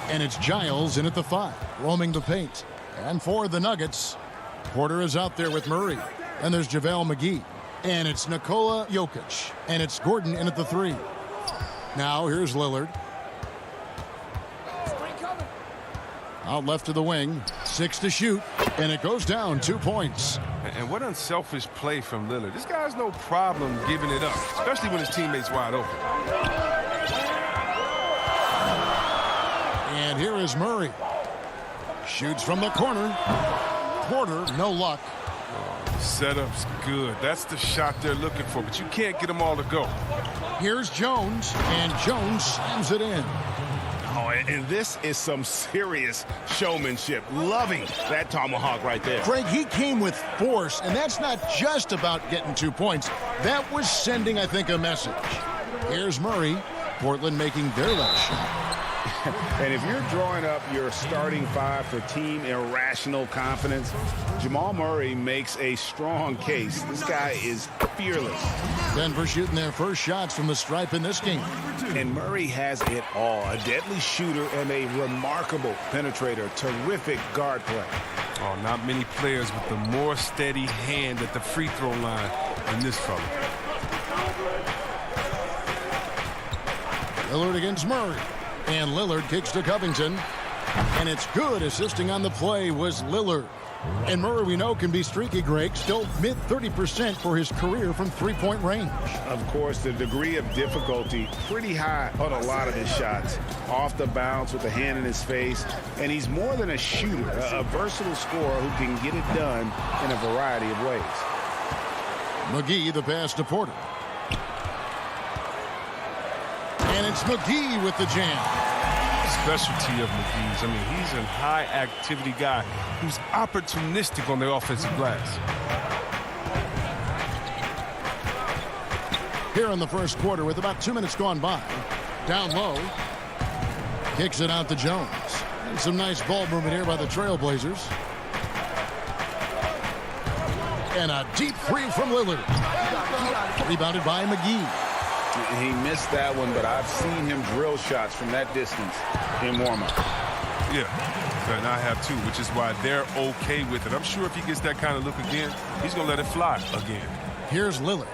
And it's Giles in at the 5, roaming the paint. And for the Nuggets, Porter is out there with Murray. And there's JaVale McGee. And it's Nikola Jokic. And it's Gordon in at the 3. Now here's Lillard. Out left to the wing. 6 to shoot. And it goes down 2 points. And what unselfish play from Lillard. This guy has no problem giving it up, especially when his teammate's wide open. And here is Murray. Shoots from the corner. Porter, no luck. Setup's good. That's the shot they're looking for, but you can't get them all to go. Here's Jones, and Jones slams it in. Oh, and this is some serious showmanship. Loving that tomahawk right there. Greg, he came with force, and that's not just about getting 2 points. That was sending, I think, a message. Here's Murray. Portland making their last shot. And if you're drawing up your starting 5 for team irrational confidence, Jamal Murray makes a strong case. This guy is fearless. Denver shooting their first shots from the stripe in this game. And Murray has it all. A deadly shooter and a remarkable penetrator. Terrific guard play. Oh, not many players with the more steady hand at the free throw line than this fella. Lillard against Murray. And Lillard kicks to Covington. And it's good. Assisting on the play was Lillard. And Murray, we know, can be streaky, Greg. Still mid-30% for his career from three-point range. Of course, the degree of difficulty pretty high on a lot of his shots. Off the bounce with a hand in his face. And he's more than a shooter, a versatile scorer who can get it done in a variety of ways. McGee, the pass to Porter. And it's McGee with the jam. Specialty of McGee's. I mean, he's a high-activity guy who's opportunistic on the offensive glass. Here in the first quarter with about 2 minutes gone by. Down low. Kicks it out to Jones. And some nice ball movement here by the Trailblazers. And a deep three from Lillard. Rebounded by McGee. He missed that one, but I've seen him drill shots from that distance in warm-up. Yeah, and I have too, which is why they're okay with it. I'm sure if he gets that kind of look again, he's going to let it fly again. Here's Lillard.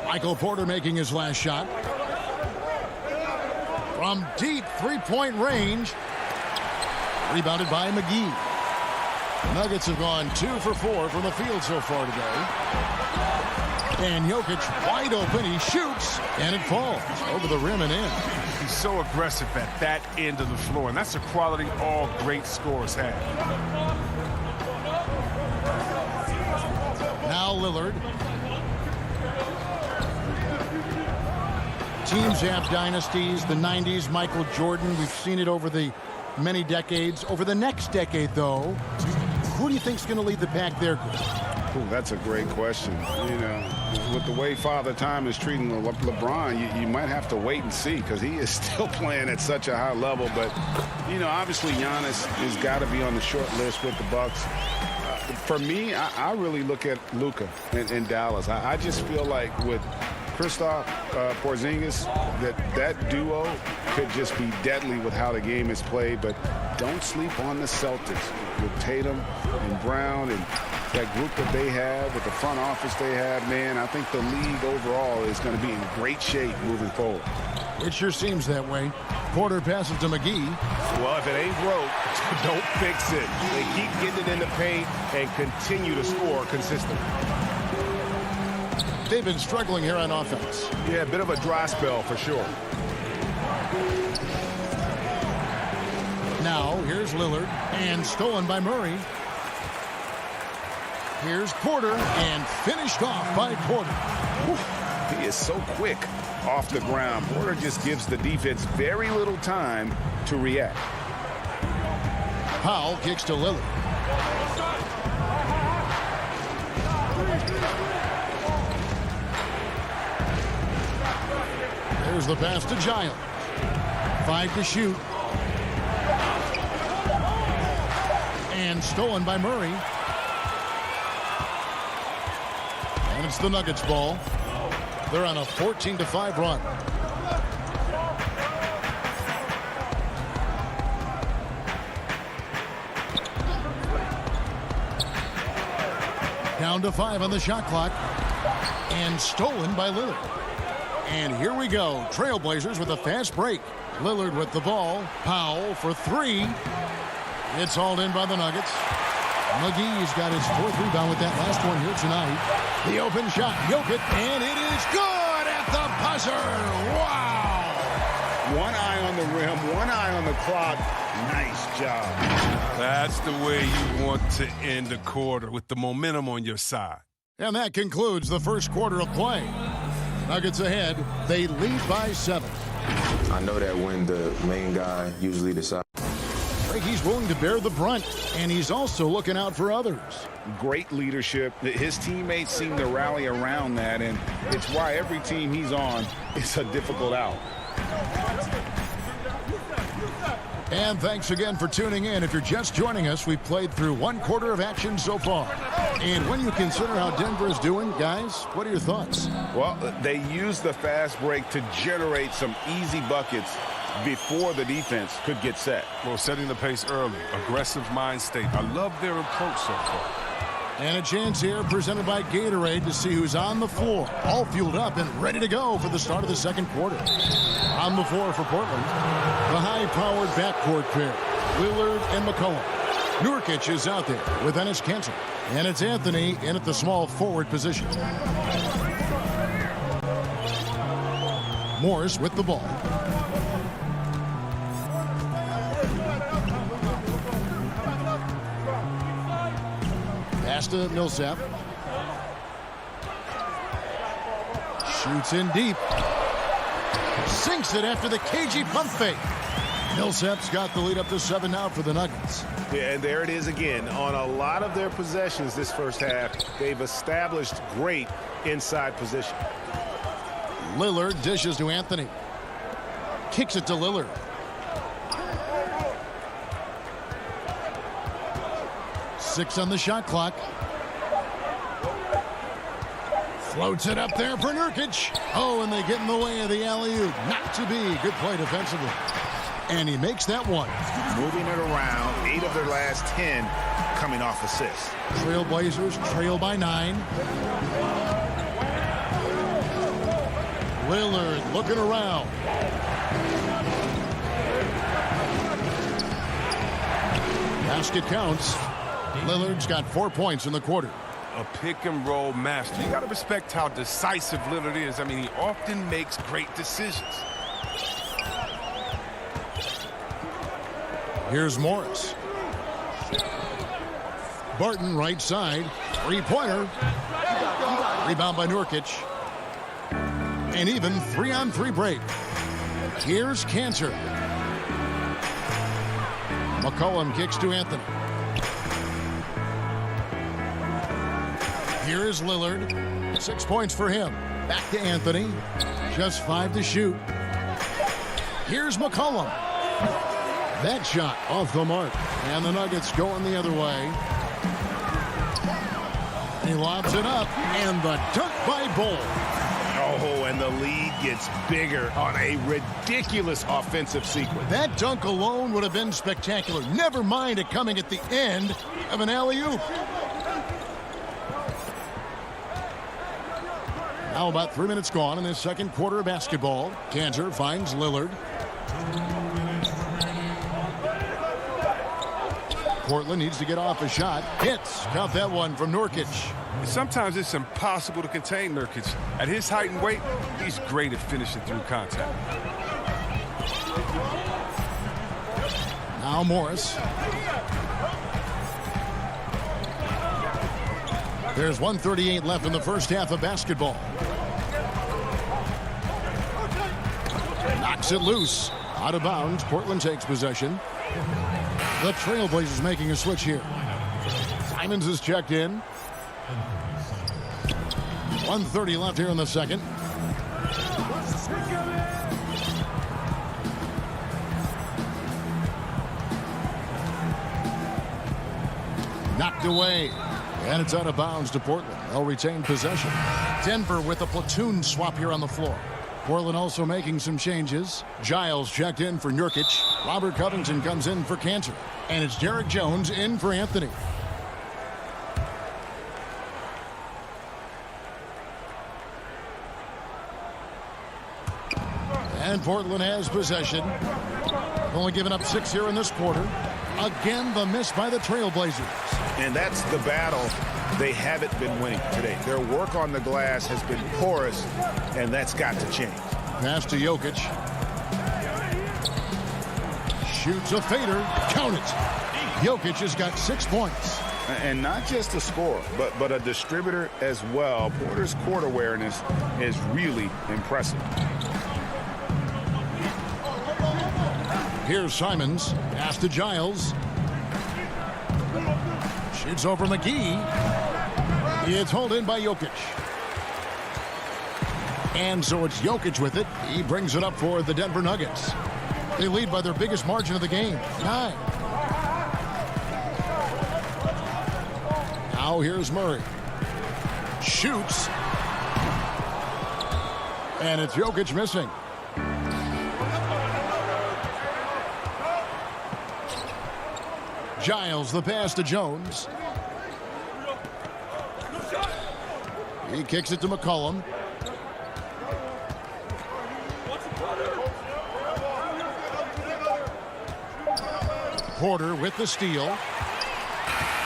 Michael Porter making his last shot. From deep three-point range. Rebounded by McGee. Nuggets have gone 2 for 4 from the field so far today. And Jokic wide open. He shoots, and it falls over the rim and in. He's so aggressive at that end of the floor, and that's a quality all great scorers have. Now Lillard. Teams have dynasties. The 90s, Michael Jordan. We've seen it over the many decades. Over the next decade, though, who do you think is going to lead the pack there? Ooh, that's a great question. You know, with the way Father Time is treating LeBron, you might have to wait and see because he is still playing at such a high level. But, you know, obviously Giannis has got to be on the short list with the Bucks. For me, I really look at Luka in Dallas. I just feel like with Kristaps Porzingis, that duo could just be deadly with how the game is played. But don't sleep on the Celtics with Tatum and Brown and that group that they have, with the front office they have, man. I think the league overall is going to be in great shape moving forward. It sure seems that way. Porter passes to McGee. Well, if it ain't broke, don't fix it. They keep getting it in the paint and continue to score consistently. They've been struggling here on offense. Yeah, a bit of a dry spell for sure. Now, here's Lillard, and stolen by Murray. Here's Porter, and finished off by Porter. Whew, he is so quick off the ground. Porter just gives the defense very little time to react. Powell kicks to Lillard. There's the pass to Giles. 5 to shoot. And stolen by Murray. And it's the Nuggets ball. They're on a 14-5 run. Down to 5 on the shot clock. And stolen by Lillard. And here we go. Trailblazers with a fast break. Lillard with the ball. Powell for 3. It's hauled in by the Nuggets. McGee's got his 4th rebound with that last one here tonight. The open shot. Jokic. And it is good at the buzzer. Wow. One eye on the rim, one eye on the clock. Nice job. That's the way you want to end the quarter, with the momentum on your side. And that concludes the first quarter of play. Nuggets ahead. They lead by 7. I know that when the main guy usually decides. He's willing to bear the brunt, and he's also looking out for others. Great leadership. His teammates seem to rally around that, and it's why every team he's on is a difficult out. And thanks again for tuning in. If you're just joining us, we've played through 1 quarter of action so far. And when you consider how Denver is doing, guys, what are your thoughts? Well, they used the fast break to generate some easy buckets before the defense could get set. Well, setting the pace early, aggressive mind state. I love their approach so far. And a chance here presented by Gatorade to see who's on the floor. All fueled up and ready to go for the start of the second quarter. On the floor for Portland, the high-powered backcourt pair, Lillard and McCollum. Nurkic is out there with Enes Kanter. And it's Anthony in at the small forward position. Morris with the ball. Pass to Millsap. Shoots in deep. Sinks it after the cagey pump fake. Millsap's got the lead up to 7 now for the Nuggets. Yeah, and there it is again. On a lot of their possessions this first half, they've established great inside position. Lillard dishes to Anthony. Kicks it to Lillard. Six on the shot clock. Floats it up there for Nurkic. Oh, and they get in the way of the alley-oop. Not to be. Good play defensively. And he makes that one. Moving it around, 8 of their last 10 coming off assists. Trailblazers trail by 9. Lillard looking around. Basket counts. Lillard's got 4 points in the quarter. A pick-and-roll master. You got to respect how decisive Lillard is. I mean, he often makes great decisions. Here's Morris. Barton right side. 3-pointer. Rebound by Nurkic. And even 3-on-3 break. Here's Kanter. McCollum kicks to Anthony. Here is Lillard. 6 points for him. Back to Anthony. Just 5 to shoot. Here's McCollum. That shot off the mark. And the Nuggets going the other way. He lobs it up. And the dunk by Bull. Oh, and the lead gets bigger on a ridiculous offensive sequence. That dunk alone would have been spectacular. Never mind it coming at the end of an alley-oop. Now about 3 minutes gone in this second quarter of basketball. Kanter finds Lillard. Portland needs to get off a shot. Hits. Count that one from Nurkic. Sometimes it's impossible to contain Nurkic. At his height and weight, he's great at finishing through contact. Now Morris. There's 1:38 left in the first half of basketball. Knocks it loose. Out of bounds. Portland takes possession. The Trailblazers making a switch here. Simons is checked in. 1:30 left here in the second. Knocked away. And it's out of bounds to Portland. They'll retain possession. Denver with a platoon swap here on the floor. Portland also making some changes. Giles checked in for Nurkic. Robert Covington comes in for Kanter. And it's Derek Jones in for Anthony. And Portland has possession. Only given up 6 here in this quarter. Again, the miss by the Trailblazers. And that's the battle they haven't been winning today. Their work on the glass has been porous, and that's got to change. Pass to Jokic. Shoots a fader. Count it. Jokic has got 6 points. And not just a scorer, but a distributor as well. Porter's court awareness is really impressive. Here's Simons. Pass to Giles. Shoots over McGee. It's hauled in by Jokic. And so it's Jokic with it. He brings it up for the Denver Nuggets. They lead by their biggest margin of the game, 9. Now here's Murray. Shoots. And it's Jokic missing. Giles, the pass to Jones. He kicks it to McCollum. Porter with the steal.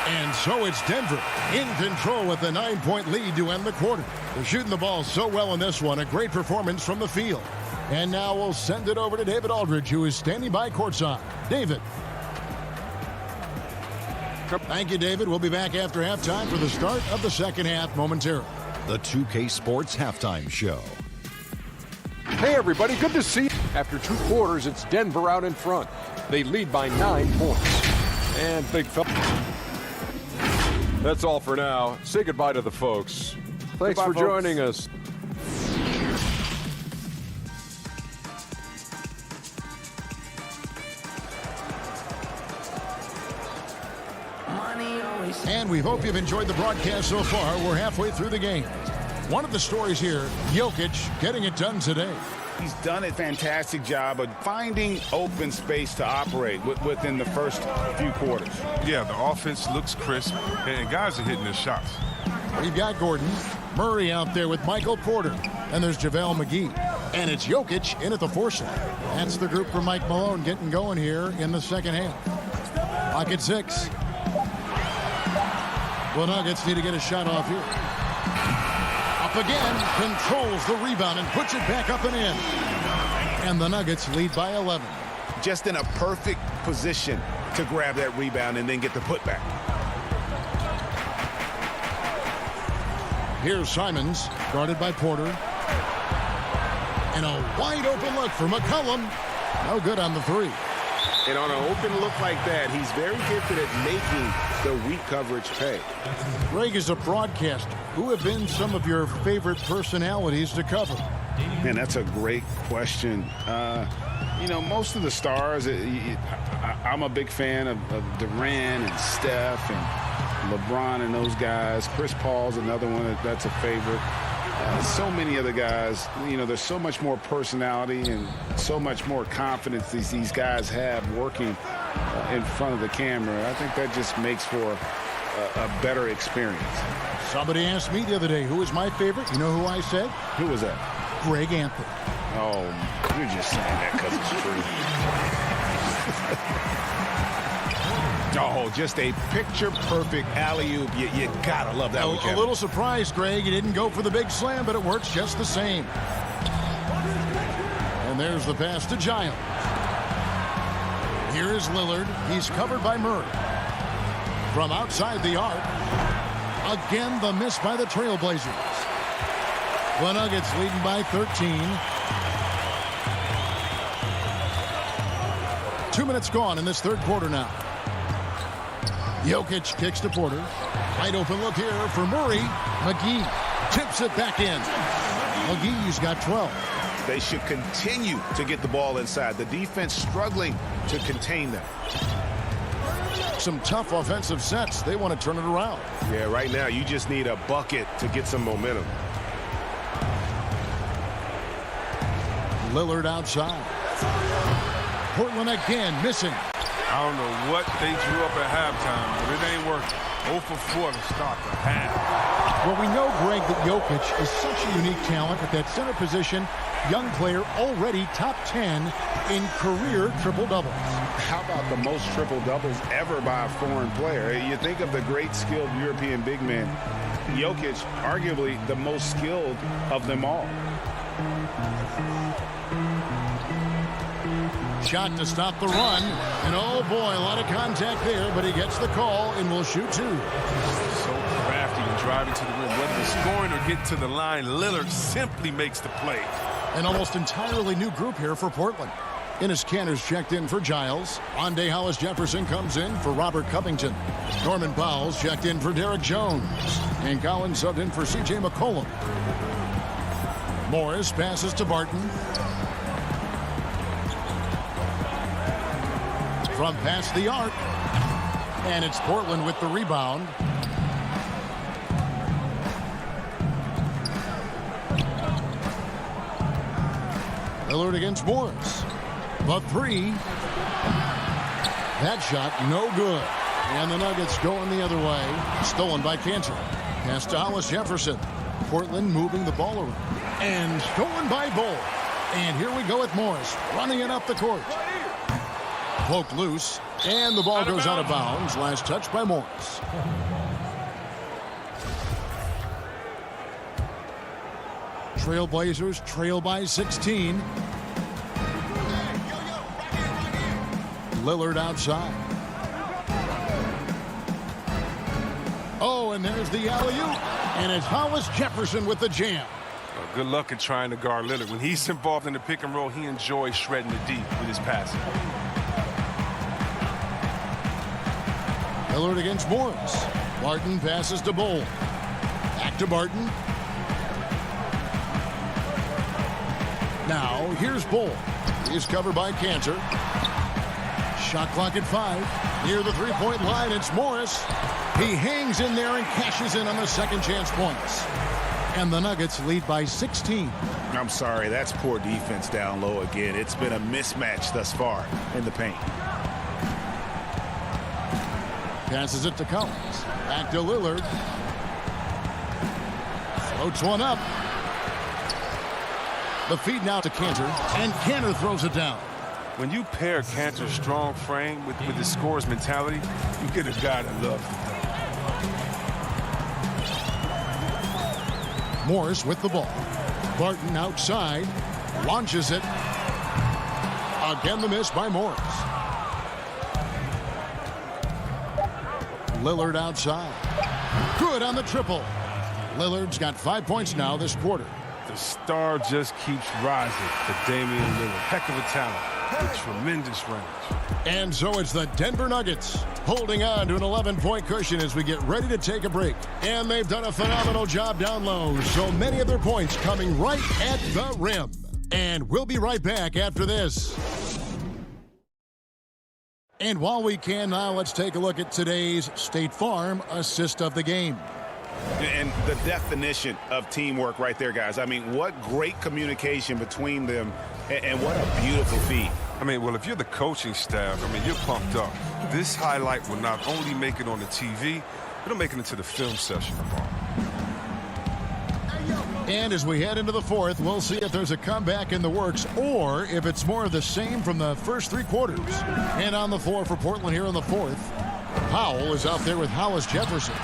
And so it's Denver in control with a 9-point lead to end the quarter. They're shooting the ball so well in this one. A great performance from the field. And now we'll send it over to David Aldridge, who is standing by courtside. David. Thank you, David. We'll be back after halftime for the start of the second half momentarily. The 2K Sports Halftime Show. Hey, everybody. Good to see you. After 2 quarters, it's Denver out in front. They lead by 9 points. And big fella. That's all for now. Say goodbye to the folks. Thanks for joining us. And we hope you've enjoyed the broadcast so far. We're halfway through the game. One of the stories here, Jokic getting it done today. He's done a fantastic job of finding open space to operate within the first few quarters. Yeah, the offense looks crisp, and guys are hitting their shots. We've got Gordon. Murray out there with Michael Porter. And there's JaVale McGee. And it's Jokic in at the 4 slot. That's the group for Mike Malone getting going here in the second half. Clock at 6. The Nuggets need to get a shot off here. Up again, controls the rebound and puts it back up and in. And the Nuggets lead by 11. Just in a perfect position to grab that rebound and then get the putback. Here's Simons, guarded by Porter. And a wide open look for McCollum. No good on the 3. And on an open look like that, he's very gifted at making the weak coverage pay. Greg is a broadcaster. Who have been some of your favorite personalities to cover? Man, that's a great question. You know, most of the stars, I'm a big fan of Durant and Steph and LeBron and those guys. Chris Paul's another one that's a favorite. So many other guys, you know, there's so much more personality and so much more confidence these guys have working in front of the camera. I think that just makes for a better experience. Somebody asked me the other day, who is my favorite? You know who I said? Who was that? Greg Anthony. Oh, you're just saying that because it's true. Oh, just a picture-perfect alley-oop. You gotta love that one, Kevin. A little surprised, Greg. He didn't go for the big slam, but it works just the same. And there's the pass to Giles. Here is Lillard. He's covered by Murray. From outside the arc. Again, the miss by the Trailblazers. The Nuggets leading by 13. 2 minutes gone in this third quarter now. Jokic kicks to Porter. Wide open look here for Murray. McGee tips it back in. McGee's got 12. They should continue to get the ball inside. The defense struggling to contain them. Some tough offensive sets. They want to turn it around. Yeah, right now you just need a bucket to get some momentum. Lillard outside. Portland again missing. I don't know what they drew up at halftime, but it ain't working. 0 for 4 to start the half. Well, we know, Greg, that Jokic is such a unique talent at that center position. Young player, already top 10 in career triple-doubles. How about the most triple-doubles ever by a foreign player? You think of the great skilled European big men. Jokic, arguably the most skilled of them all. Shot to stop the run. And oh boy, a lot of contact there, but he gets the call and will shoot 2. So crafty in driving to the rim. Whether it's scoring or getting to the line, Lillard simply makes the play. An almost entirely new group here for Portland. Enes Kanter's checked in for Giles. Rondé Hollis-Jefferson comes in for Robert Covington. Norman Powell's checked in for Derek Jones. And Collins subbed in for C.J. McCollum. Morris passes to Barton. From past the arc. And it's Portland with the rebound. Lillard against Morris. The 3. That shot no good. And the Nuggets going the other way. Stolen by Kanter. Pass to Hollis-Jefferson. Portland moving the ball around. And stolen by Bull. And here we go with Morris running it up the court. Poked loose. And the ball goes out of bounds. Last touch by Morris. Trailblazers trail by 16. Lillard outside. Oh, and there's the alley-oop. And it's Hollis-Jefferson with the jam. Well, good luck in trying to guard Lillard. When he's involved in the pick and roll, he enjoys shredding the deep with his passing. Lillard against Morris. Barton passes to Bull. Back to Barton. Now, here's Bull. He's covered by Kanter. Shot clock at 5. Near the three-point line, it's Morris. He hangs in there and cashes in on the second chance points. And the Nuggets lead by 16. I'm sorry, that's poor defense down low again. It's been a mismatch thus far in the paint. Passes it to Collins. Back to Lillard. Floats one up. The feed now to Kanter, and Kanter throws it down. When you pair Kanter's strong frame with his scorer's mentality, you get a guy that loves it. Morris with the ball. Barton outside. Launches it. Again the miss by Morris. Lillard outside. Good on the triple. Lillard's got 5 points now this quarter. The star just keeps rising for Damian Lillard. Heck of a talent with tremendous range. And so it's the Denver Nuggets holding on to an 11-point cushion as we get ready to take a break. And they've done a phenomenal job down low. So many of their points coming right at the rim. And we'll be right back after this. And while we can now, let's take a look at today's State Farm assist of the game. And the definition of teamwork right there, guys. I mean, what great communication between them, and what a beautiful feat. I mean, well, if you're the coaching staff, I mean, you're pumped up. This highlight will not only make it on the TV, it'll make it into the film session tomorrow. And as we head into the fourth, we'll see if there's a comeback in the works or if it's more of the same from the first 3 quarters. And on the floor for Portland here in the fourth, Powell is out there with Hollis-Jefferson.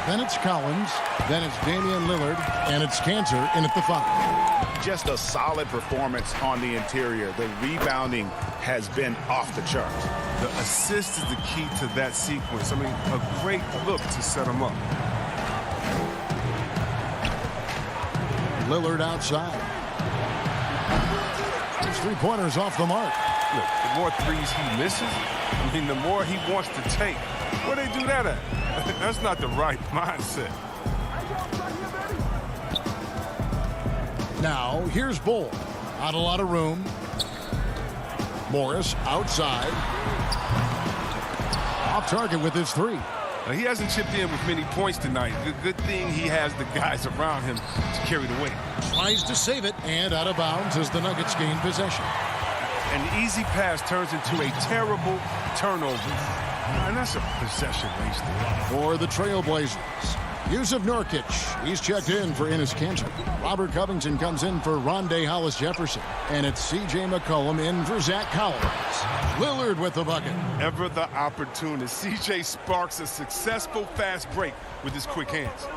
Then it's Collins, then it's Damian Lillard, and it's Kanter in at the 5. Just a solid performance on the interior. The rebounding has been off the charts. The assist is the key to that sequence. I mean, a great look to set him up. Lillard outside. His 3-pointers off the mark. Look, the more threes he misses, I mean, the more he wants to take. Where they do that at? That's not the right mindset. Now, here's Bull. Not a lot of room. Morris outside. Off target with his 3. Now, he hasn't chipped in with many points tonight. Good thing he has the guys around him to carry the weight. Tries to save it, and out of bounds as the Nuggets gain possession. An easy pass turns into a terrible turnover. And that's a possession wasted. For the Trailblazers, Yusuf Nurkic. He's checked in for Enes Kanter. Robert Covington comes in for Rondé Hollis-Jefferson. And it's C.J. McCollum in for Zach Collins. Lillard with the bucket. Ever the opportunist. C.J. sparks a successful fast break with his quick hands.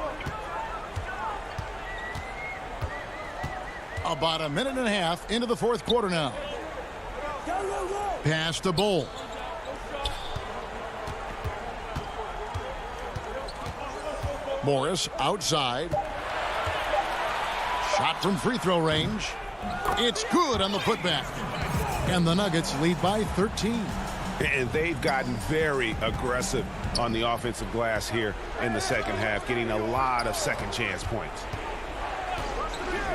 About a minute and a half into the fourth quarter now. Pass to Bull. Morris outside. Shot from free throw range. It's good on the putback. And the Nuggets lead by 13. And they've gotten very aggressive on the offensive glass here in the second half, getting a lot of second chance points.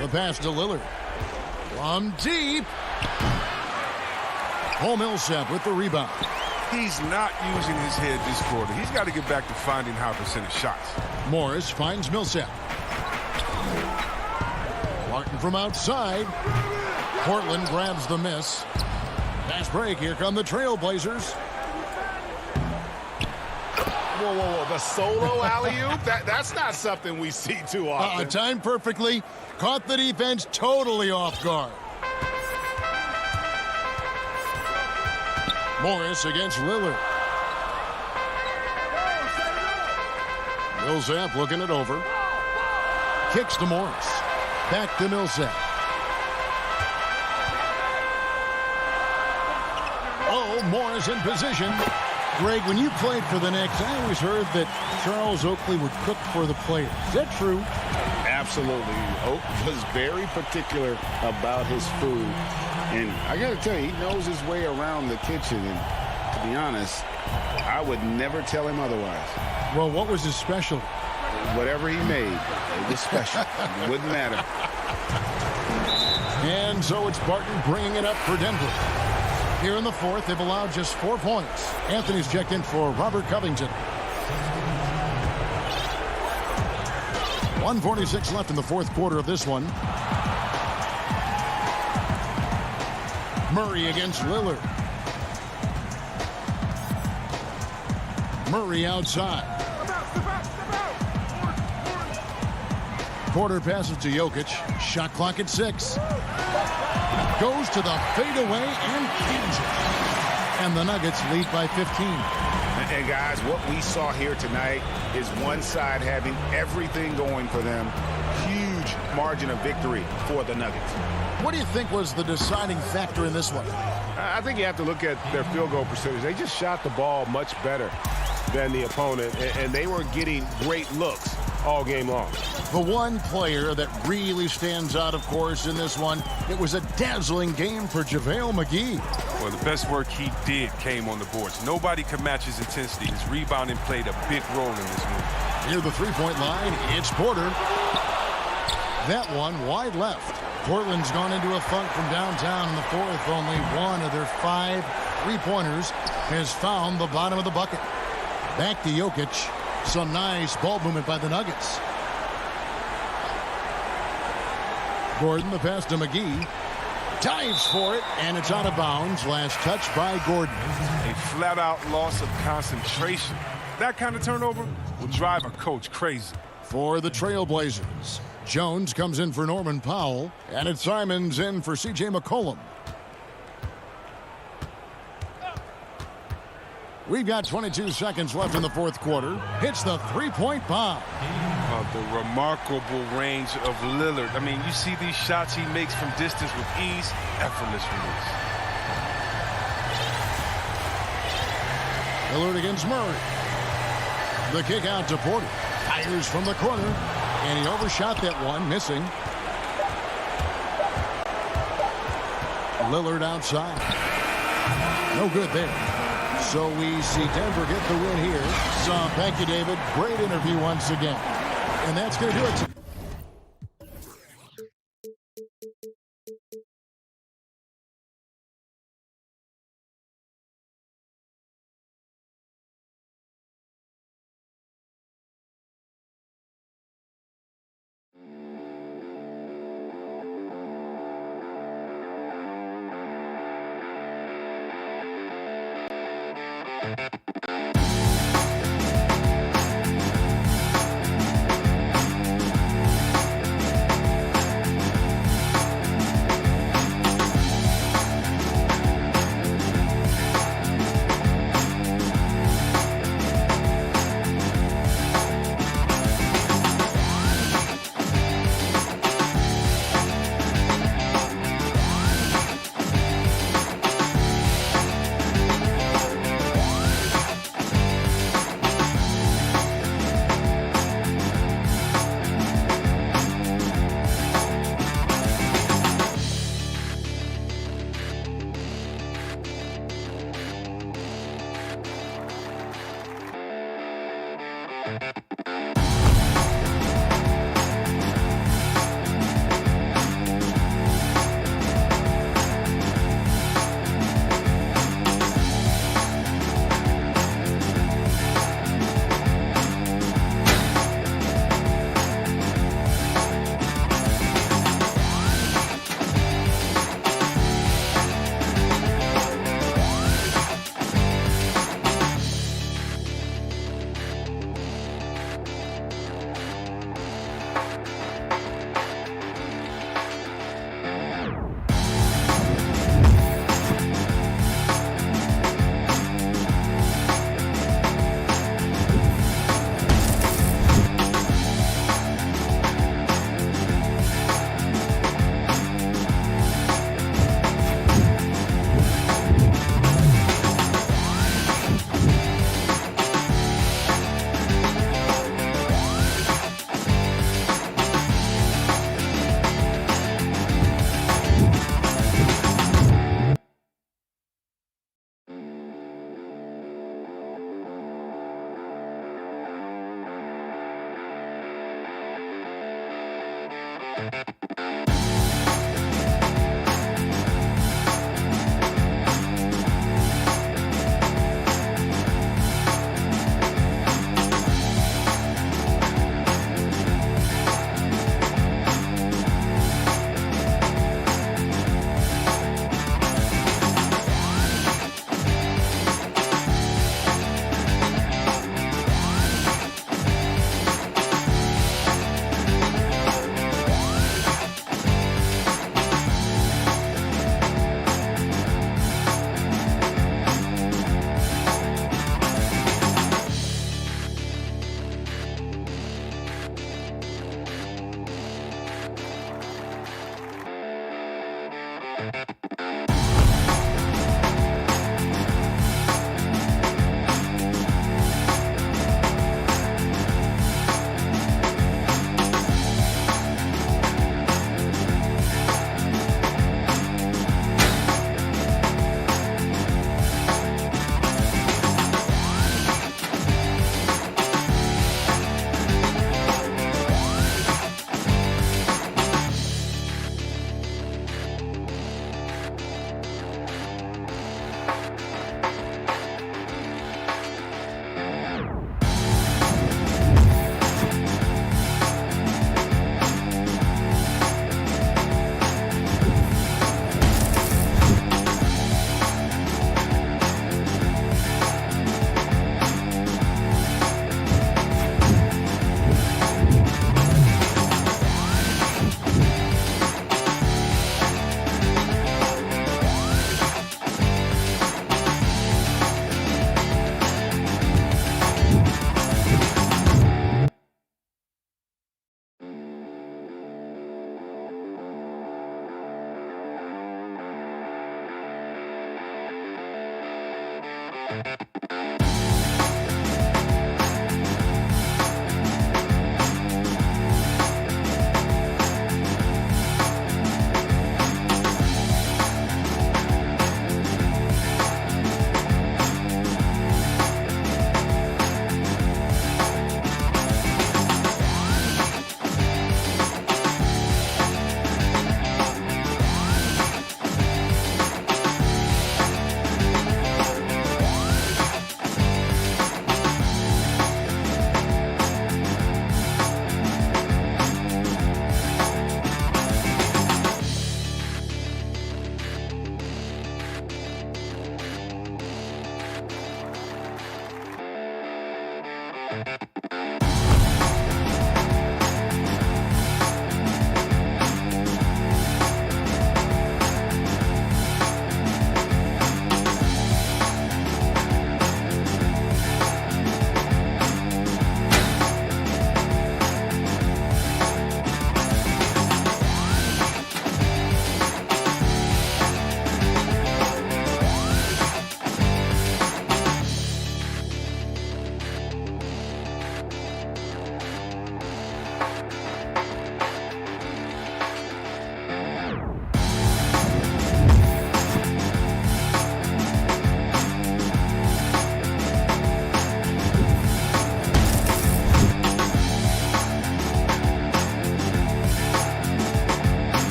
The pass to Lillard. From deep. Cole Millsap with the rebound. He's not using his head this quarter. He's got to get back to finding high percentage shots. Morris finds Millsap. Martin from outside. Portland grabs the miss. Fast break. Here come the Trailblazers. Whoa, whoa, whoa. The solo alley-oop? That's not something we see too often. Timed perfectly. Caught the defense totally off guard. Morris against Lillard. Millsap looking it over. Kicks to Morris. Back to Millsap. Oh, Morris in position. Greg, when you played for the Knicks, I always heard that Charles Oakley would cook for the players. Is that true? Absolutely. Oak was very particular about his food. And I got to tell you, he knows his way around the kitchen. And to be honest, I would never tell him otherwise. Well, what was his special? Whatever he made, it was special. It wouldn't matter. And so it's Barton bringing it up for Denver. Here in the fourth, they've allowed just 4 points. Anthony's checked in for Robert Covington. 1:46 left in the fourth quarter of this one. Murray against Lillard. Murray outside. Porter passes to Jokic. Shot clock at 6. Goes to the fadeaway and cleans it. And the Nuggets lead by 15. And guys, what we saw here tonight is one side having everything going for them. Huge margin of victory for the Nuggets. What do you think was the deciding factor in this one? I think you have to look at their field goal percentage. They just shot the ball much better than the opponent, and they were getting great looks all game long. The one player that really stands out, of course, in this one, it was a dazzling game for JaVale McGee. Well, the best work he did came on the boards. Nobody could match his intensity. His rebounding played a big role in this move. Near the three-point line, it's Porter. That one wide left. Portland's gone into a funk from downtown in the fourth. Only one of their 5 three-pointers has found the bottom of the bucket. Back to Jokic. Some nice ball movement by the Nuggets. Gordon, the pass to McGee. Dives for it, and it's out of bounds. Last touch by Gordon. A flat-out loss of concentration. That kind of turnover will drive a coach crazy. For the Trailblazers, Jones comes in for Norman Powell, and it's Simons in for C.J. McCollum. We've got 22 seconds left in the fourth quarter. Hits the three-point bomb. The remarkable range of Lillard. I mean, you see these shots he makes from distance with ease, effortless release. Lillard against Murray. The kick out to Porter. Fires from the corner, and he overshot that one, missing. Lillard outside. No good there. So we see Denver get the win here. So thank you, David. Great interview once again. And that's going to do it.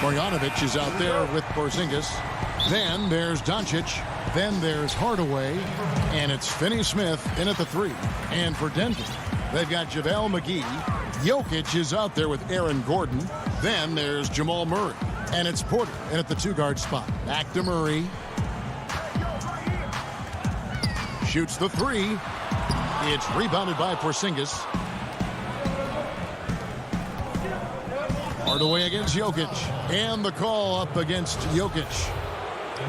Marjanovic is out there with Porzingis. Then there's Doncic. Then there's Hardaway. And it's Finney-Smith in at the 3. And for Denver, they've got JaVale McGee. Jokic is out there with Aaron Gordon. Then there's Jamal Murray. And it's Porter in at the 2-guard spot. Back to Murray. Shoots the 3. It's rebounded by Porzingis. Hardaway against Jokic. And the call up against Jokic.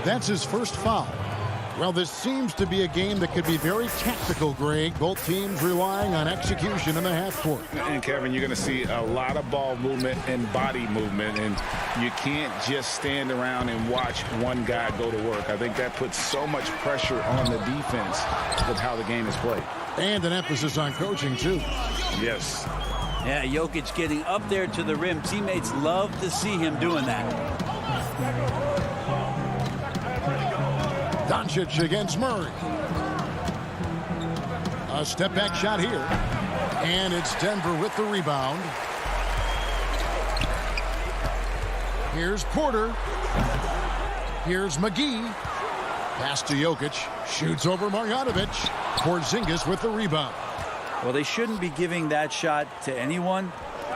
That's his first foul. Well, this seems to be a game that could be very tactical, Greg. Both teams relying on execution in the half court. And, Kevin, you're going to see a lot of ball movement and body movement, and you can't just stand around and watch one guy go to work. I think that puts so much pressure on the defense with how the game is played. And an emphasis on coaching, too. Yes. Yeah, Jokic getting up there to the rim. Teammates love to see him doing that. Doncic against Murray. A step-back shot here. And it's Denver with the rebound. Here's Porter. Here's McGee. Pass to Jokic. Shoots over Marjanovic. Porzingis with the rebound. Well, they shouldn't be giving that shot to anyone,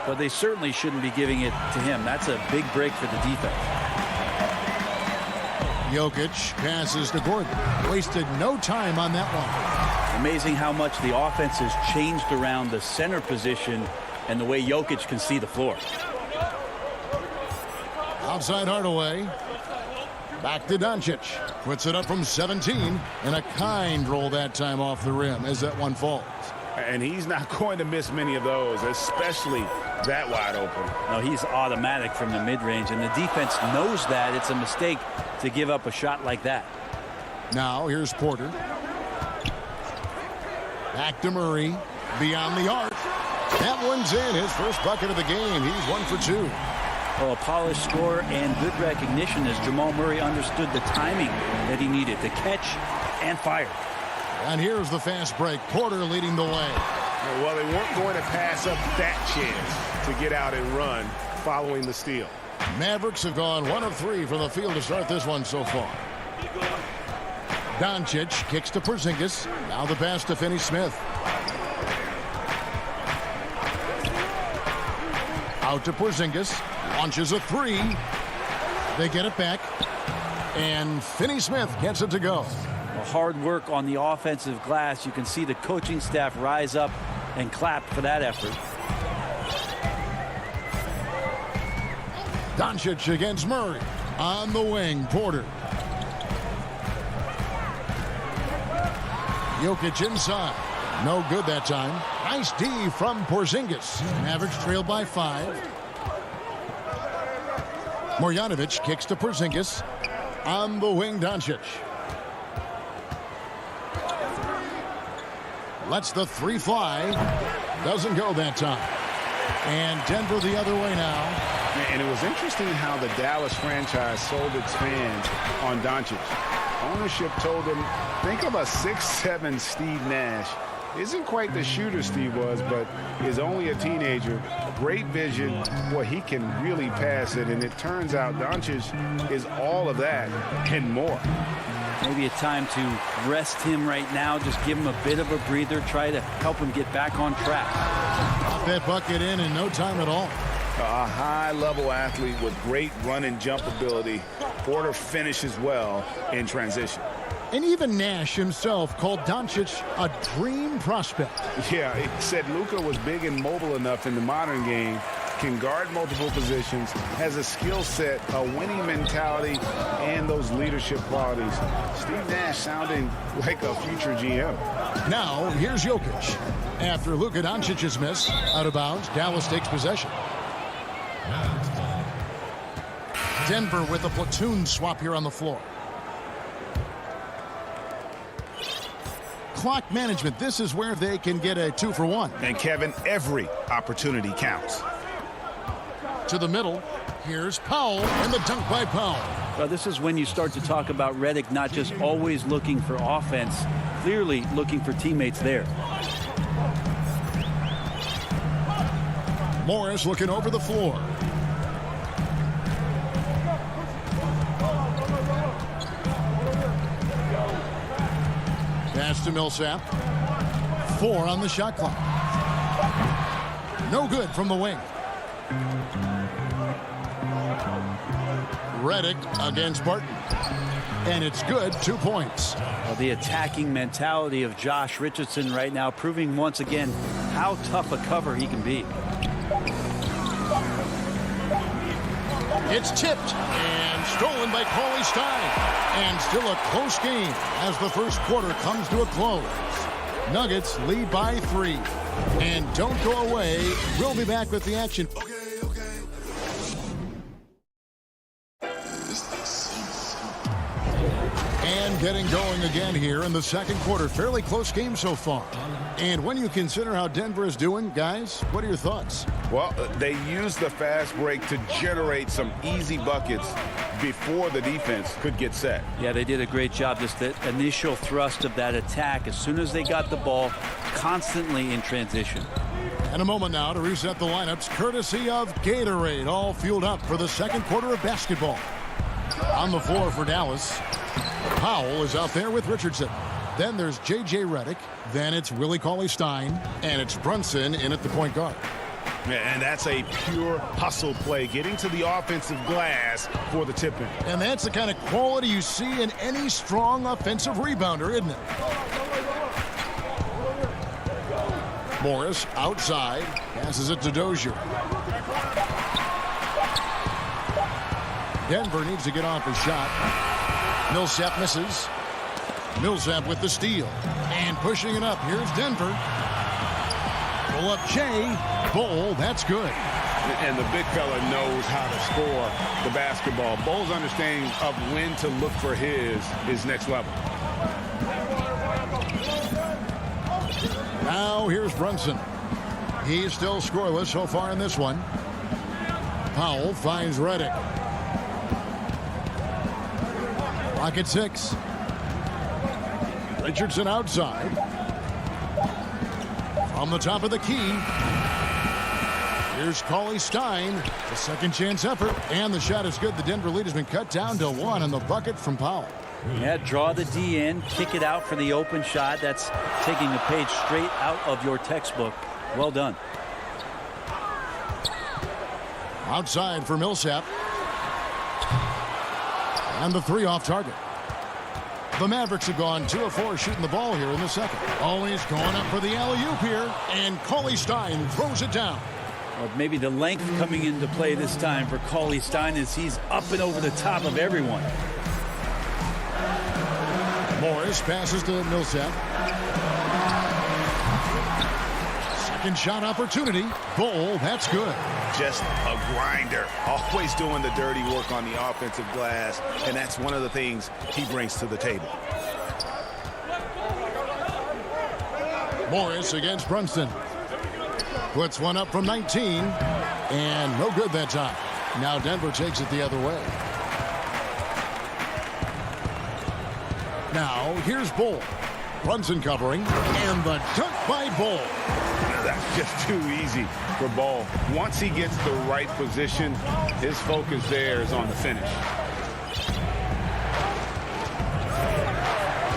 but they certainly shouldn't be giving it to him. That's a big break for the defense. Jokic passes to Gordon. Wasted no time on that one. Amazing how much the offense has changed around the center position and the way Jokic can see the floor. Outside Hardaway. Back to Doncic. Puts it up from 17. And a kind roll that time off the rim as that one falls. And he's not going to miss many of those, especially that wide open. No, he's automatic from the mid-range, and the defense knows that. It's a mistake to give up a shot like that. Now here's Porter. Back to Murray. Beyond the arc. That one's in. His first bucket of the game. He's 1 for 2. Well, a polished score and good recognition as Jamal Murray understood the timing that he needed to catch and fire. And here's the fast break. Porter leading the way. Well, they weren't going to pass up that chance to get out and run following the steal. Mavericks have gone 1 of 3 from the field to start this one so far. Doncic kicks to Porzingis. Now the pass to Finney-Smith. Out to Porzingis. Launches a 3. They get it back. And Finney-Smith gets it to go. Hard work on the offensive glass. You can see the coaching staff rise up and clap for that effort. Doncic against Murray. On the wing, Porter. Jokic inside. No good that time. Nice D from Porzingis. Mavericks trail by 5. Marjanovic kicks to Porzingis. On the wing, Doncic. Lets the 3 fly. Doesn't go that time. And Denver the other way now. And it was interesting how the Dallas franchise sold its fans on Doncic. Ownership told them, think of a 6'7" Steve Nash. Isn't quite the shooter Steve was, but is only a teenager. Great vision. Boy, he can really pass it. And it turns out Doncic is all of that and more. Maybe a time to rest him right now. Just give him a bit of a breather. Try to help him get back on track. Got that bucket in no time at all. A high-level athlete with great run and jump ability. Porter finishes well in transition. And even Nash himself called Doncic a dream prospect. Yeah, he said Luka was big and mobile enough in the modern game, can guard multiple positions, has a skill set, a winning mentality, and those leadership qualities. Steve Nash sounding like a future GM. Now, here's Jokic. After Luka Doncic's miss, out of bounds, Dallas takes possession. Denver with a platoon swap here on the floor. Clock management. This is where they can get a 2 for 1. And Kevin, every opportunity counts. To the middle. Here's Powell and the dunk by Powell. Well, this is when you start to talk about Redick not just always looking for offense, clearly looking for teammates there. Morris looking over the floor. Pass to Millsap. 4 on the shot clock. No good from the wing. Redick against Barton. And it's good. 2 points. Well, the attacking mentality of Josh Richardson right now, proving once again how tough a cover he can be. It's tipped and stolen by Cauley Stein. And still a close game as the first quarter comes to a close. Nuggets lead by 3. And don't go away. We'll be back with the action. And getting going again here in the second quarter. Fairly close game so far. And when you consider how Denver is doing, guys, what are your thoughts? Well, they used the fast break to generate some easy buckets before the defense could get set. Yeah, they did a great job. Just the initial thrust of that attack, as soon as they got the ball, constantly in transition. And a moment now to reset the lineups, courtesy of Gatorade, all fueled up for the second quarter of basketball. On the floor for Dallas, Powell is out there with Richardson. Then there's J.J. Redick. Then it's Willie Cauley-Stein. And it's Brunson in at the point guard. And that's a pure hustle play, getting to the offensive glass for the tip-in. And that's the kind of quality you see in any strong offensive rebounder, isn't it? Morris outside, passes it to Dozier. Denver needs to get off his shot. Millsap misses. Millsap with the steal. And pushing it up. Here's Denver. Pull up Jay. Bol, that's good. And the big fella knows how to score the basketball. Bol's understanding of when to look for his next level. Now here's Brunson. He's still scoreless so far in this one. Powell finds Redick. Clock at 6. Richardson outside. From the top of the key. Here's Cauley-Stein. A second chance effort. And the shot is good. The Denver lead has been cut down to 1 on the bucket from Powell. Yeah, draw the D in, kick it out for the open shot. That's taking a page straight out of your textbook. Well done. Outside for Millsap. And the 3 off target. The Mavericks have gone 2 of 4 shooting the ball here in the second. Always going up for the alley-oop here. And Cauley-Stein throws it down. Well, maybe the length coming into play this time for Cauley-Stein is he's up and over the top of everyone. Morris passes to Millsap. Second shot opportunity. Bol, that's good. Just a grinder, always doing the dirty work on the offensive glass, and that's one of the things he brings to the table. Morris against Brunson. Puts one up from 19, and no good that time. Now Denver takes it the other way. Now here's Bol. Brunson covering, and the dunk by Bol. That's just too easy for Bol. Once he gets the right position, his focus there is on the finish.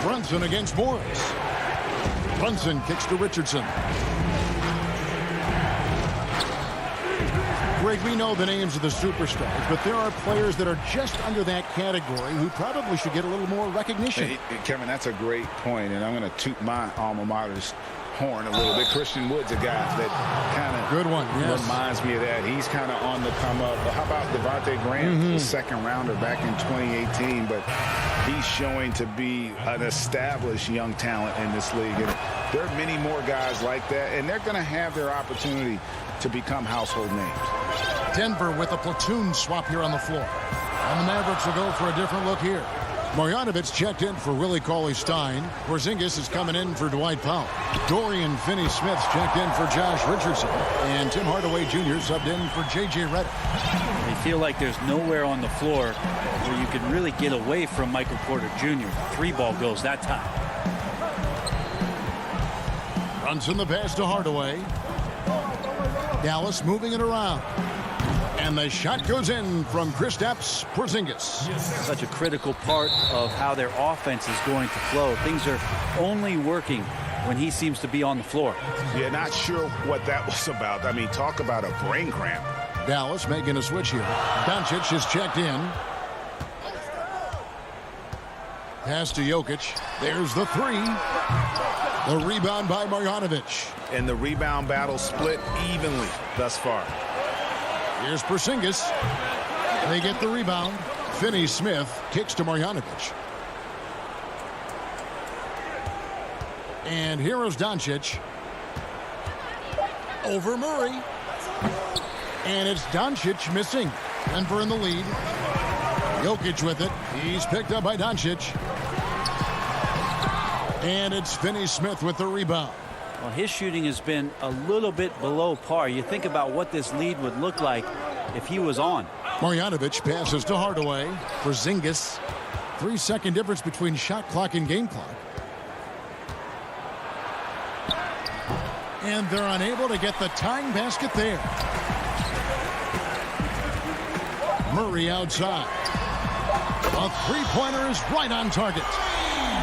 Brunson against Morris. Brunson kicks to Richardson. Greg, we know the names of the superstars, but there are players that are just under that category who probably should get a little more recognition. Hey, Kevin, that's a great point, and I'm going to toot my alma mater's horn a little bit. Christian Wood's a guy that kind of good one. Yes. Reminds me of that. He's kind of on the come up. But how about Devontae Graham, the second rounder back in 2018? But he's showing to be an established young talent in this league. And there are many more guys like that, and they're going to have their opportunity to become household names. Denver with a platoon swap here on the floor. And the Mavericks will go for a different look here. Marjanovic checked in for Willie Cauley-Stein. Porzingis is coming in for Dwight Powell. Dorian Finney-Smith's checked in for Josh Richardson. And Tim Hardaway Jr. subbed in for J.J. Redick. They feel like there's nowhere on the floor where you can really get away from Michael Porter Jr. 3-ball goes that time. Brunson the pass to Hardaway. Dallas moving it around. And And the shot goes in from Kristaps Porzingis. Such a critical part of how their offense is going to flow. Things are only working when he seems to be on the floor. Yeah, not sure what that was about. I mean, talk about a brain cramp. Dallas making a switch here. Doncic is checked in. Pass to Jokic. There's the three. The rebound by Marjanovic. And the rebound battle split evenly thus far. Here's Porzingis. They get the rebound. Finney-Smith kicks to Marjanovic. And here is Doncic. Over Murray. And it's Doncic missing. Denver in the lead. Jokic with it. He's picked up by Doncic. And it's Finney-Smith with the rebound. Well, his shooting has been a little bit below par. You think about what this lead would look like if he was on. Marjanovic passes to Hardaway. Porzingis. 3-second difference between shot clock and game clock. And they're unable to get the tying basket there. Murray outside. A three-pointer is right on target.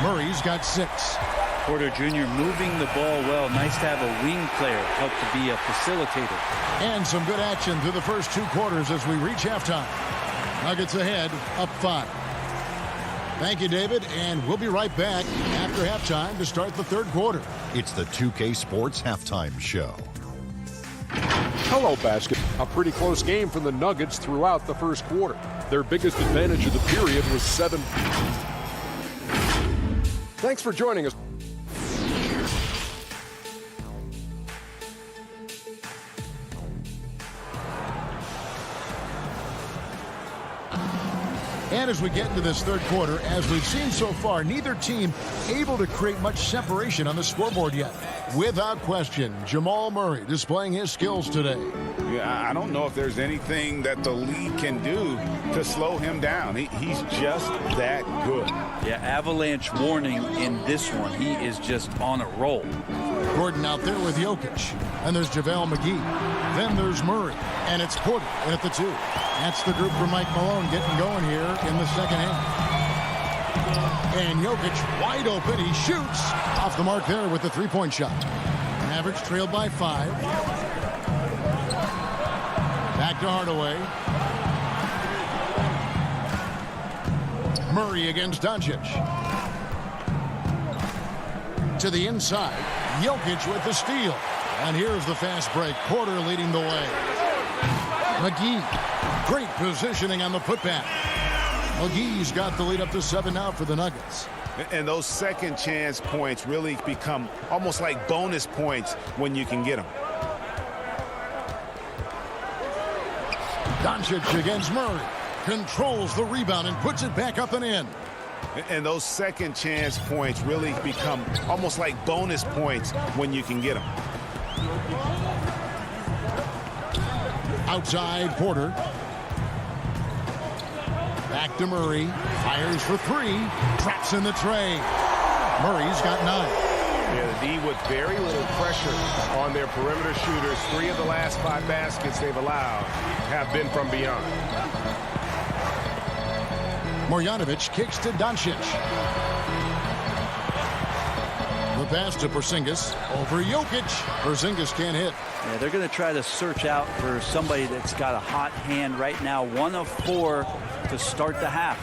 Murray's got 6. Porter Jr. moving the ball well. Nice to have a wing player help to be a facilitator. And some good action through the first 2 quarters as we reach halftime. Nuggets ahead, up 5. Thank you, David, and we'll be right back after halftime to start the 3rd quarter. It's the 2K Sports Halftime Show. Hello, basket. A pretty close game for the Nuggets throughout the first quarter. Their biggest advantage of the period was 7. Thanks for joining us. And as we get into this 3rd quarter, as we've seen so far, neither team able to create much separation on the scoreboard yet. Without question, Jamal Murray displaying his skills today. Yeah, I don't know if there's anything that the league can do to slow him down. He's just that good. Yeah, avalanche warning in this one. He is just on a roll. Gordon out there with Jokic. And there's JaVale McGee. Then there's Murray. And it's Porter in at the 2. That's the group for Mike Malone getting going here in the second half. And Jokic wide open. He shoots off the mark there with the 3-point shot. Mavericks trailed by 5. Back to Hardaway. Murray against Doncic. To the inside. Jokic with the steal. And here's the fast break. Porter leading the way. McGee. Great positioning on the putback. McGee's got the lead up to 7 now for the Nuggets. And those second chance points really become almost like bonus points when you can get them. Doncic against Murray. Controls the rebound and puts it back up and in. And those second chance points really become almost like bonus points when you can get them. Outside Porter. Back to Murray. Fires for 3. Traps in the tray. Murray's got 9. Yeah, the D with very little pressure on their perimeter shooters. 3 of the last 5 baskets they've allowed have been from beyond. Marjanovic kicks to Doncic. The pass to Porzingis. Over Jokic. Porzingis can't hit. Yeah, they're going to try to search out for somebody that's got a hot hand right now. 1 of 4 to start the half.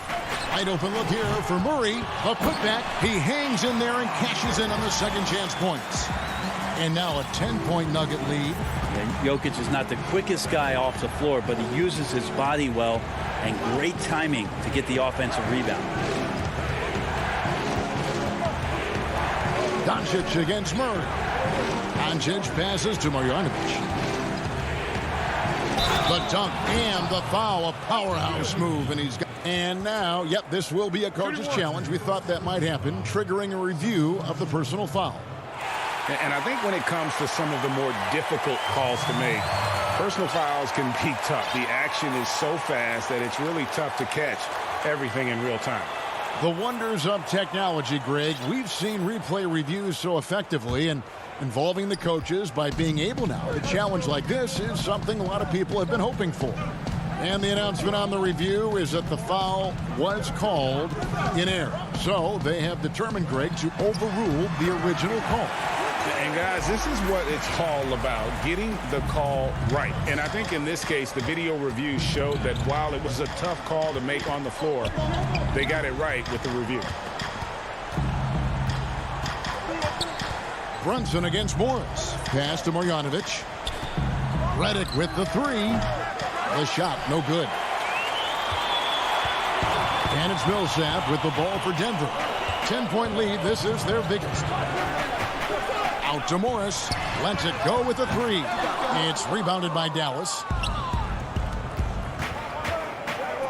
Wide open look here for Murray. A putback. He hangs in there and cashes in on the second chance points. And now a 10-point Nugget lead. Yeah, Jokic is not the quickest guy off the floor, but he uses his body well and great timing to get the offensive rebound. Doncic against Murray. Doncic passes to Marjanovic. The dunk and the foul. A powerhouse move, and he's got... And now, yep, this will be a coach's challenge. We thought that might happen, triggering a review of the personal foul. And I think when it comes to some of the more difficult calls to make, personal fouls can be tough. The action is so fast that it's really tough to catch everything in real time. The wonders of technology, Greg. We've seen replay reviews so effectively, and involving the coaches by being able now. A challenge like this is something a lot of people have been hoping for. And the announcement on the review is that the foul was called in error. So they have determined, Greg, to overrule the original call. And guys, this is what it's all about, getting the call right. And I think in this case, the video review showed that while it was a tough call to make on the floor, they got it right with the review. Brunson against Morris. Pass to Marjanovic. Redick with the three. The shot, no good. And it's Millsap with the ball for Denver. 10-point lead. This is their biggest. Out to Morris. Lets it go with the three. It's rebounded by Dallas.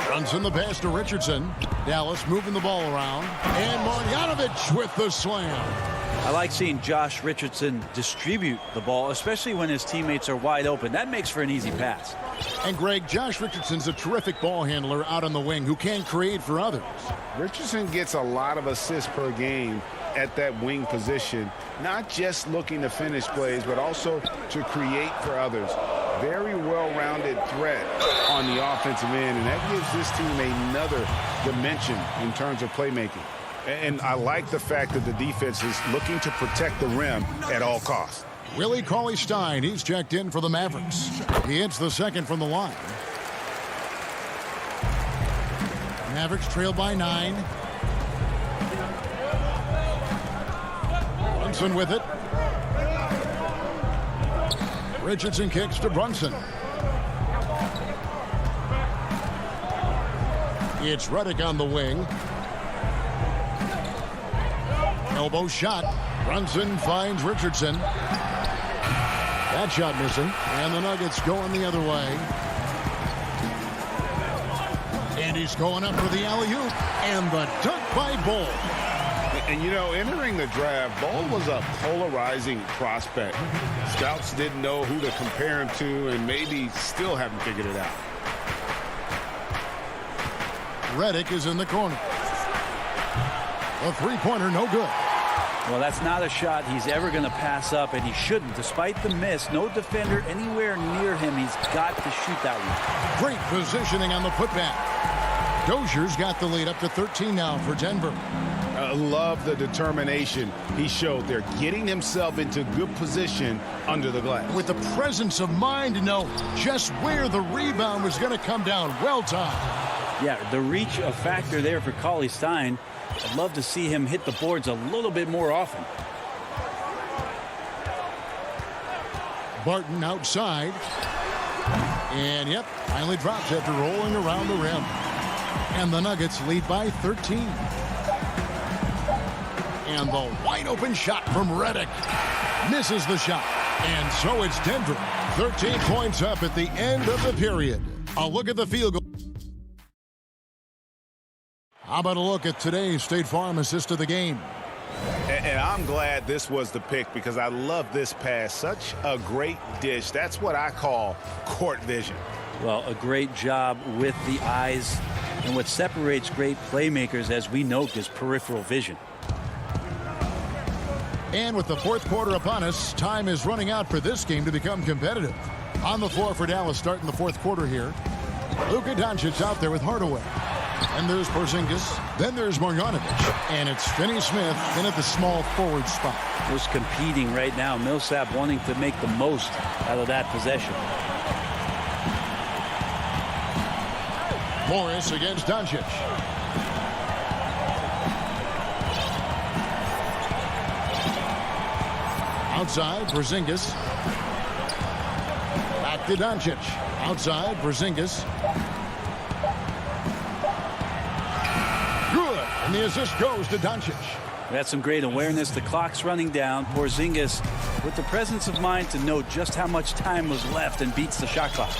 Brunson the pass to Richardson. Dallas moving the ball around. And Marjanovic with the slam. I like seeing Josh Richardson distribute the ball, especially when his teammates are wide open. That makes for an easy pass. And, Greg, Josh Richardson's a terrific ball handler out on the wing who can create for others. Richardson gets a lot of assists per game at that wing position, not just looking to finish plays, but also to create for others. Very well-rounded threat on the offensive end, and that gives this team another dimension in terms of playmaking. And I like the fact that the defense is looking to protect the rim at all costs. Willie Cauley-Stein, he's checked in for the Mavericks. He hits the second from the line. Mavericks trail by 9. Brunson with it. Richardson kicks to Brunson. It's Redick on the wing. Elbow shot. Brunson finds Richardson. That shot missing. And the Nuggets going the other way. And he's going up for the alley-oop. And the dunk by Bol. And, you know, entering the draft, Bol was a polarizing prospect. Scouts didn't know who to compare him to and maybe still haven't figured it out. Redick is in the corner. A three-pointer, no good. Well, that's not a shot he's ever going to pass up, and he shouldn't. Despite the miss, no defender anywhere near him. He's got to shoot that one. Great positioning on the putback. Dozier's got the lead up to 13 now for Denver. I love the determination he showed there, getting himself into good position under the glass. With the presence of mind to know just where the rebound was going to come down. Well timed. Yeah, the reach a factor there for Cauley-Stein. I'd love to see him hit the boards a little bit more often. Barton outside. And, yep, finally drops after rolling around the rim. And the Nuggets lead by 13. And the wide-open shot from Redick. Misses the shot. And so it's Denver. 13 points up at the end of the period. A look at the field goal. How about a look at today's State Farm assist of the game? And I'm glad this was the pick because I love this pass. Such a great dish. That's what I call court vision. Well, a great job with the eyes. And what separates great playmakers, as we note, is peripheral vision. And with the fourth quarter upon us, time is running out for this game to become competitive. On the floor for Dallas starting the fourth quarter here. Luka Doncic out there with Hardaway. And there's Porzingis. Then there's Marjanovic. And it's Finney-Smith in at the small forward spot. Just competing right now. Millsap wanting to make the most out of that possession. Morris against Doncic. Outside, Porzingis. Back to Doncic. Outside, Porzingis. Good. And the assist goes to Doncic. That's some great awareness. The clock's running down. Porzingis with the presence of mind to know just how much time was left and beats the shot clock.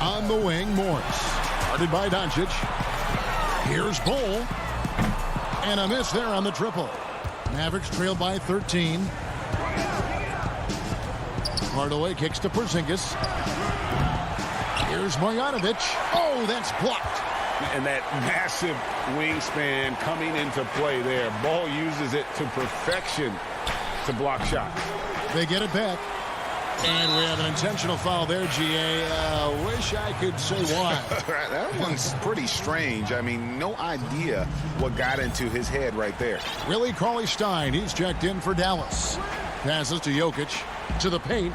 On the wing, Morris. Guarded by Doncic. Here's Bol. And a miss there on the triple. Mavericks trail by 13. Hardaway kicks to Porzingis. Here's Marjanovic. Oh, that's blocked. And that massive wingspan coming into play there. Ball uses it to perfection to block shots. They get it back. And we have an intentional foul there, GA. Wish I could say why. That one's pretty strange. I mean, no idea what got into his head right there. Willie Cauley-Stein, he's checked in for Dallas. Passes to Jokic, to the paint.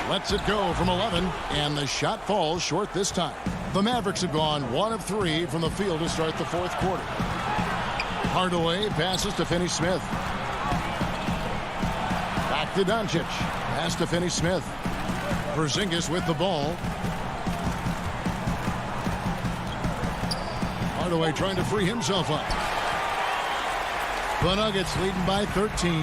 Lets it go from 11, and the shot falls short this time. The Mavericks have gone 1 of 3 from the field to start the fourth quarter. Hardaway passes to Finney-Smith. Back to Doncic. Pass to Finney-Smith. Porzingis with the ball. Hardaway trying to free himself up. The Nuggets leading by 13.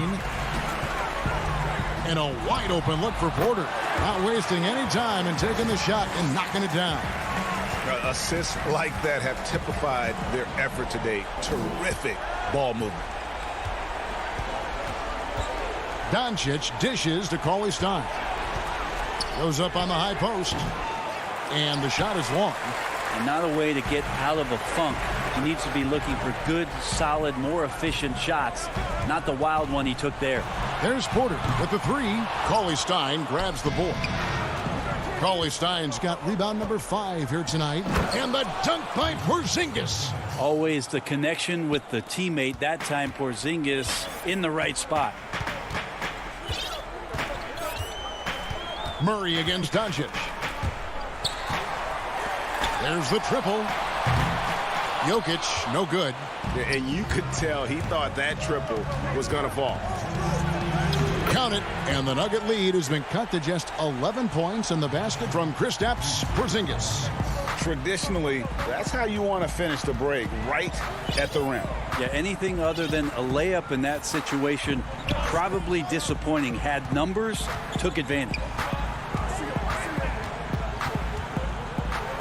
And a wide open look for Porter. Not wasting any time and taking the shot and knocking it down. Assists like that have typified their effort today. Terrific ball movement. Doncic dishes to Cauley-Stein. Goes up on the high post. And the shot is long. And not a way to get out of a funk. He needs to be looking for good, solid, more efficient shots. Not the wild one he took there. There's Porter with the 3. Cauley-Stein grabs the board. Cauley-Stein's got rebound number 5 here tonight. And the dunk by Porzingis. Always the connection with the teammate. That time Porzingis in the right spot. Murray against Doncic. There's the triple. Jokic, no good. And you could tell he thought that triple was going to fall. Count it, and the Nugget lead has been cut to just 11 points in the basket from Kristaps Porzingis. Traditionally, that's how you want to finish the break, right at the rim. Yeah, anything other than a layup in that situation, probably disappointing. Had numbers, took advantage.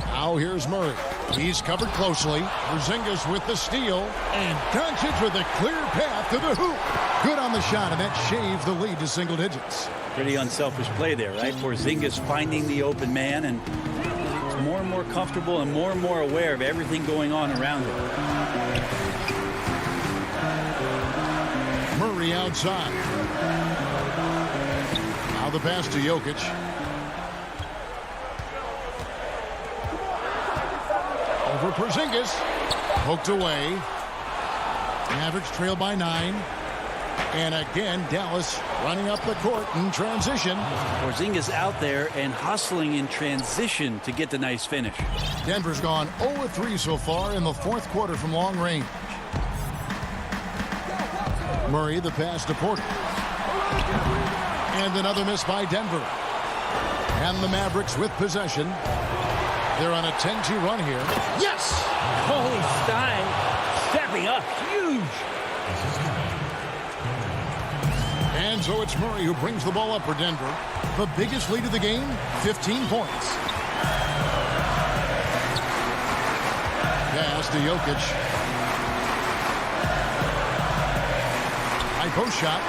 Now here's Murray. He's covered closely. Porzingis with the steal. And Doncic with a clear path to the hoop. Good on the shot, and that shaves the lead to single digits. Pretty unselfish play there, right? Porzingis finding the open man, and he's more and more comfortable and more aware of everything going on around him. Murray outside. Now the pass to Jokic. Over Porzingis. Poked away. Mavericks trail by 9. And again, Dallas running up the court in transition. Porzingis out there and hustling in transition to get the nice finish. Denver's gone 0-3 so far in the fourth quarter from long range. Murray, the pass to Porter. And another miss by Denver. And the Mavericks with possession. They're on a 10-2 run here. Yes! Cauley-Stein stepping up. Huge. And so it's Murray who brings the ball up for Denver. The biggest lead of the game, 15 points. Pass to Jokic. High post shot.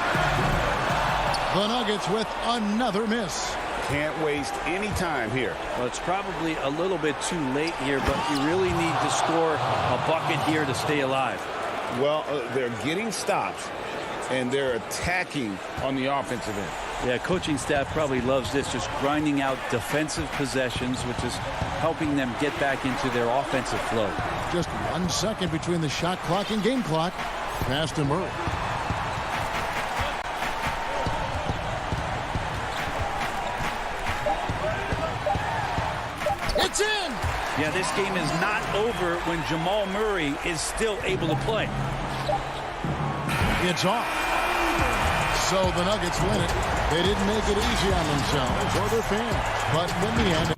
The Nuggets with another miss. Can't waste any time here. Well, it's probably a little bit too late here, but you really need to score a bucket here to stay alive. Well, they're getting stops, and they're attacking on the offensive end. Yeah, coaching staff probably loves this, just grinding out defensive possessions, which is helping them get back into their offensive flow. Just 1 second between the shot clock and game clock. Pass to Murray. It's in! Yeah, this game is not over when Jamal Murray is still able to play. It's off. So the Nuggets win it. They didn't make it easy on themselves or their fans, but in the end,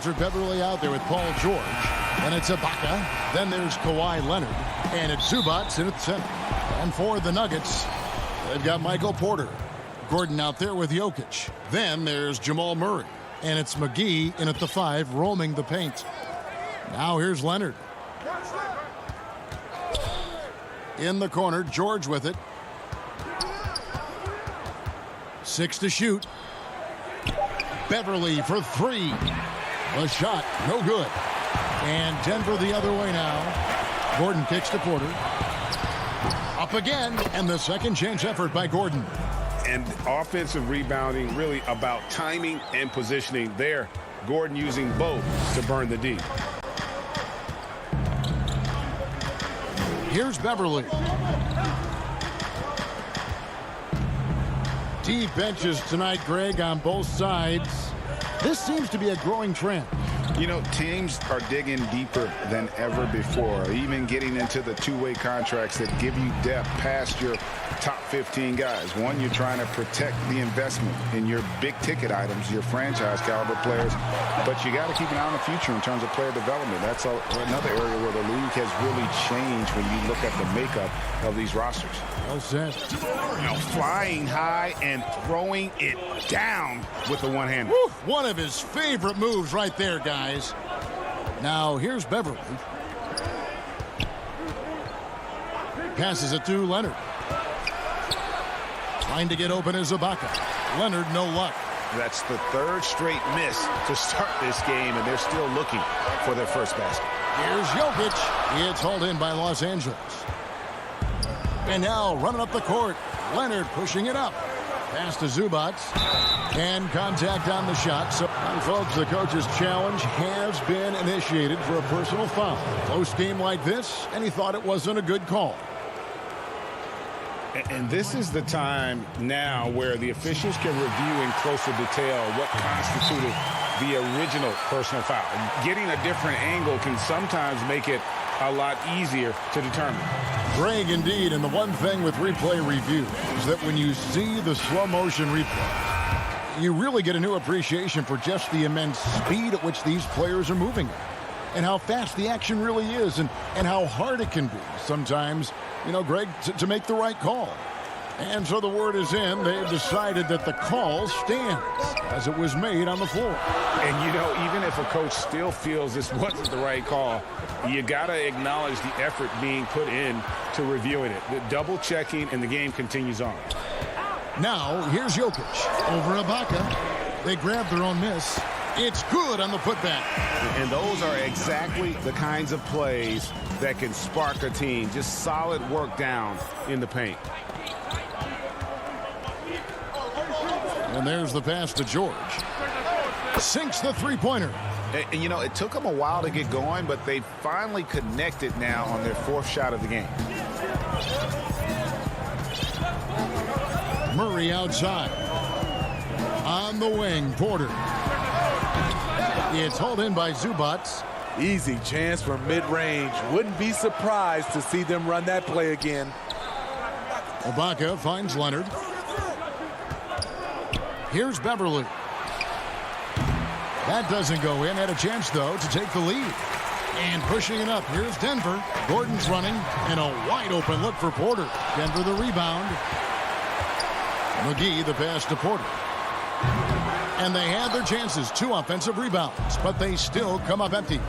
Patrick Beverly out there with Paul George. And it's Ibaka. Then there's Kawhi Leonard. And it's Zubats in at center. And for the Nuggets, they've got Michael Porter. Gordon out there with Jokic. Then there's Jamal Murray. And it's McGee in at the 5, roaming the paint. Now here's Leonard. In the corner, George with it. 6 to shoot. Beverly for 3. The shot, no good. And Denver the other way now. Gordon kicks to Porter. Up again, and the second chance effort by Gordon. And offensive rebounding really about timing and positioning there. Gordon using both to burn the D. Here's Beverly. Deep benches tonight, Greg, on both sides. This seems to be a growing trend. You know, teams are digging deeper than ever before, even getting into the two-way contracts that give you depth past your top 15 guys. One, you're trying to protect the investment in your big-ticket items, your franchise-caliber players, but you got to keep an eye on the future in terms of player development. That's another area where the league has really changed when you look at the makeup of these rosters. Well said. Now flying high and throwing it down with the one-hander. One of his favorite moves right there, guys. Now here's Beverly. Passes it to Leonard. Trying to get open is Ibaka. Leonard, no luck. That's the third straight miss to start this game, and they're still looking for their first basket. Here's Jokic. It's hauled in by Los Angeles. And now running up the court. Leonard pushing it up. Pass to Zubats. And contact on the shot. So, folks, the coach's challenge has been initiated for a personal foul. Close game like this, and he thought it wasn't a good call. And this is the time now where the officials can review in closer detail what constituted the original personal foul. Getting a different angle can sometimes make it a lot easier to determine. Greg, indeed, and the one thing with replay review is that when you see the slow motion replay, you really get a new appreciation for just the immense speed at which these players are moving and how fast the action really is and how hard it can be sometimes, you know, Greg, to make the right call. And so the word is in. They've decided that the call stands as it was made on the floor. And, you know, even if a coach still feels this wasn't the right call, you got to acknowledge the effort being put in to reviewing it. The double checking, and the game continues on. Now, here's Jokic over Ibaka. They grab their own miss. It's good on the putback. And those are exactly the kinds of plays that can spark a team. Just solid work down in the paint. And there's the pass to George. Sinks the three-pointer. And, you know, it took them a while to get going, but they finally connected now on their fourth shot of the game. Murray outside. On the wing, Porter. It's hauled in by Zubats. Easy chance for mid-range. Wouldn't be surprised to see them run that play again. Ibaka finds Leonard. Here's Beverly. That doesn't go in. Had a chance, though, to take the lead. And pushing it up. Here's Denver. Gordon's running. And a wide-open look for Porter. Denver the rebound. McGee the pass to Porter. And they had their chances. 2 offensive rebounds. But they still come up empty.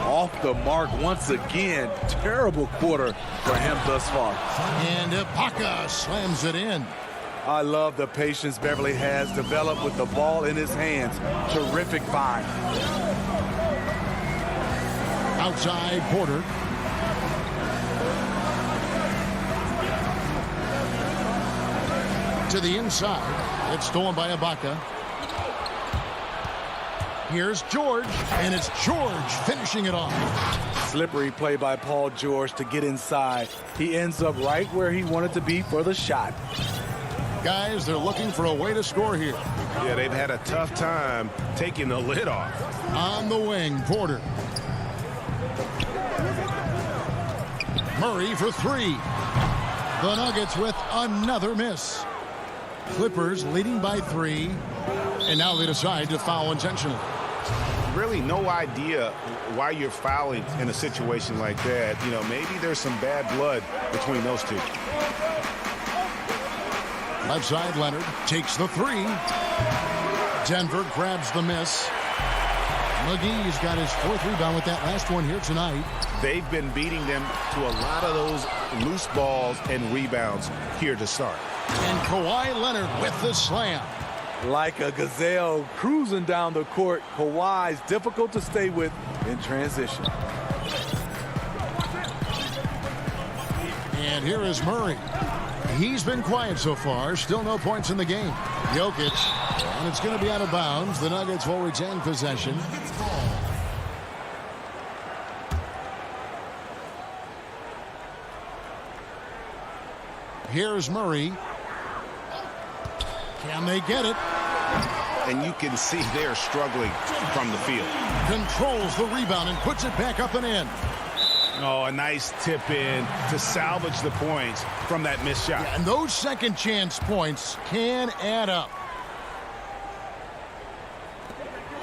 Off the mark once again. Terrible quarter for him thus far. And Ibaka slams it in. I love the patience Beverly has developed with the ball in his hands. Terrific find. Outside Porter. To the inside. It's stolen by Ibaka. Here's George, and it's George finishing it off. Slippery play by Paul George to get inside. He ends up right where he wanted to be for the shot. Guys, they're looking for a way to score here. Yeah, they've had a tough time taking the lid off. On the wing, Porter. Murray for 3. The Nuggets with another miss. Clippers leading by 3. And now they decide to foul intentionally. Really no idea why you're fouling in a situation like that. You know, maybe there's some bad blood between those two. Left side, Leonard takes the 3. Denver grabs the miss. McGee's got his 4th rebound with that last one here tonight. They've been beating them to a lot of those loose balls and rebounds here to start. And Kawhi Leonard with the slam. Like a gazelle cruising down the court, Kawhi's difficult to stay with in transition. And here is Murray. He's been quiet so far. Still no points in the game. Jokic. And it's going to be out of bounds. The Nuggets will retain possession. Here's Murray. Can they get it? And you can see they're struggling from the field. Controls the rebound and puts it back up and in. Oh, a nice tip in to salvage the points from that missed shot. Yeah, and those second chance points can add up.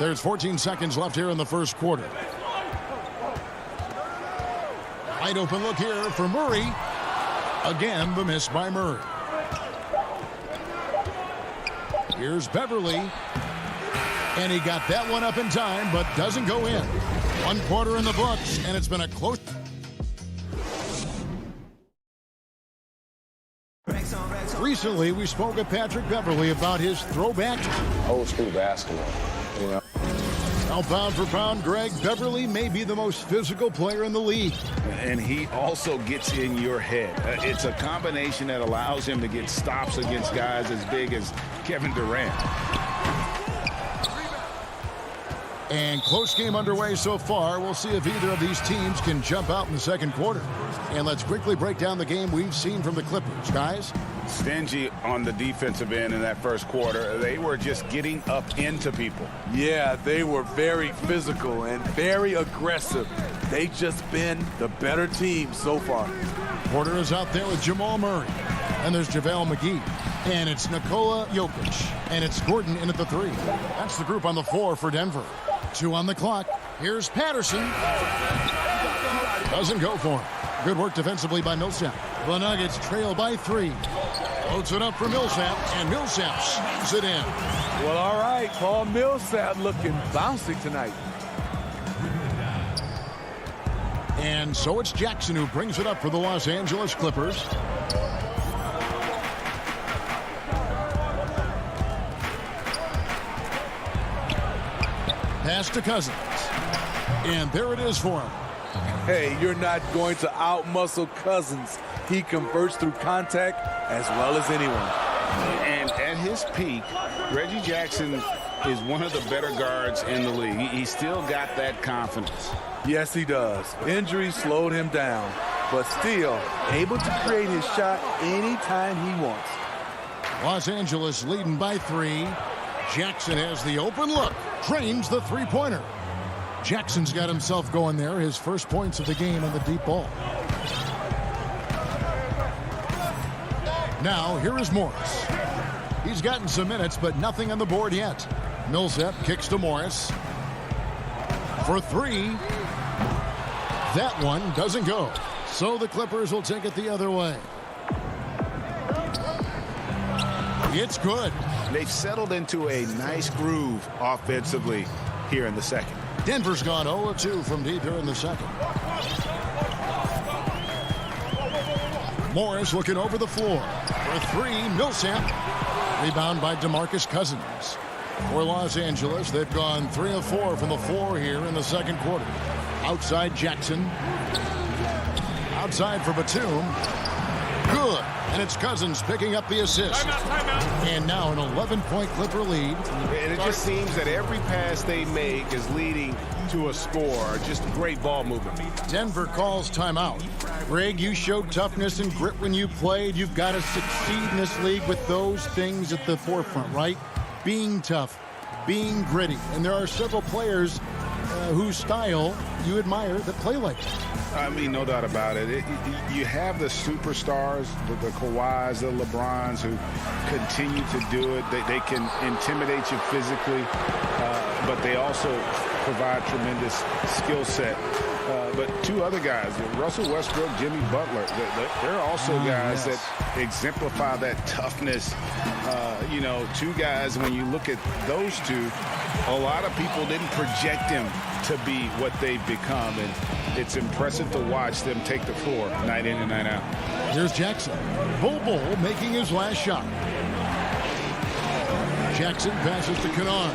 There's 14 seconds left here in the first quarter. Wide open look here for Murray. Again, the miss by Murray. Here's Beverly. And he got that one up in time, but doesn't go in. 1 quarter in the books, and it's been a close... Recently, we spoke with Patrick Beverly about his throwback. Old school basketball, you know. Now, pound for pound, Greg, Beverly may be the most physical player in the league. And he also gets in your head. It's a combination that allows him to get stops against guys as big as Kevin Durant. And close game underway so far. We'll see if either of these teams can jump out in the second quarter. And let's quickly break down the game we've seen from the Clippers. Guys? Stingy on the defensive end in that first quarter. They were just getting up into people. Yeah, they were very physical and very aggressive. They've just been the better team so far. Porter is out there with Jamal Murray. And there's JaVale McGee. And it's Nikola Jokic. And it's Gordon in at the 3. That's the group on the floor for Denver. 2 on the clock. Here's Patterson. Doesn't go for him. Good work defensively by Millsap. The Nuggets trail by 3. Loads it up for Millsap, and Millsap slams it in. Well, all right. Paul Millsap looking bouncy tonight. And so it's Jackson who brings it up for the Los Angeles Clippers. Pass to Cousins. And there it is for him. Hey, you're not going to out-muscle Cousins. He converts through contact as well as anyone. And at his peak, Reggie Jackson is one of the better guards in the league. He's still got that confidence. Yes, he does. Injury slowed him down, but still able to create his shot anytime he wants. Los Angeles leading by 3. Jackson has the open look. Drains the three-pointer. Jackson's got himself going there. His first points of the game on the deep ball. Now, here is Morris. He's gotten some minutes, but nothing on the board yet. Millsap kicks to Morris. For 3. That one doesn't go. So the Clippers will take it the other way. It's good. They've settled into a nice groove offensively here in the second. Denver's gone 0-2 from deep here in the second. Morris looking over the floor. For 3, Millsap. Rebound by DeMarcus Cousins. For Los Angeles, they've gone 3 of 4 from the floor here in the second quarter. Outside Jackson. Outside for Batum. Good. And it's Cousins picking up the assist. And now an 11-point Clipper lead. And it just seems that every pass they make is leading to a score. Just great ball movement. Denver calls timeout. Greg, you showed toughness and grit when you played. You've got to succeed in this league with those things at the forefront, right? Being tough, being gritty. And there are several players whose style you admire that play like that. I mean, no doubt about it. You have the superstars, the Kawhis, the LeBrons, who continue to do it. They can intimidate you physically, but they also provide tremendous skill set. But 2 other guys, Russell Westbrook, Jimmy Butler, they're also guys that exemplify that toughness. 2 guys, when you look at those 2, a lot of people didn't project them to be what they've become, and it's impressive to watch them take the floor night in and night out. Here's Jackson. Bull making his last shot. Jackson passes to Kennard.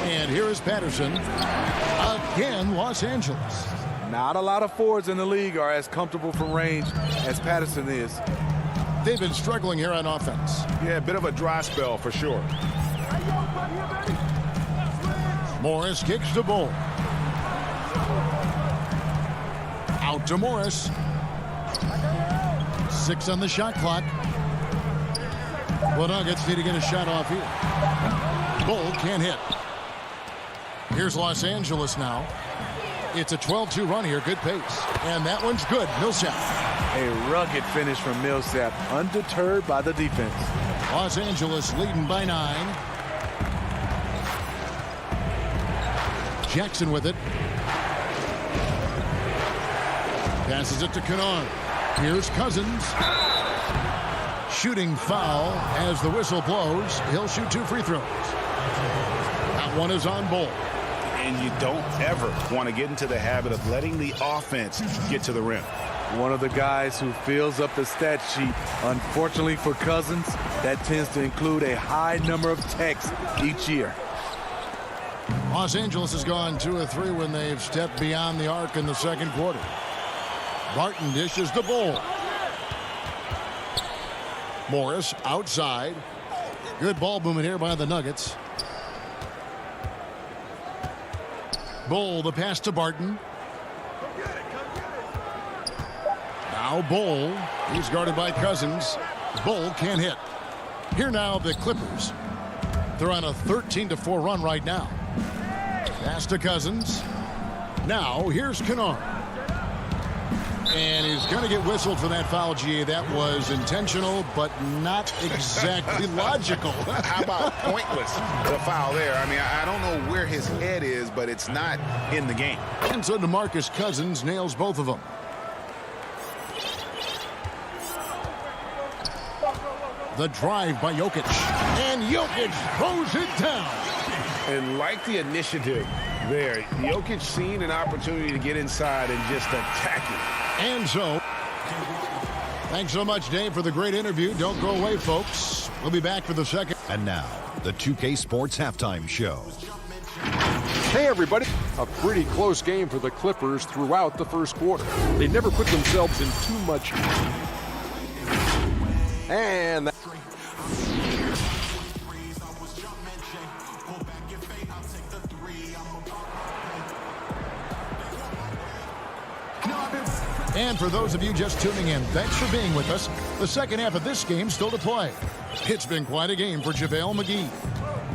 And here is Patterson. Again, Los Angeles. Not a lot of forwards in the league are as comfortable from range as Patterson is. They've been struggling here on offense. Yeah, a bit of a dry spell for sure. Morris kicks to Bull. Out to Morris. 6 on the shot clock. The Nuggets need to get a shot off here. Bull can't hit. Here's Los Angeles now. It's a 12-2 run here. Good pace. And that one's good. Millsap. A rugged finish from Millsap, undeterred by the defense. Los Angeles leading by 9. Jackson with it. Passes it to Kennard. Here's Cousins. Shooting foul as the whistle blows. He'll shoot 2 free throws. That one is on Bull. And you don't ever want to get into the habit of letting the offense get to the rim. One of the guys who fills up the stat sheet. Unfortunately for Cousins, that tends to include a high number of techs each year. Los Angeles has gone 2 of 3 when they've stepped beyond the arc in the second quarter. Barton dishes the Bull. Morris outside. Good ball movement here by the Nuggets. Bull, the pass to Barton. Now Bull. He's guarded by Cousins. Bull can't hit. Here now the Clippers. They're on a 13-4 run right now. Pass to Cousins. Now here's Kennard. And he's going to get whistled for that foul, GA. That was intentional, but not exactly logical. How about pointless, the foul there? I mean, I don't know where his head is, but it's not in the game. And so DeMarcus Cousins nails both of them. The drive by Jokic. And Jokic throws it down. And like the initiative there, Jokic seen an opportunity to get inside and just attack it. And so, thanks so much, Dave, for the great interview. Don't go away, folks. We'll be back for the second. And now, the 2K Sports Halftime Show. Hey, everybody. A pretty close game for the Clippers throughout the first quarter. They never put themselves in too much. And And for those of you just tuning in, thanks for being with us. The second half of this game still to play. It's been quite a game for JaVale McGee.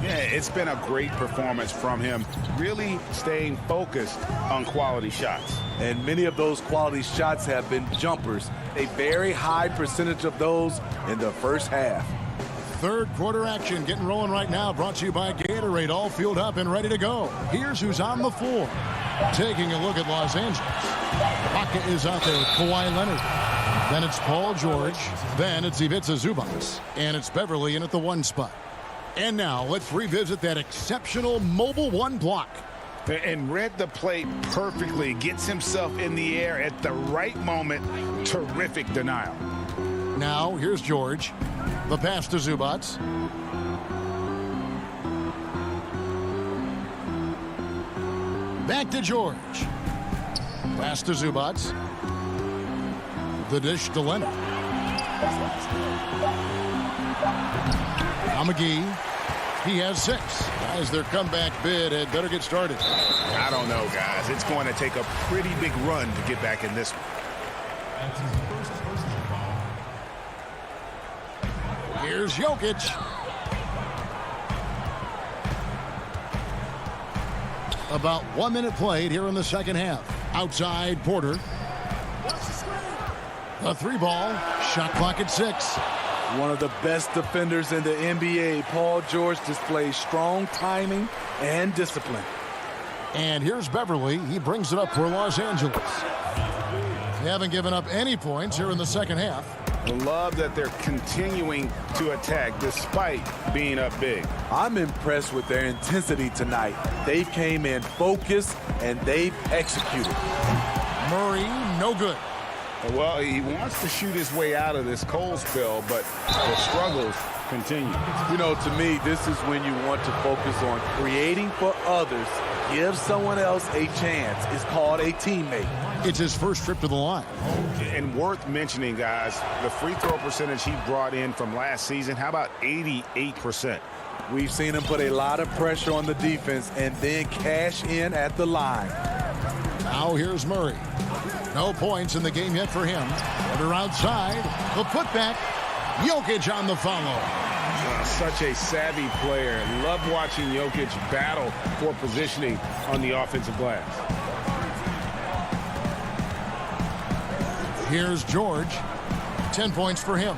Yeah, it's been a great performance from him, really staying focused on quality shots. And many of those quality shots have been jumpers. A very high percentage of those in the first half. Third quarter action getting rolling right now, brought to you by Gatorade, all fueled up and ready to go. Here's who's on the floor. Taking a look at Los Angeles. Ibaka is out there with Kawhi Leonard. Then it's Paul George. Then it's Ivica Zubac. And it's Beverly in at the 1 spot. And now let's revisit that exceptional mobile 1 block. And read the play perfectly. Gets himself in the air at the right moment. Terrific denial. Now here's George. The pass to Zubac. Back to George. Pass to Zubac. The dish to Leonard. Now McGee. He has 6. Guys, their comeback bid had better get started. I don't know, guys. It's going to take a pretty big run to get back in this one. Here's Jokic. About 1 minute played here in the second half. Outside Porter. The 3 ball. Shot clock at 6. One of the best defenders in the NBA, Paul George, displays strong timing and discipline. And here's Beverly. He brings it up for Los Angeles. They haven't given up any points here in the second half. I love that they're continuing to attack despite being up big. I'm impressed with their intensity tonight. They came in focused and they've executed. Murray, no good. Well, he wants to shoot his way out of this cold spell, but the struggles continue. You know, to me, this is when you want to focus on creating for others. Give someone else a chance. It's called a teammate. It's his first trip to the line. And worth mentioning, guys, the free throw percentage he brought in from last season, how about 88%? We've seen him put a lot of pressure on the defense and then cash in at the line. Now here's Murray. No points in the game yet for him. Porter outside. The putback. Jokic on the follow. Such a savvy player. Love watching Jokic battle for positioning on the offensive glass. Here's George. 10 points for him.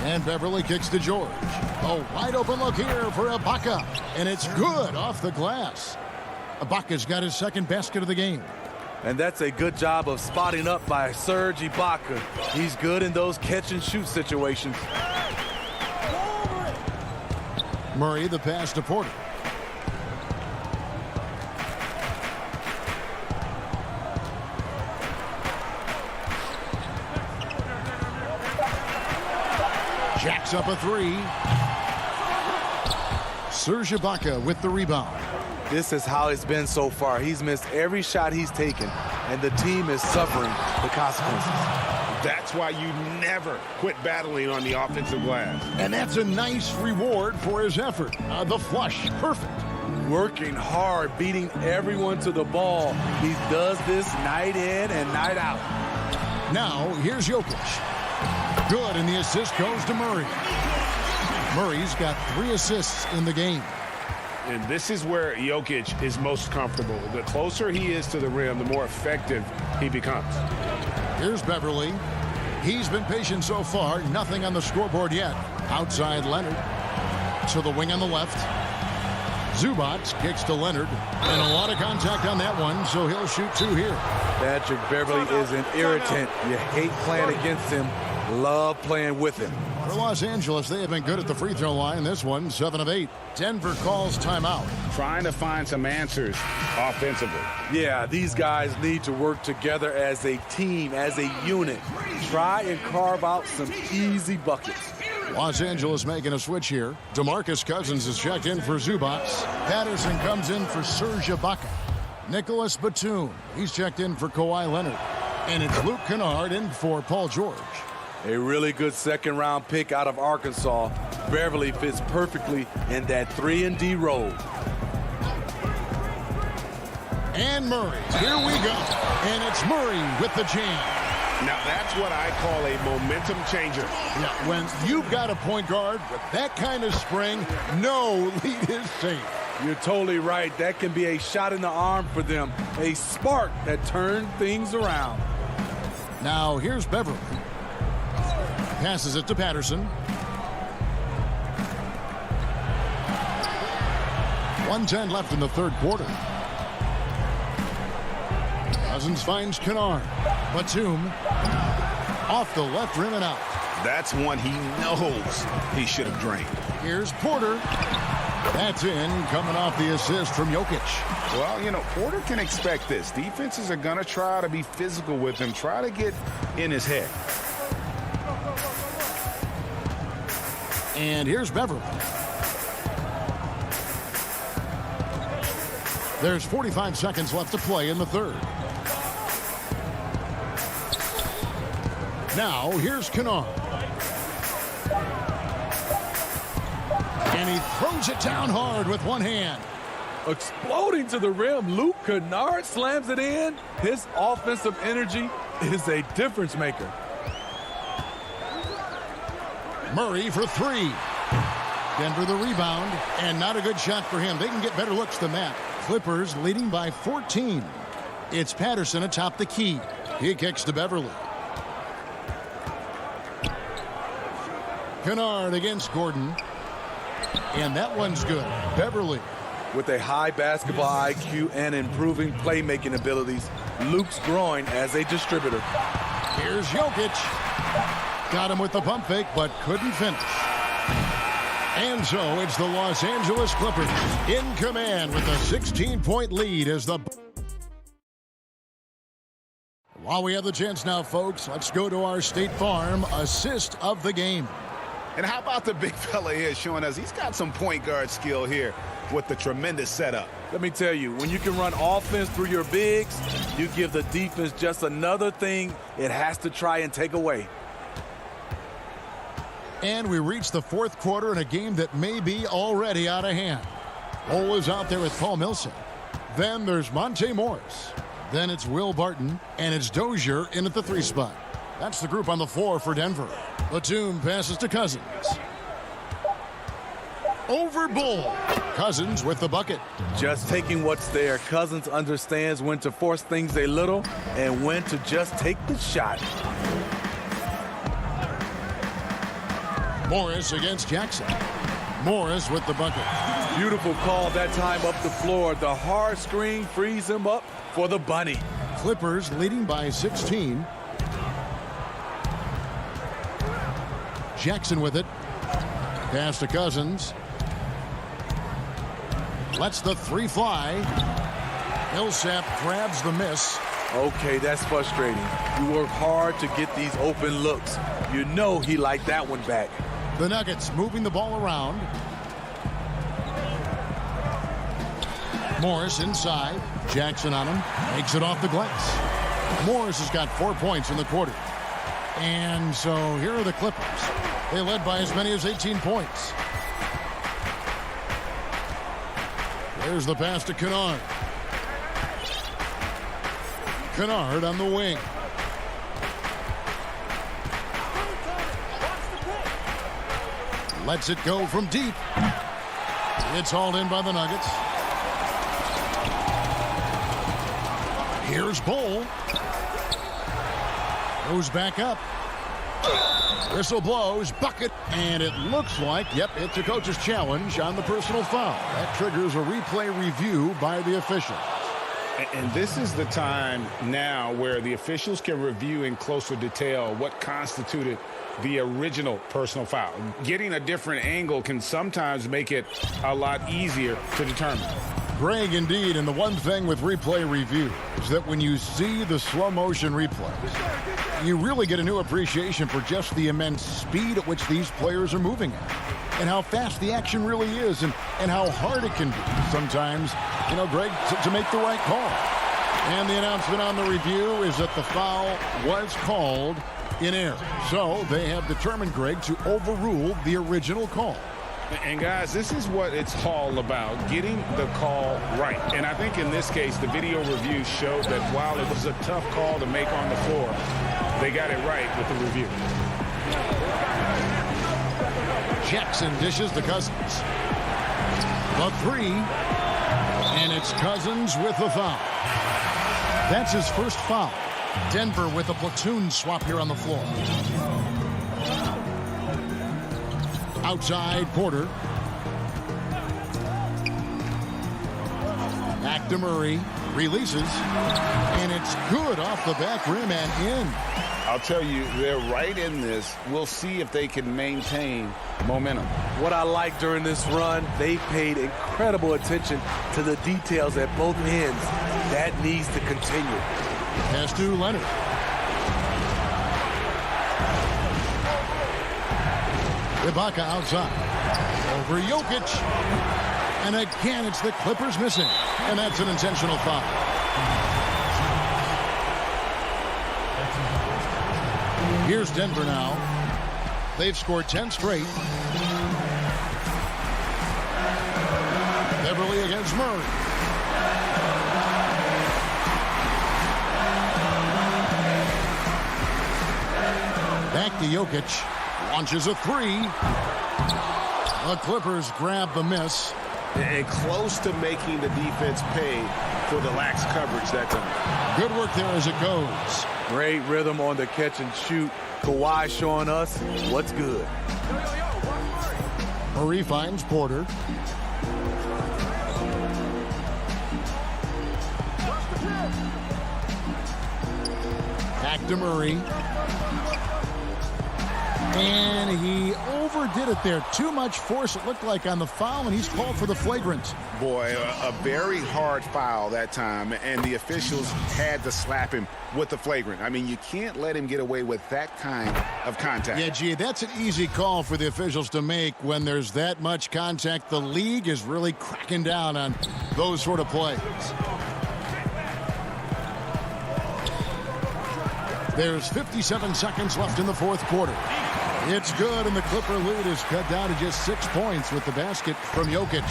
And Beverly kicks to George. A wide open look here for Ibaka. And it's good off the glass. Ibaka's got his second basket of the game. And that's a good job of spotting up by Serge Ibaka. He's good in those catch-and-shoot situations. Murray, the pass to Porter. Jacks up a 3. Serge Ibaka with the rebound. This is how it's been so far. He's missed every shot he's taken, and the team is suffering the consequences. That's why you never quit battling on the offensive glass. And that's a nice reward for his effort. The flush, perfect. Working hard, beating everyone to the ball. He does this night in and night out. Now, here's Jokic. Good, and the assist goes to Murray. Murray's got 3 assists in the game. And this is where Jokic is most comfortable. The closer he is to the rim, the more effective he becomes. Here's Beverly. He's been patient so far. Nothing on the scoreboard yet. Outside Leonard. To the wing on the left. Zubac kicks to Leonard. And a lot of contact on that one, so he'll shoot 2 here. Patrick Beverly is an irritant. You hate playing against him, Love playing with him. For Los Angeles, they have been good at the free throw line. This one, 7 of 8. Denver calls timeout. Trying to find some answers offensively. Yeah, these guys need to work together as a team, as a unit. Try and carve out some easy buckets. Los Angeles making a switch here. DeMarcus Cousins is checked in for Zubac. Patterson comes in for Serge Ibaka. Nicholas Batum, he's checked in for Kawhi Leonard. And it's Luke Kennard in for Paul George. A really good second-round pick out of Arkansas. Beverly fits perfectly in that 3-and-D role. And Murray, here we go. And it's Murray with the jam. Now, that's what I call a momentum changer. Yeah, when you've got a point guard with that kind of spring, no lead is safe. You're totally right. That can be a shot in the arm for them. A spark that turned things around. Now, here's Beverly. Passes it to Patterson. 1:10 left in the third quarter. Cousins finds Kennard. Batum off the left rim and out. That's one he knows he should have drained. Here's Porter. That's in, coming off the assist from Jokic. Well, you know, Porter can expect this. Defenses are going to try to be physical with him, try to get in his head. And here's Beverly. There's 45 seconds left to play in the third. Now, here's Kennard. And he throws it down hard with one hand. Exploding to the rim, Luke Kennard slams it in. His offensive energy is a difference maker. Murray for three. Denver the rebound, and not a good shot for him. They can get better looks than that. Clippers leading by 14. It's Patterson atop the key. He kicks to Beverly. Kennard against Gordon. And that one's good. Beverly. With a high basketball IQ and improving playmaking abilities, Luke's growing as a distributor. Here's Jokic. Got him with the pump fake, but couldn't finish. And so it's the Los Angeles Clippers in command with a 16-point lead as the... While we have the chance now, folks, let's go to our State Farm assist of the game. And how about the big fella here showing us he's got some point guard skill here with the tremendous setup. Let me tell you, when you can run offense through your bigs, you give the defense just another thing it has to try and take away. And we reach the fourth quarter in a game that may be already out of hand. Ole is out there with Paul Millsap. Then there's Monte Morris. Then it's Will Barton, and it's Dozier in at the 3 spot. That's the group on the floor for Denver. Batum passes to Cousins. Over Bull. Cousins with the bucket. Just taking what's there. Cousins understands when to force things a little and when to just take the shot. Morris against Jackson. Morris with the bucket. Beautiful call that time up the floor. The hard screen frees him up for the bunny. Clippers leading by 16. Jackson with it. Pass to Cousins. Lets the 3 fly. Millsap grabs the miss. Okay, that's frustrating. You work hard to get these open looks. You know he liked that one back. The Nuggets moving the ball around. Morris inside. Jackson on him. Makes it off the glass. Morris has got 4 points in the quarter. And so here are the Clippers. They led by as many as 18 points. There's the pass to Kennard. Kennard on the wing. Lets it go from deep. It's hauled in by the Nuggets. Here's Bull. Goes back up. Whistle blows, bucket, and it looks like, yep, it's a coach's challenge on the personal foul. That triggers a replay review by the official. And this is the time now where the officials can review in closer detail what constituted the original personal foul. Getting a different angle can sometimes make it a lot easier to determine. Greg, indeed, and the one thing with replay review is that when you see the slow motion replays, you really get a new appreciation for just the immense speed at which these players are moving at, and how fast the action really is, and how hard it can be sometimes, Greg, to make the right call. And the announcement on the review is that the foul was called in error. So they have determined, Greg, to overrule the original call. And guys, this is what it's all about, getting the call right. And I think in this case, the video review showed that while it was a tough call to make on the floor, they got it right with the review. Jackson dishes to Cousins. The three, and it's Cousins with the foul. That's his first foul. Denver with a platoon swap here on the floor. Outside, Porter. Back to Murray. Releases. And it's good off the back rim and in. I'll tell you, they're right in this. We'll see if they can maintain momentum. What I like during this run, they paid incredible attention to the details at both ends. That needs to continue. Pass to Leonard. Ibaka outside. Over Jokic. And again, it's the Clippers missing. And that's an intentional foul. Here's Denver now. They've scored 10 straight. Beverly against Murray. Back to Jokic. Launches a three. The Clippers grab the miss. And close to making the defense pay for the lax coverage that time. Good work there as it goes. Great rhythm on the catch and shoot. Kawhi showing us what's good. Murray finds Porter. Back to Murray. And he overdid it there. Too much force, it looked like, on the foul, and he's called for the flagrant. Boy, a very hard foul that time, and the officials had to slap him with the flagrant. I mean, you can't let him get away with that kind of contact. Yeah, gee, that's an easy call for the officials to make when there's that much contact. The league is really cracking down on those sort of plays. There's 57 seconds left in the fourth quarter. It's good, and the Clipper lead is cut down to just 6 points with the basket from Jokic.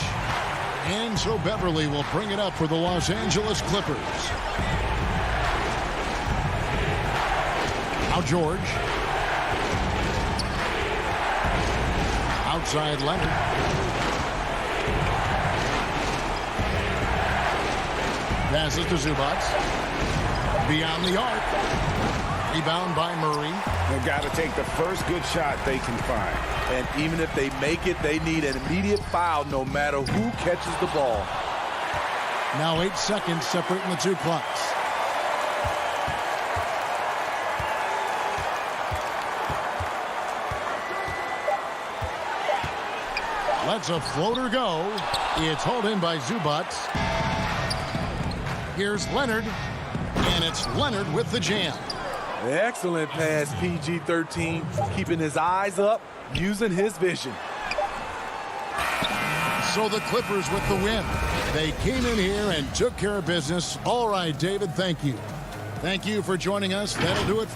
And so Beverly will bring it up for the Los Angeles Clippers. Now George. Outside Leonard. Passes to Zubac. Beyond the arc. Rebound by Murray. They've got to take the first good shot they can find. And even if they make it, they need an immediate foul no matter who catches the ball. Now 8 seconds separating the two clocks. Lets a floater go. It's hauled in by Zubac. Here's Leonard. And it's Leonard with the jam. Excellent pass, PG-13, keeping his eyes up, using his vision. So the Clippers with the win. They came in here and took care of business. All right, David, thank you. Thank you for joining us. That'll do it.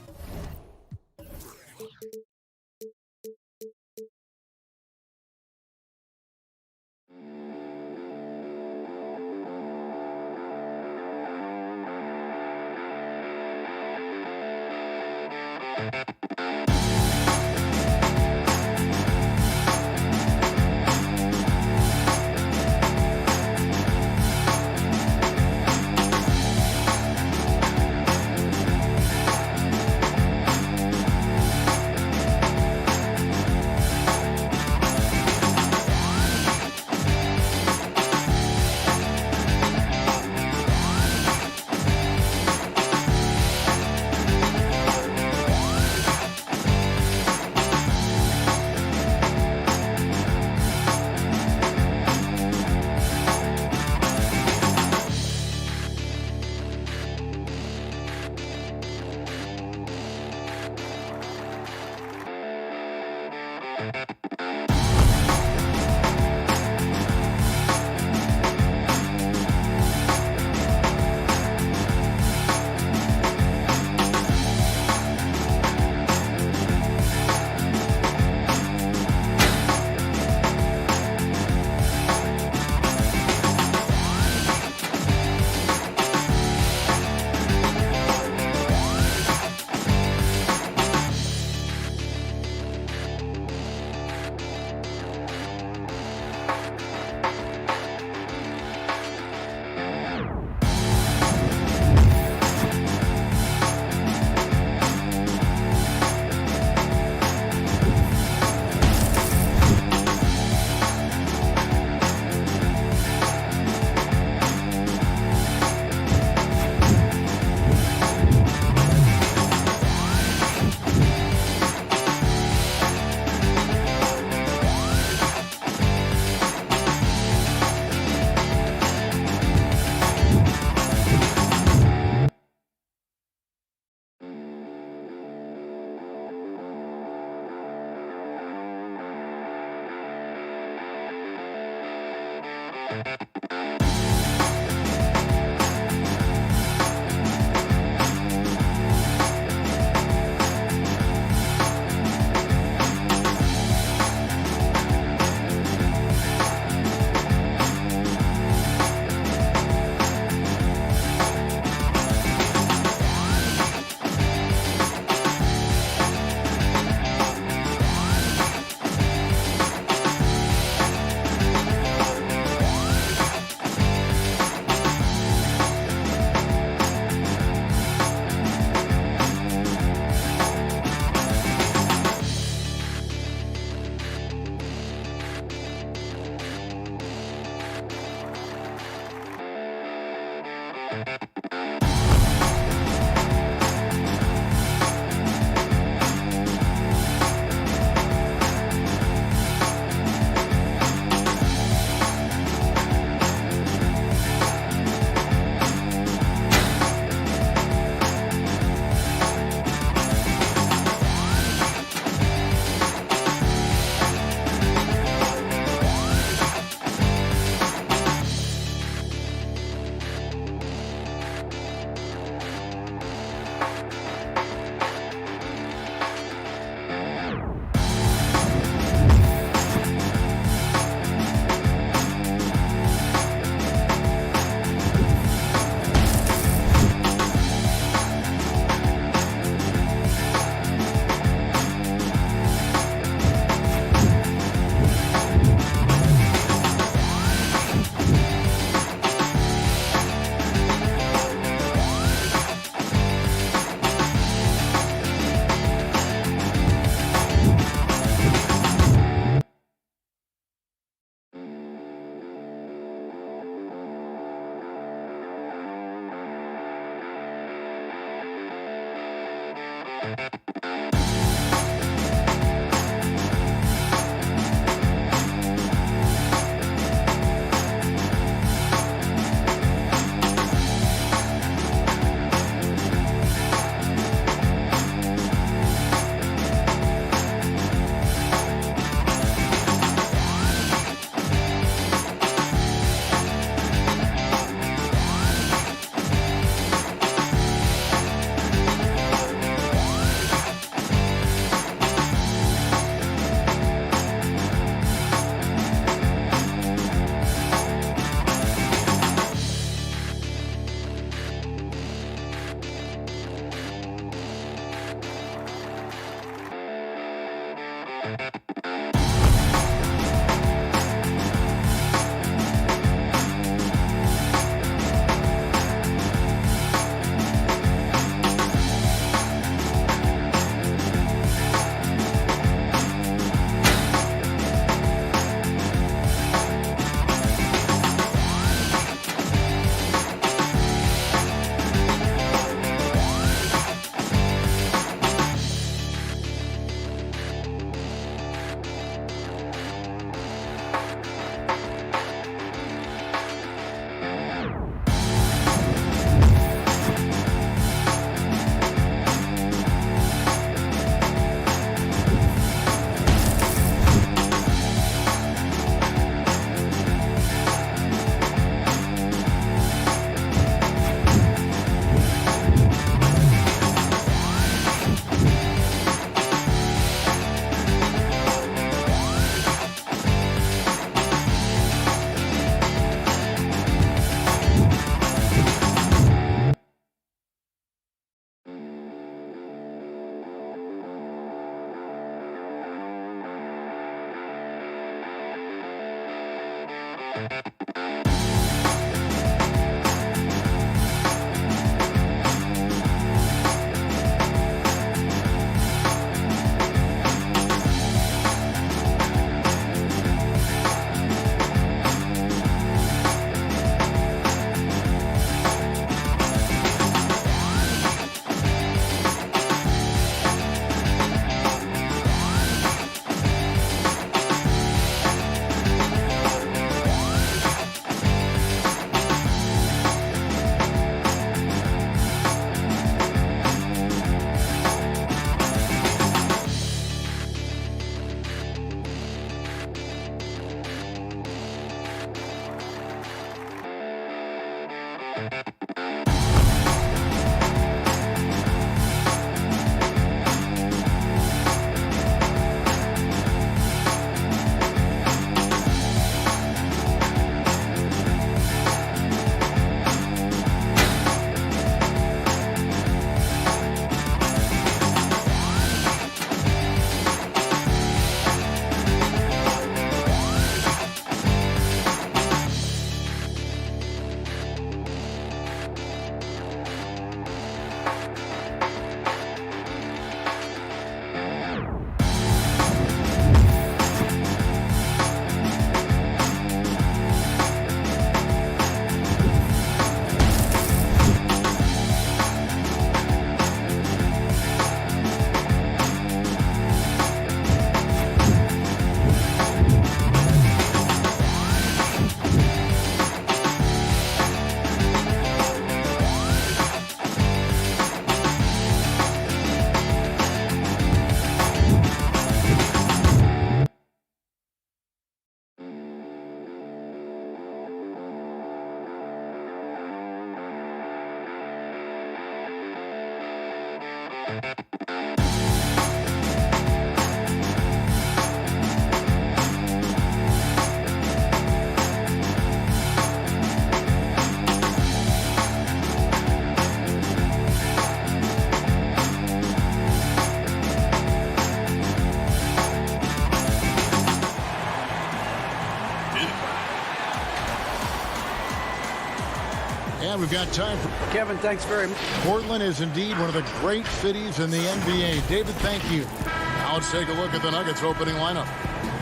And we've got time for Kevin, thanks very much. Portland is indeed one of the great cities in the NBA. David, thank you. Now let's take a look at the Nuggets opening lineup.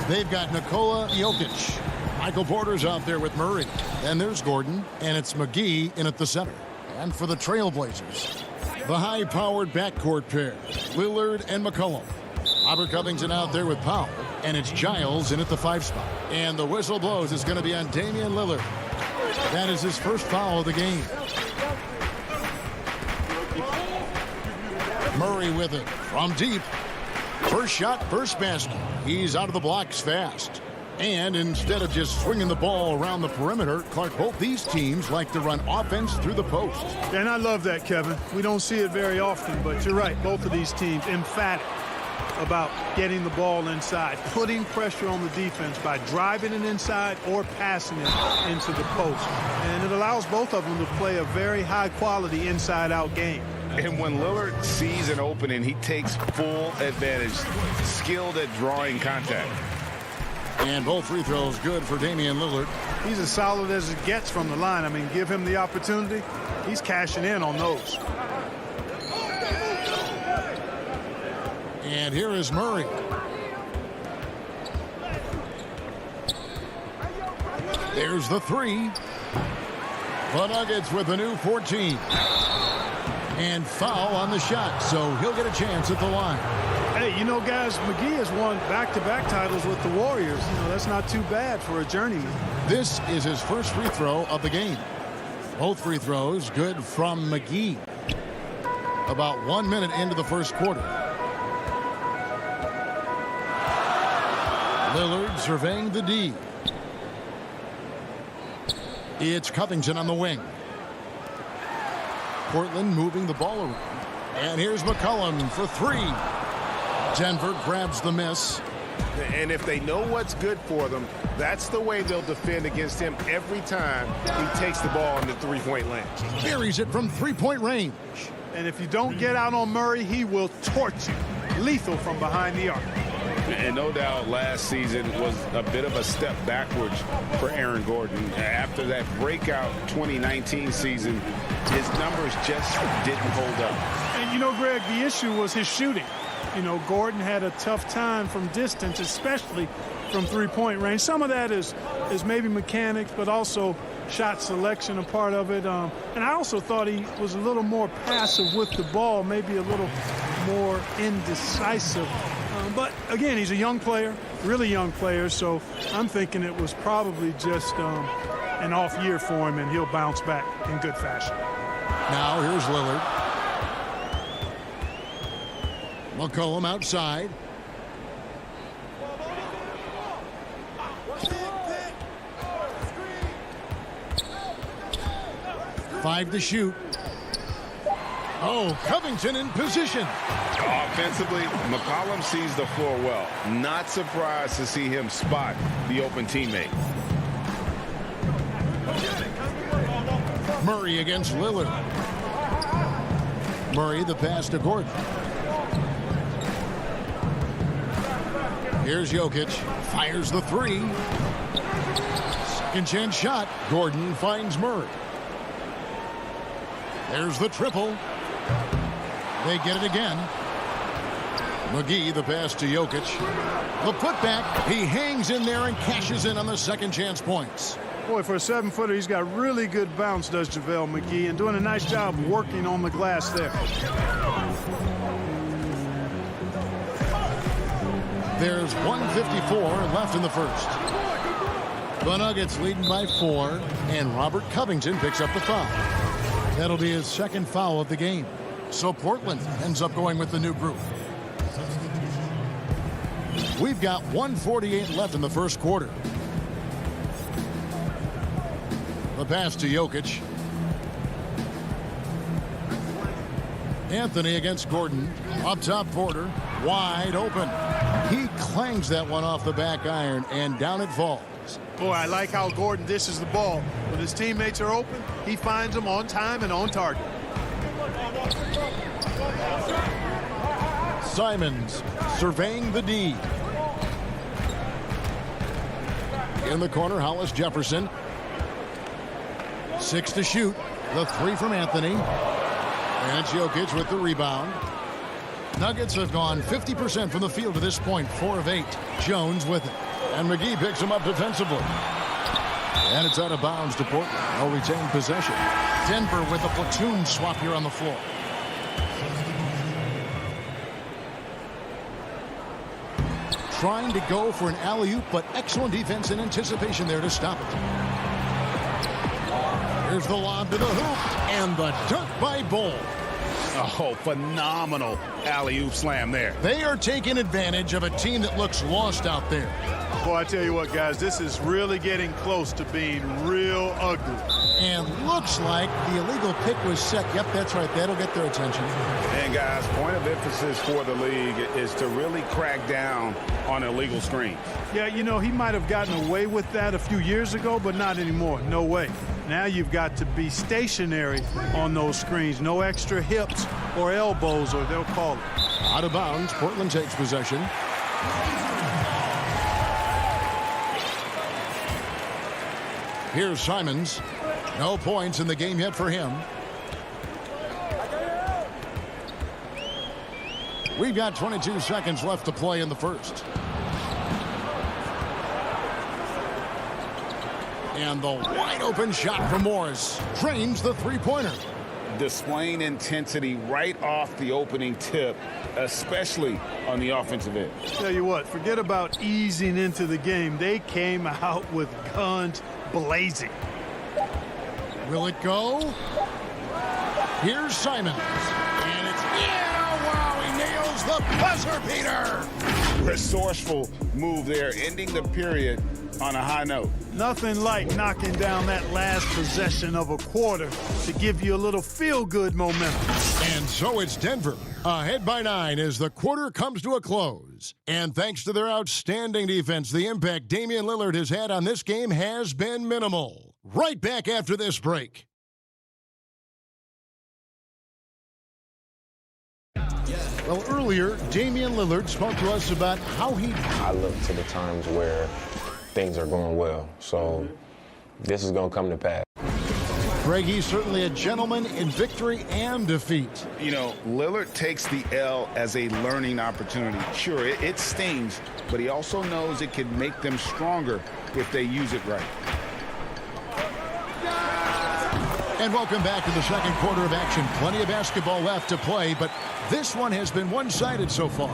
They've got Nikola Jokic. Michael Porter's out there with Murray. And there's Gordon. And it's McGee in at the center. And for the Trailblazers, the high-powered backcourt pair, Lillard and McCollum. Robert Covington out there with Powell. And it's Giles in at the 5 spot. And the whistle blows. It's going to be on Damian Lillard. That is his first foul of the game. Murray with it from deep. First shot, first basket. He's out of the blocks fast. And instead of just swinging the ball around the perimeter, Clark, both these teams like to run offense through the post. And I love that, Kevin. We don't see it very often, but you're right. Both of these teams emphatic about getting the ball inside, putting pressure on the defense by driving it inside or passing it into the post. And it allows both of them to play a very high-quality inside-out game. And when Lillard sees an opening, he takes full advantage, skilled at drawing contact. And both free throws good for Damian Lillard. He's as solid as it gets from the line. I mean, give him the opportunity. He's cashing in on those. And here is Murray. There's the 3. The Nuggets with a new 14. And foul on the shot, so he'll get a chance at the line. Hey, you know, guys, McGee has won back-to-back titles with the Warriors. You know, that's not too bad for a journeyman. This is his first free throw of the game. Both free throws good from McGee. About 1 minute into the first quarter. Lillard surveying the D. It's Covington on the wing. Portland moving the ball around. And here's McCollum for 3. Denver grabs the miss. And if they know what's good for them, that's the way they'll defend against him every time he takes the ball in the three-point lane. Buries it from three-point range. And if you don't get out on Murray, he will torch you. Lethal from behind the arc. And no doubt last season was a bit of a step backwards for Aaron Gordon. After that breakout 2019 season, his numbers just didn't hold up. And, you know, Greg, the issue was his shooting. You know, Gordon had a tough time from distance, especially from three-point range. Some of that is maybe mechanics, but also shot selection a part of it. And I also thought he was a little more passive with the ball, maybe a little more indecisive. But, again, he's a young player, really young player, so I'm thinking it was probably just an off year for him, and he'll bounce back in good fashion. Now here's Lillard. McCollum outside. Five to shoot. Oh, Covington in position. Offensively, McCollum sees the floor well. Not surprised to see him spot the open teammate. Murray against Lillard. Murray the pass to Gordon. Here's Jokic. Fires the three. Second chance shot. Gordon finds Murray. There's the triple. They get it again. McGee the pass to Jokic. The putback. He hangs in there and cashes in on the second chance points. Boy, for a 7-footer, he's got really good bounce, does JaVale McGee, and doing a nice job working on the glass there. There's 1:54 left in the first. The Nuggets leading by 4, and Robert Covington picks up the foul. That'll be his second foul of the game. So Portland ends up going with the new group. We've got 1:48 left in the first quarter. The pass to Jokic. Anthony against Gordon. Up top, Porter. Wide open. He clangs that one off the back iron, and down it falls. Boy, I like how Gordon dishes the ball. When his teammates are open, he finds them on time and on target. Simons surveying the D. In the corner, Hollis Jefferson. 6 to shoot. The three from Anthony. And it's Jokic with the rebound. Nuggets have gone 50% from the field to this point, 4 of 8. Jones with it. And McGee picks him up defensively. And it's out of bounds to Portland. They'll retain possession. Denver with a platoon swap here on the floor. Trying to go for an alley-oop, but excellent defense and anticipation there to stop it. Here's the lob to the hoop, and the dunk by Bull. Oh, phenomenal alley-oop slam there. They are taking advantage of a team that looks lost out there. Boy, I tell you what, guys, this is really getting close to being real ugly. And looks like the illegal pick was set. Yep, that's right. That'll get their attention. And, guys, point of emphasis for the league is to really crack down on illegal screens. Yeah, you know, he might have gotten away with that a few years ago, but not anymore. No way. Now you've got to be stationary on those screens. No extra hips or elbows, or they'll call it. Out of bounds. Portland takes possession. Here's Simons. No points in the game yet for him. We've got 22 seconds left to play in the first. And the wide open shot from Morris drains the three-pointer. Displaying intensity right off the opening tip, especially on the offensive end. Tell you what, forget about easing into the game. They came out with guns blazing. Will it go? Here's Simons. And it's, wow, he nails the buzzer beater. Resourceful move there, ending the period on a high note. Nothing like knocking down that last possession of a quarter to give you a little feel-good momentum. And so it's Denver, ahead by 9 as the quarter comes to a close. And thanks to their outstanding defense, the impact Damian Lillard has had on this game has been minimal. Right back after this break. Yeah. Well, earlier, Damian Lillard spoke to us about how he... I look to the times where things are going well, so this is going to come to pass. Greg, he's certainly a gentleman in victory and defeat. You know, Lillard takes the L as a learning opportunity. Sure, it stings, but he also knows it can make them stronger if they use it right. And welcome back to the second quarter of action. Plenty of basketball left to play, but this one has been one-sided so far.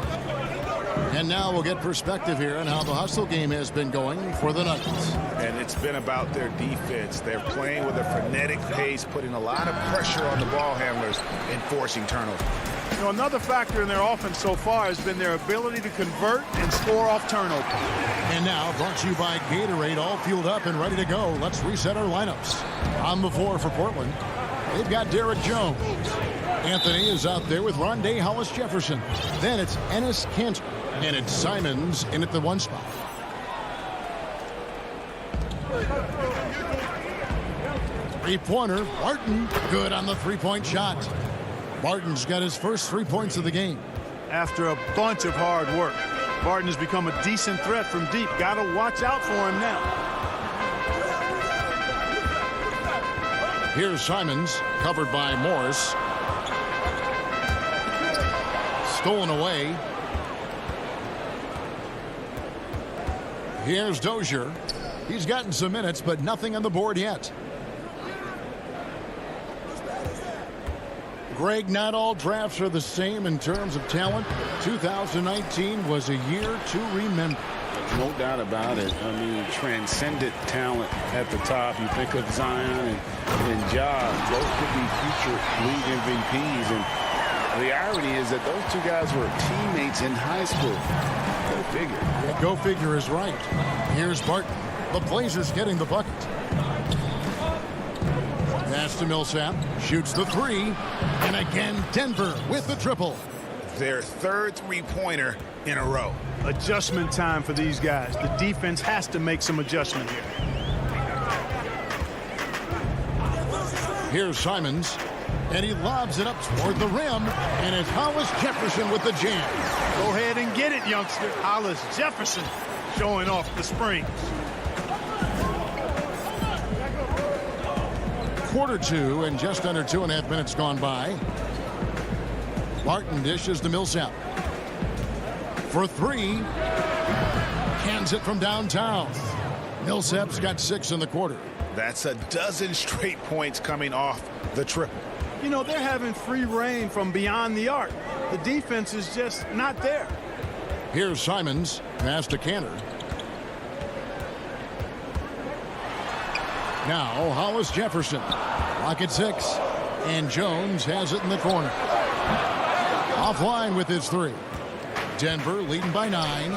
And now we'll get perspective here on how the hustle game has been going for the Nuggets. And it's been about their defense. They're playing with a frenetic pace, putting a lot of pressure on the ball handlers and forcing turnovers. You know, another factor in their offense so far has been their ability to convert and score off turnover. And now, brought to you by Gatorade, all fueled up and ready to go. Let's reset our lineups. On the floor for Portland, they've got Derek Jones. Anthony is out there with Rondé Hollis-Jefferson. Then it's Enes Kanter. And it's Simons in at the 1 spot. Three-pointer, Barton, good on the three-point shot. Barton's got his first 3 points of the game. After a bunch of hard work, Barton has become a decent threat from deep. Got to watch out for him now. Here's Simons, covered by Morris. Stolen away. Here's Dozier. He's gotten some minutes, but nothing on the board yet. Greg, not all drafts are the same in terms of talent. 2019 was a year to remember. No doubt about it. I mean, transcendent talent at the top. You think of Zion and Ja. Those could be future league MVPs. And the irony is that those two guys were teammates in high school. Go figure. Yeah, go figure is right. Here's Barton. The Blazers getting the bucket. Pass to Millsap. Shoots the three. And again, Denver with the triple. Their third three-pointer in a row. Adjustment time for these guys. The defense has to make some adjustment here. Here's Simons. And he lobs it up toward the rim. And it's Hollis-Jefferson with the jam. Go ahead and get it, youngster. Hollis-Jefferson showing off the springs. Quarter two and just under 2.5 minutes gone by. Barton dishes to Millsap. For three. Hands it from downtown. Millsap's got 6 in the quarter. That's a dozen straight points coming off the triple. You know, they're having free reign from beyond the arc. The defense is just not there. Here's Simons. Pass to Kanter. Now Hollis-Jefferson. Clock at 6. And Jones has it in the corner. Offline with his 3. Denver leading by 9.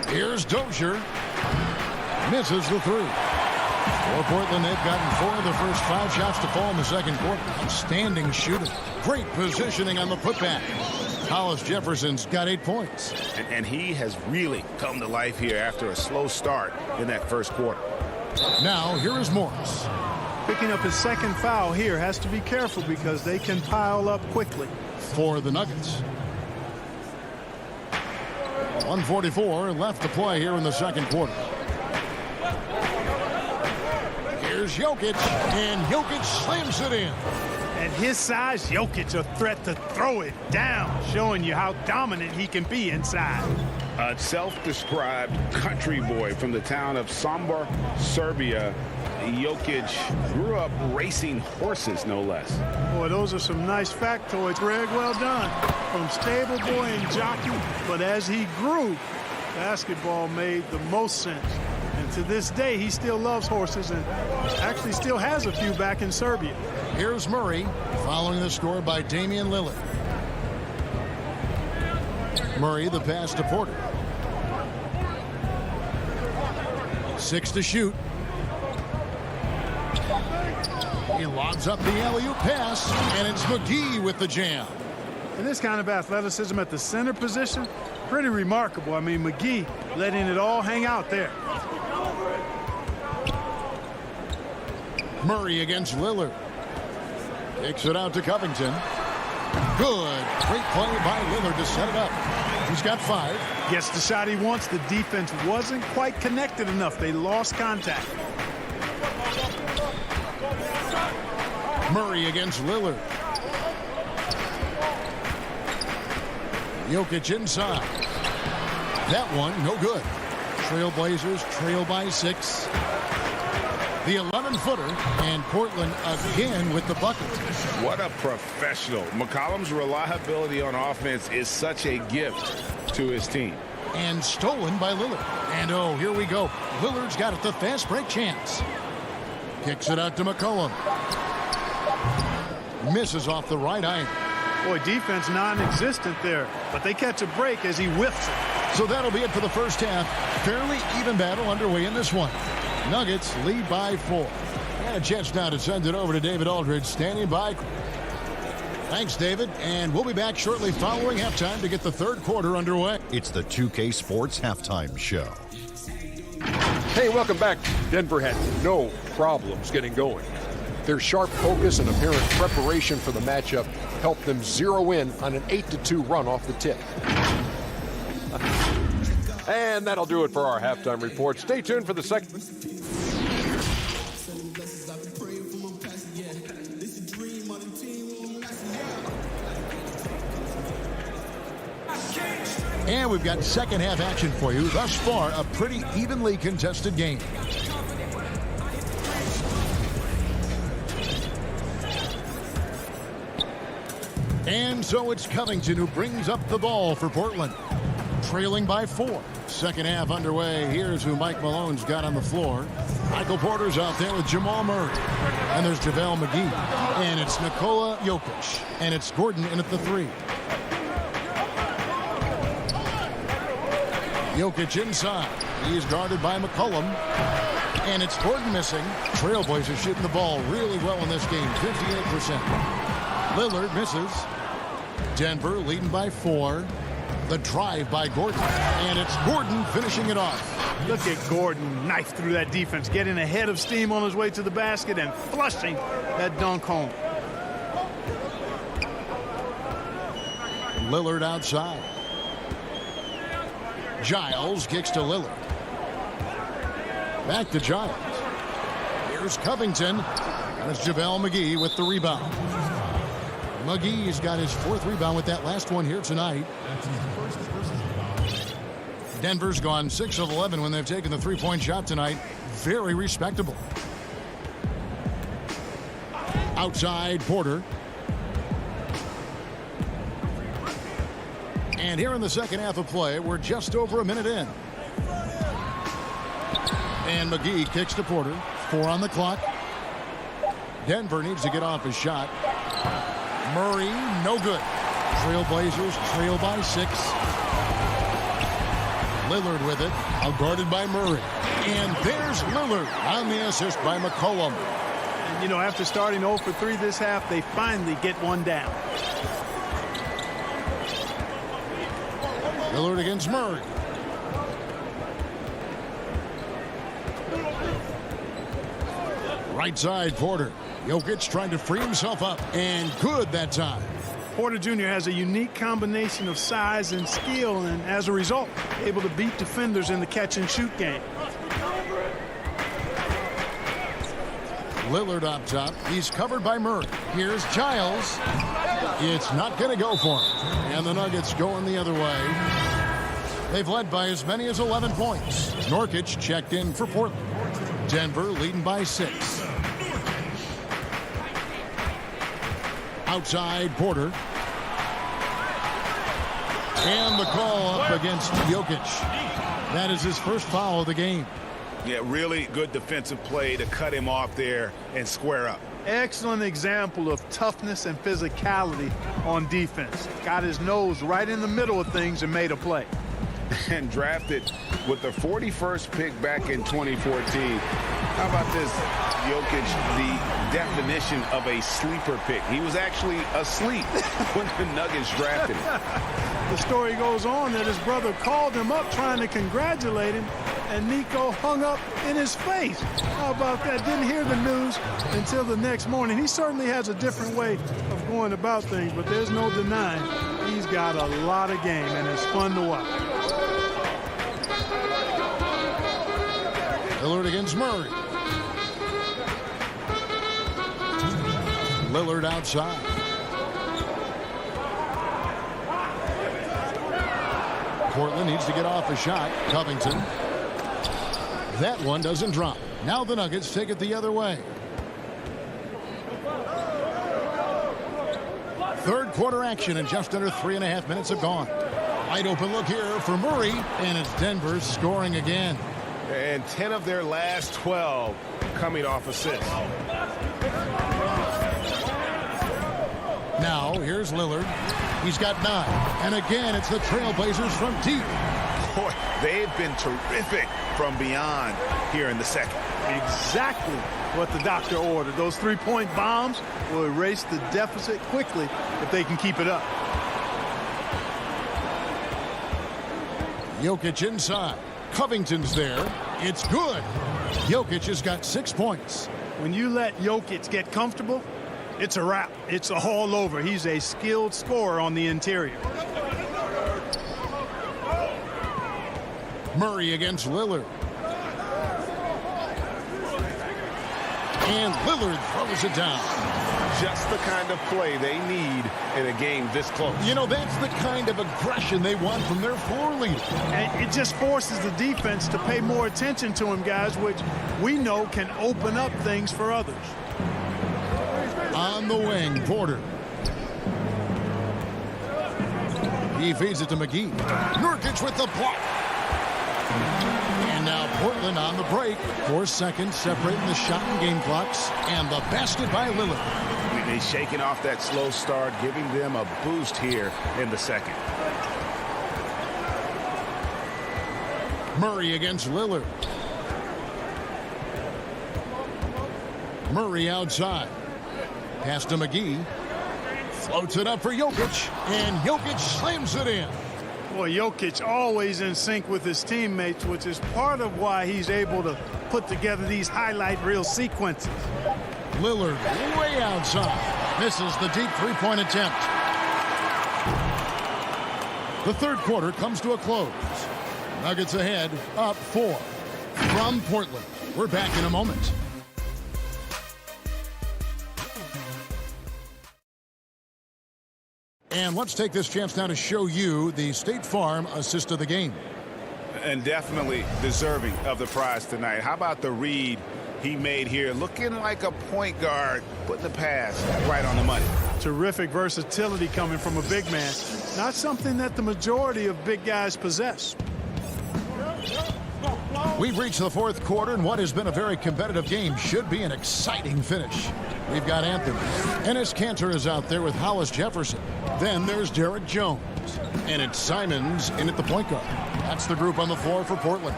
Here's Dozier. Misses the 3. For Portland, they've gotten 4 of the first 5 shots to fall in the second quarter. Outstanding shooting. Great positioning on the putback. Hollis-Jefferson's got 8 points. And he has really come to life here after a slow start in that first quarter. Now, here is Morris. Picking up his second foul here. Has to be careful because they can pile up quickly. For the Nuggets. 1:44 left to play here in the second quarter. Here's Jokic, and Jokic slams it in. At his size, Jokic a threat to throw it down, showing you how dominant he can be inside. A self-described country boy from the town of Sombor, Serbia. Jokic grew up racing horses, no less. Boy, those are some nice factoids, Greg. Well done. From stable boy and jockey, but as he grew, basketball made the most sense. And to this day, he still loves horses and actually still has a few back in Serbia. Here's Murray, following the score by Damian Lillard. Murray, the pass to Porter. 6 to shoot. He lobs up the alley-oop pass, and it's McGee with the jam. And this kind of athleticism at the center position, pretty remarkable. I mean, McGee letting it all hang out there. Murray against Lillard. Takes it out to Covington. Good. Great play by Lillard to set it up. He's got 5. Gets the shot he wants. The defense wasn't quite connected enough. They lost contact. Murray against Lillard. Jokic inside. That one, no good. Trailblazers trail by 6. The 11-footer, and Portland again with the bucket. What a professional. McCollum's reliability on offense is such a gift to his team. And stolen by Lillard. And oh, here we go. Lillard's got it, the fast break chance. Kicks it out to McCollum. Misses off the right eye. Boy, defense non-existent there, but they catch a break as he whiffs it. So that'll be it for the first half. Fairly even battle underway in this one. Nuggets lead by 4. And a chance now to send it over to David Aldridge, standing by. Thanks, David. And we'll be back shortly following halftime to get the third quarter underway. It's the 2K Sports Halftime Show. Hey, welcome back. Denver had no problems getting going. Their sharp focus and apparent preparation for the matchup helped them zero in on an 8-2 run off the tip. And that'll do it for our halftime report. Stay tuned for the second. And we've got second half action for you. Thus far, a pretty evenly contested game. And so it's Covington who brings up the ball for Portland. Trailing by 4. Second half underway. Here's who Mike Malone's got on the floor. Michael Porter's out there with Jamal Murray. And there's JaVale McGee. And it's Nikola Jokic. And it's Gordon in at the 3. Jokic inside. He's guarded by McCollum. And it's Gordon missing. Trailblazers shooting the ball really well in this game. 58%. Lillard misses. Denver leading by 4. The drive by Gordon. And it's Gordon finishing it off. Look at Gordon knife through that defense, getting ahead of steam on his way to the basket and flushing that dunk home. Lillard outside. Giles kicks to Lillard. Back to Giles. Here's Covington. And it's JaVale McGee with the rebound. McGee's got his 4th rebound with that last one here tonight. Denver's gone 6 of 11 when they've taken the three-point shot tonight. Very respectable. Outside Porter. And here in the second half of play, we're just over a minute in. And McGee kicks to Porter. 4 on the clock. Denver needs to get off his shot. Murray, no good. Trailblazers trail by 6. Lillard with it, guarded by Murray. And there's Lillard on the assist by McCollum. And, you know, after starting 0 for 3 this half, they finally get one down. Lillard against Murray. Right side, Porter. Jokic trying to free himself up. And good that time. Porter Jr. has a unique combination of size and skill, and as a result, able to beat defenders in the catch-and-shoot game. Lillard up top. He's covered by Murray. Here's Giles. It's not going to go for him. And the Nuggets going the other way. They've led by as many as 11 points. Nurkic checked in for Portland. Denver leading by 6. Outside Porter. And the call up against Jokic. That is his first foul of the game. Yeah, really good defensive play to cut him off there and square up. Excellent example of toughness and physicality on defense. Got his nose right in the middle of things and made a play. And drafted with the 41st pick back in 2014. How about this, Jokic, the definition of a sleeper pick. He was actually asleep when the Nuggets drafted him. The story goes on that his brother called him up trying to congratulate him, and Nico hung up in his face. How about that? Didn't hear the news until the next morning. He certainly has a different way of going about things, but there's no denying he's got a lot of game, and it's fun to watch. Lillard against Murray. Lillard outside. Portland needs to get off a shot. Covington. That one doesn't drop. Now the Nuggets take it the other way. Third quarter action, and just under 3.5 minutes have gone. Wide open look here for Murray, and it's Denver scoring again. And 10 of their last 12 coming off assists. Now here's Lillard. He's got 9. And again, it's the Trailblazers from deep. Boy, they've been terrific from beyond here in the second. Exactly what the doctor ordered. Those three-point bombs will erase the deficit quickly if they can keep it up. Jokic inside. Covington's there. It's good. Jokic has got 6 points. When you let Jokic get comfortable, it's a wrap. It's all over. He's a skilled scorer on the interior. Murray against Lillard. And Lillard throws it down. Just the kind of play they need in a game this close. You know, that's the kind of aggression they want from their floor leader. And it just forces the defense to pay more attention to him, guys, which we know can open up things for others. On the wing, Porter. He feeds it to McGee. Nurkic with the block. And now Portland on the break. 4 seconds separating the shot and game clocks. And the basket by Lillard. He's shaking off that slow start, giving them a boost here in the second. Murray against Lillard. Murray outside. Pass to McGee. Floats it up for Jokic. And Jokic slams it in. Boy, Jokic always in sync with his teammates, which is part of why he's able to put together these highlight reel sequences. Lillard way outside. Misses the deep three-point attempt. The third quarter comes to a close. Nuggets ahead, up 4 from Portland. We're back in a moment. And let's take this chance now to show you the State Farm assist of the game. And definitely deserving of the prize tonight. How about the read he made here? Looking like a point guard, putting the pass right on the money. Terrific versatility coming from a big man. Not something that the majority of big guys possess. We've reached the fourth quarter, and what has been a very competitive game should be an exciting finish. We've got Anthony. Enes Kanter is out there with Hollis Jefferson. Then there's Derek Jones. And it's Simons in at the point guard. That's the group on the floor for Portland.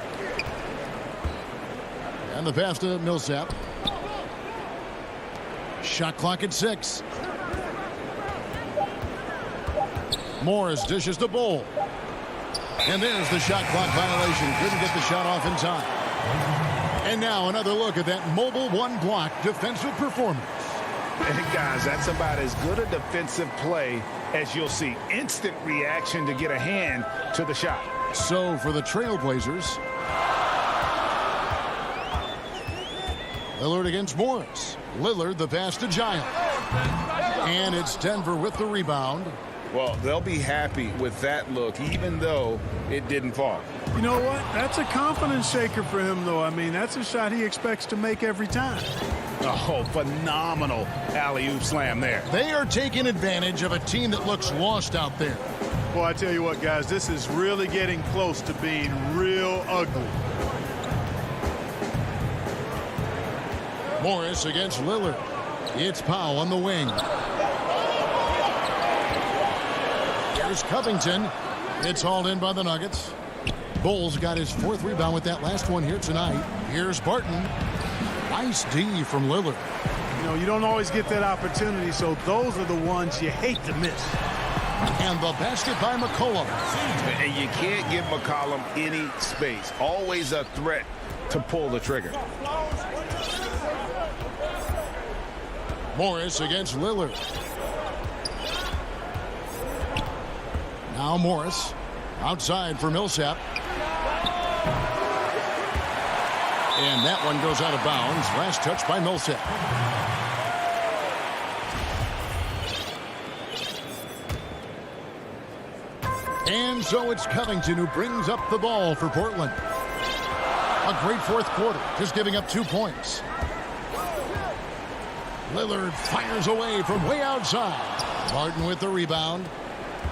And the pass to Millsap. Shot clock at 6. Morris dishes to Bull. And there's the shot clock violation. Couldn't get the shot off in time. And now another look at that mobile one-block defensive performance. And guys, that's about as good a defensive play as you'll see. Instant reaction to get a hand to the shot. So for the Trailblazers, Lillard against Morris. Lillard the pass to Giant. And it's Denver with the rebound. Well, they'll be happy with that look, even though it didn't fall. You know what? That's a confidence shaker for him, though. I mean, that's a shot he expects to make every time. Oh, phenomenal alley-oop slam there. They are taking advantage of a team that looks lost out there. Boy, I tell you what, guys, this is really getting close to being real ugly. Morris against Lillard. It's Powell on the wing. Here's Covington. It's hauled in by the Nuggets. Bulls got his 4th rebound with that last one here tonight. Here's Barton. Nice D from Lillard. You know, you don't always get that opportunity, so those are the ones you hate to miss. And the basket by McCollum. And you can't give McCollum any space. Always a threat to pull the trigger. Morris against Lillard. Now Morris outside for Millsap. And that one goes out of bounds. Last touch by Millsap. And so it's Covington who brings up the ball for Portland. A great fourth quarter, just giving up 2 points. Lillard fires away from way outside. Martin with the rebound.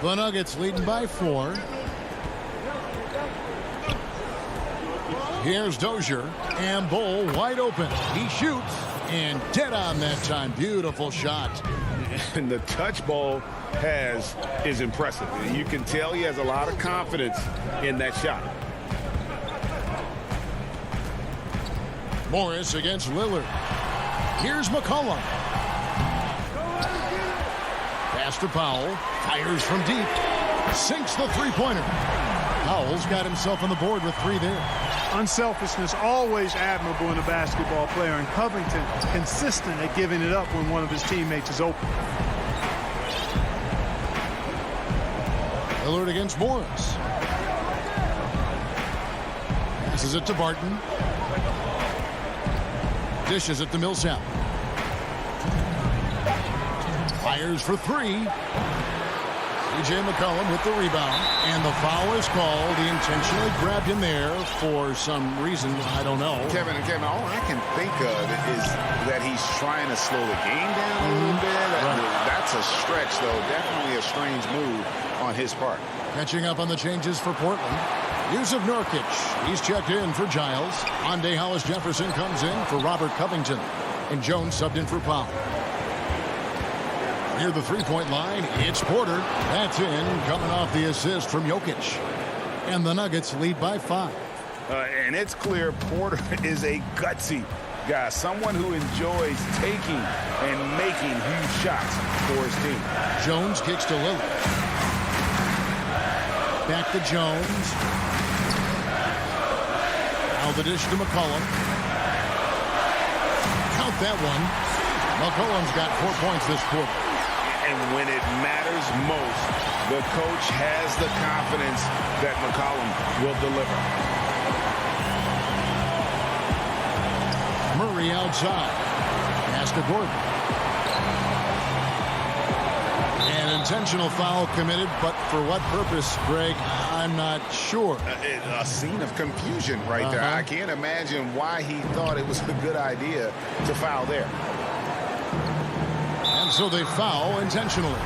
The Nuggets leading by 4. Here's Dozier, and Bull wide open. He shoots, and dead on that time. Beautiful shot. And the touch Bull has is impressive. You can tell he has a lot of confidence in that shot. Morris against Lillard. Here's McCollum. Pass to Powell. Fires from deep. Sinks the three-pointer. Powell's got himself on the board with 3 there. Unselfishness always admirable in a basketball player, and Covington consistent at giving it up when one of his teammates is open. Lillard against Morris. Passes it to Barton. Dishes it to Millsap. Fires for 3. C.J. McCollum with the rebound. And the foul is called. He intentionally grabbed him there for some reason. I don't know. Kevin, all I can think of is that he's trying to slow the game down a little bit. That's a stretch, though. Definitely a strange move on his part. Catching up on the changes for Portland. Yusuf Nurkic. He's checked in for Giles. Ande Hollis-Jefferson comes in for Robert Covington. And Jones subbed in for Powell. Near the three-point line, it's Porter. That's in, coming off the assist from Jokic. And the Nuggets lead by 5. And it's clear Porter is a gutsy guy, someone who enjoys taking and making huge shots for his team. Jones kicks to Lillard. Back to Jones. Now the dish to McCollum. Count that one. McCollum's got 4 points this quarter. And when it matters most, the coach has the confidence that McCollum will deliver. Murray outside. Pass to Gordon. An intentional foul committed, but for what purpose, Greg? I'm not sure. A scene of confusion right there. I can't imagine why he thought it was a good idea to foul there. And so they foul intentionally.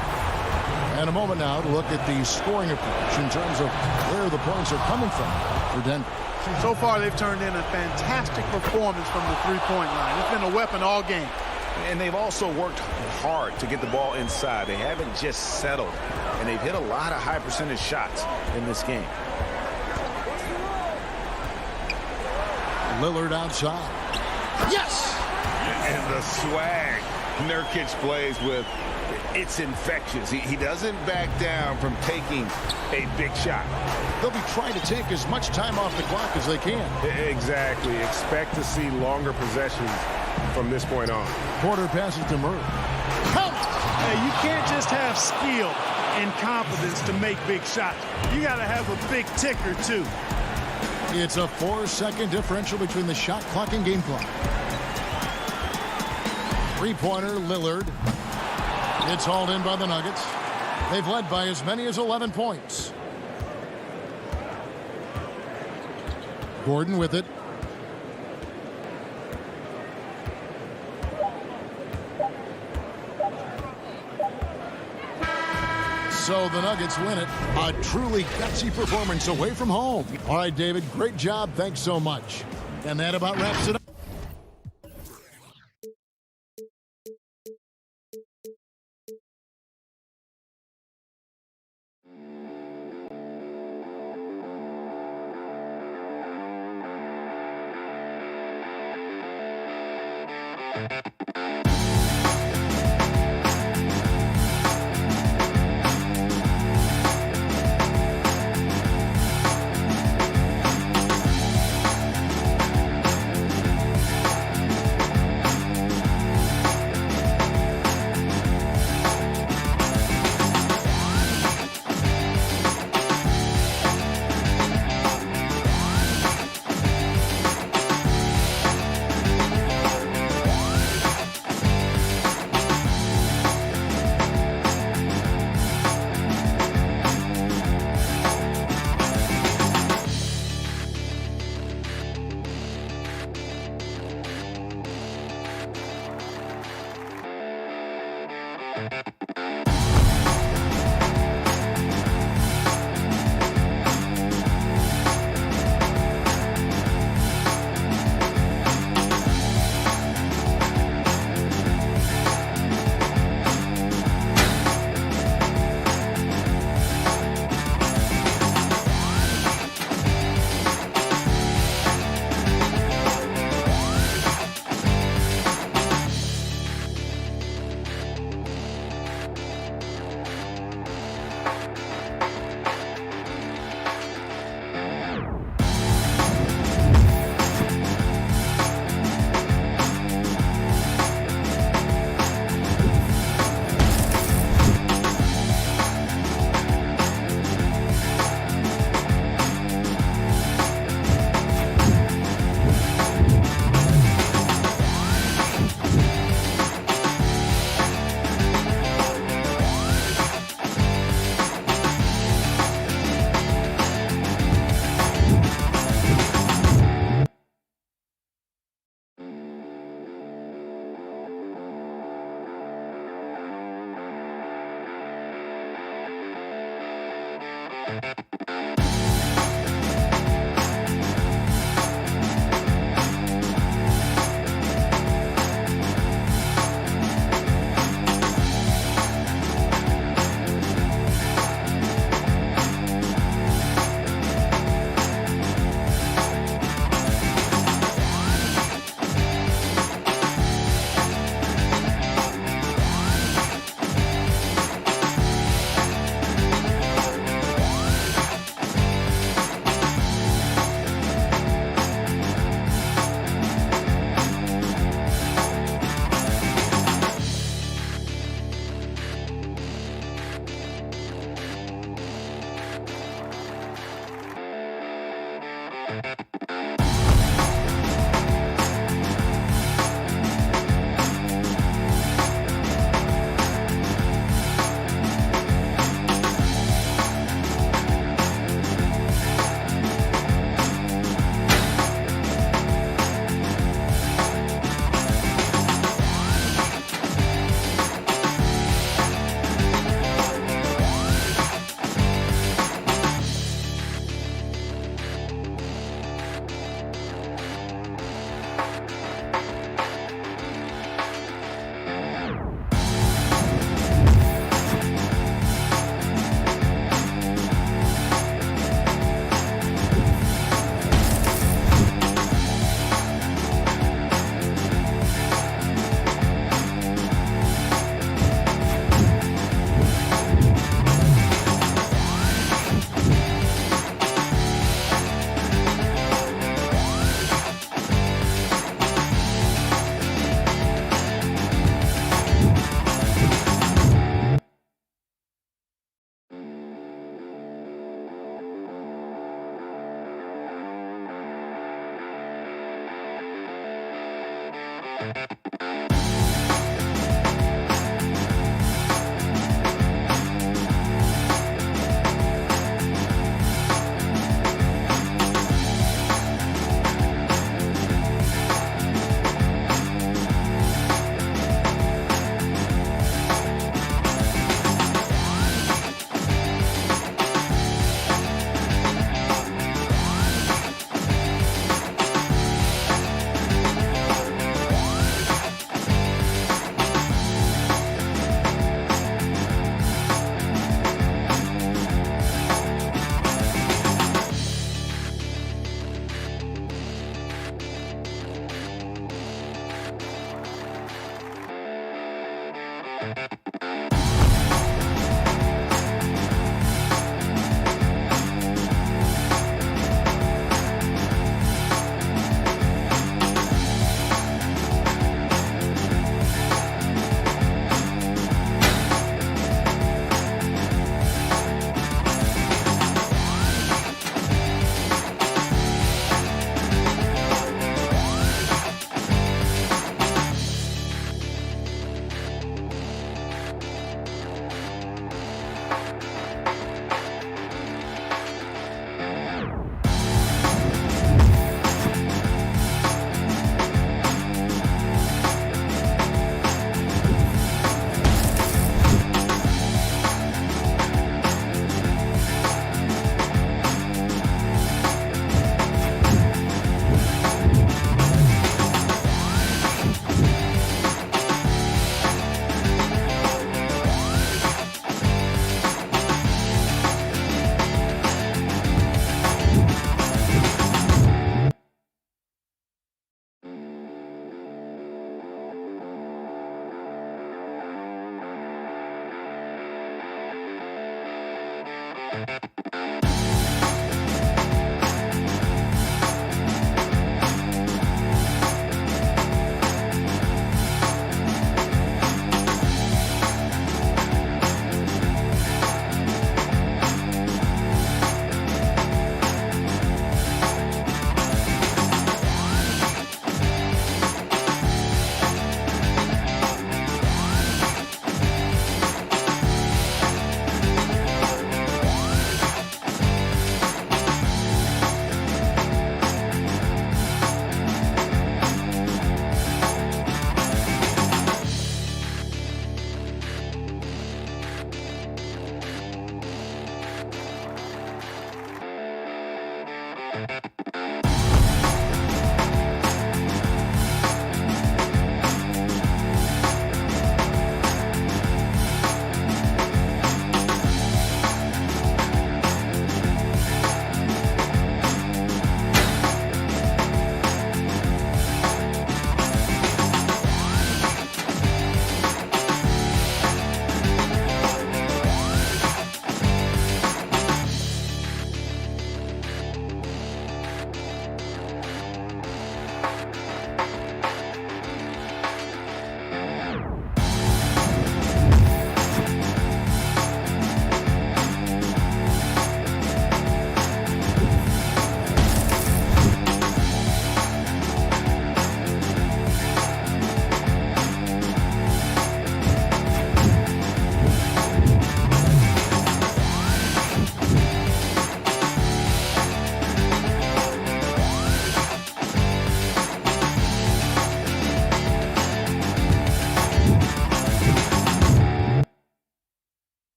And a moment now to look at the scoring approach in terms of where the points are coming from for Denver. So far, they've turned in a fantastic performance from the three-point line. It's been a weapon all game. And they've also worked hard to get the ball inside. They haven't just settled. And they've hit a lot of high percentage shots in this game. Lillard outside. Yes! And the swag Nurkic plays with, it's infectious. He doesn't back down from taking a big shot. They'll be trying to take as much time off the clock as they can. Exactly. Expect to see longer possessions from this point on. Porter passes to Murray. Count! Hey, you can't just have skill and confidence to make big shots. You got to have a big ticker, too. It's a 4-second differential between the shot clock and game clock. Three-pointer, Lillard. It's hauled in by the Nuggets. They've led by as many as 11 points. Gordon with it. So the Nuggets win it. A truly gutsy performance away from home. All right, David, great job. Thanks so much. And that about wraps it up.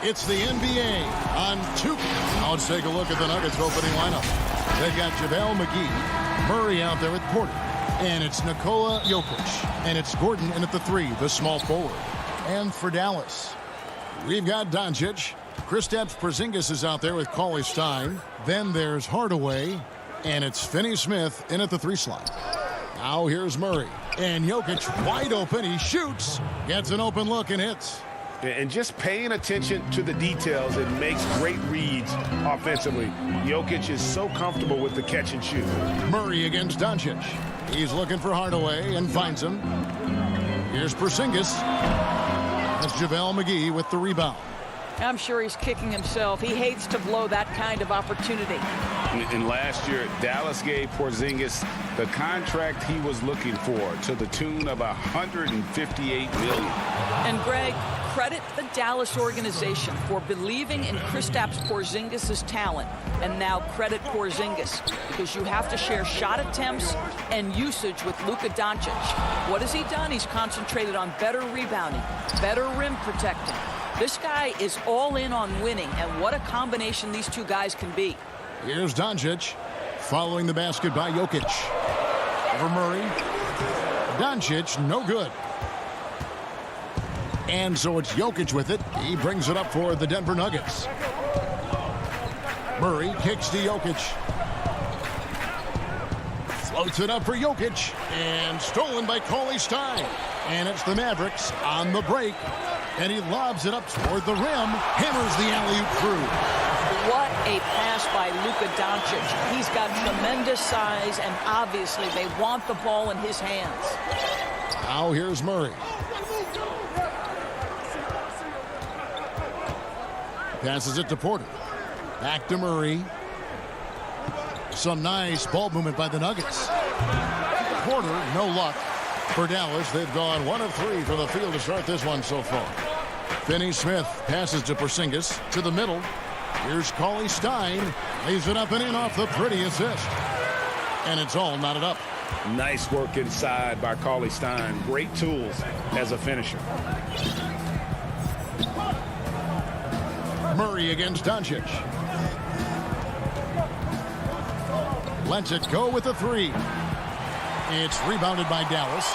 It's the NBA on 2. Now let's take a look at the Nuggets opening lineup. They've got JaVale McGee, Murray out there with Porter, and it's Nikola Jokic, and it's Gordon in at the 3, the small forward. And for Dallas, we've got Doncic, Kristaps Porzingis is out there with Cauley Stein. Then there's Hardaway, and it's Finney Smith in at the 3 slot. Now here's Murray, and Jokic wide open. He shoots, gets an open look, and hits. And just paying attention to the details, it makes great reads offensively. Jokic is so comfortable with the catch and shoot. Murray against Doncic. He's looking for Hardaway and finds him. Here's Porzingis. That's JaVale McGee with the rebound. I'm sure he's kicking himself. He hates to blow that kind of opportunity. And last year, Dallas gave Porzingis the contract he was looking for to the tune of $158 million. And Greg, credit the Dallas organization for believing in Kristaps Porzingis' talent. And now credit Porzingis, because you have to share shot attempts and usage with Luka Doncic. What has he done? He's concentrated on better rebounding, better rim protecting. This guy is all in on winning, and what a combination these two guys can be. Here's Doncic following the basket by Jokic. Over Murray. Doncic, no good. And so it's Jokic with it. He brings it up for the Denver Nuggets. Murray kicks to Jokic. Floats it up for Jokic. And stolen by Cauley Stein. And it's the Mavericks on the break. And he lobs it up toward the rim. Hammers the alley-oop through. What a pass by Luka Doncic. He's got tremendous size, and obviously they want the ball in his hands. Now here's Murray. Passes it to Porter. Back to Murray. Some nice ball movement by the Nuggets. Porter, no luck. For Dallas, they've gone 1 of 3 from the field to start this one so far. Finney Smith passes to Porzingis to the middle. Here's Cauley Stein. Lays it up and in off the pretty assist. And it's all knotted up. Nice work inside by Cauley Stein. Great tools as a finisher. Murray against Doncic. Lets it go with the 3. It's rebounded by Dallas.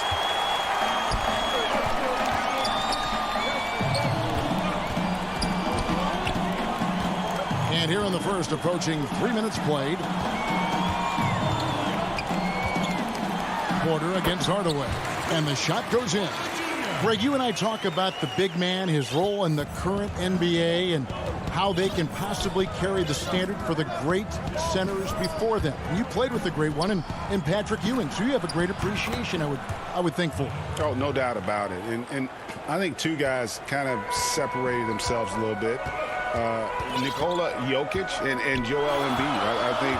And here in the first, approaching 3 minutes played. Porter against Hardaway. And the shot goes in. Greg, you and I talk about the big man, his role in the current NBA, and how they can possibly carry the standard for the great centers before them. You played with the great one in Patrick Ewing, so you have a great appreciation, I would think, for. Oh, no doubt about it. And I think two guys kind of separated themselves a little bit. Nikola Jokic and Joel Embiid, I think,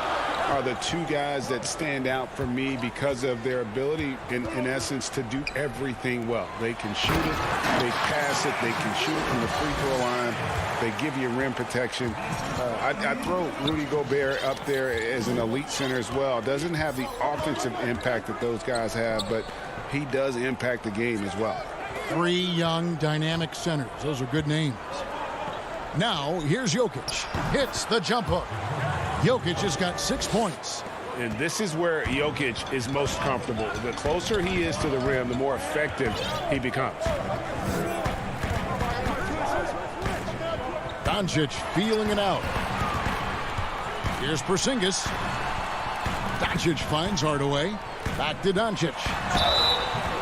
are the two guys that stand out for me because of their ability, in essence, to do everything well. They can shoot it, they pass it, they can shoot it from the free throw line, they give you rim protection. I throw Rudy Gobert up there as an elite center as well. Doesn't have the offensive impact that those guys have, but he does impact the game as well. 3 young, dynamic centers. Those are good names. Now, here's Jokic. Hits the jump hook. Jokic has got 6 points. And this is where Jokic is most comfortable. The closer he is to the rim, the more effective he becomes. Doncic feeling it out. Here's Porzingis. Doncic finds Hardaway. Back to Doncic.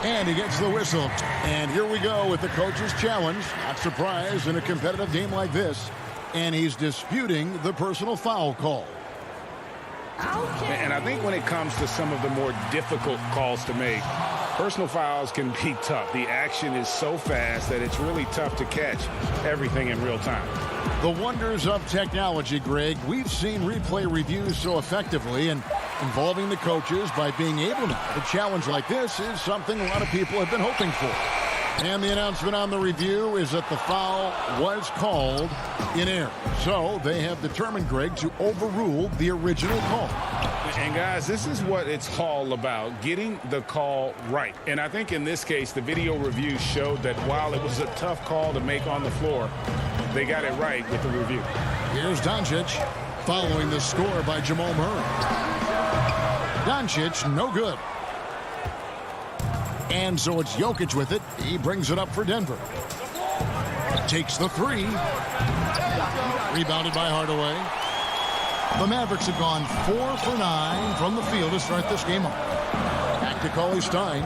And he gets the whistle. And here we go with the coach's challenge. Not surprised in a competitive game like this. And he's disputing the personal foul call. And I think when it comes to some of the more difficult calls to make, Personal fouls can be tough. The action is so fast that it's really tough to catch everything in real time. The wonders of technology, Greg. We've seen replay reviews so effectively, and involving the coaches by being able now to challenge like this is something a lot of people have been hoping for. And the announcement on the review is that the foul was called in error. So they have determined, Greg, to overrule the original call. And guys, this is what it's all about, getting the call right. And I think in this case, the video review showed that while it was a tough call to make on the floor, they got it right with the review. Here's Doncic following the score by Jamal Murray. Doncic, no good. And so it's Jokic with it. He brings it up for Denver. Takes the three. Rebounded by Hardaway. The Mavericks have gone 4 for 9 from the field to start this game off. Back to Cauley Stein.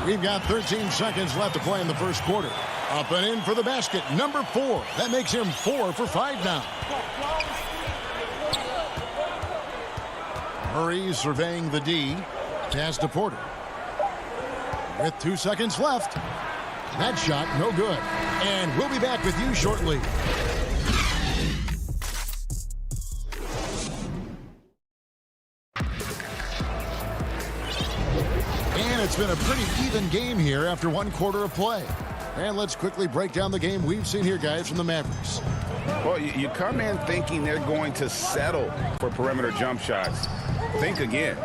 We've got 13 seconds left to play in the first quarter. Up and in for the basket. Number 4. That makes him 4 for 5 now. Murray surveying the D. Pass to Porter. With 2 seconds left. That shot, no good. And we'll be back with you shortly. And it's been a pretty even game here after 1 quarter of play. And let's quickly break down the game we've seen here, guys, from the Mavericks. Well, you come in thinking they're going to settle for perimeter jump shots. Think again.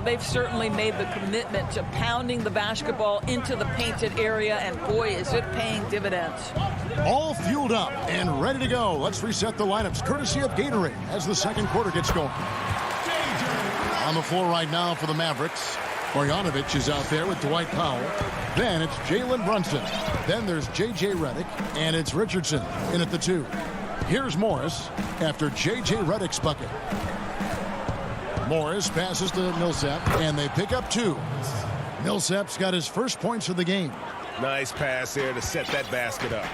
They've certainly made the commitment to pounding the basketball into the painted area, and boy, is it paying dividends. All fueled up and ready to go. Let's reset the lineups, courtesy of Gatorade, as the second quarter gets going. On the floor right now for the Mavericks, Bogdanovic is out there with Dwight Powell. Then it's Jalen Brunson. Then there's J.J. Redick, and it's Richardson in at the 2. Here's Morris after J.J. Redick's bucket. Morris passes to Millsap, and they pick up 2. Millsap's got his first points of the game. Nice pass there to set that basket up.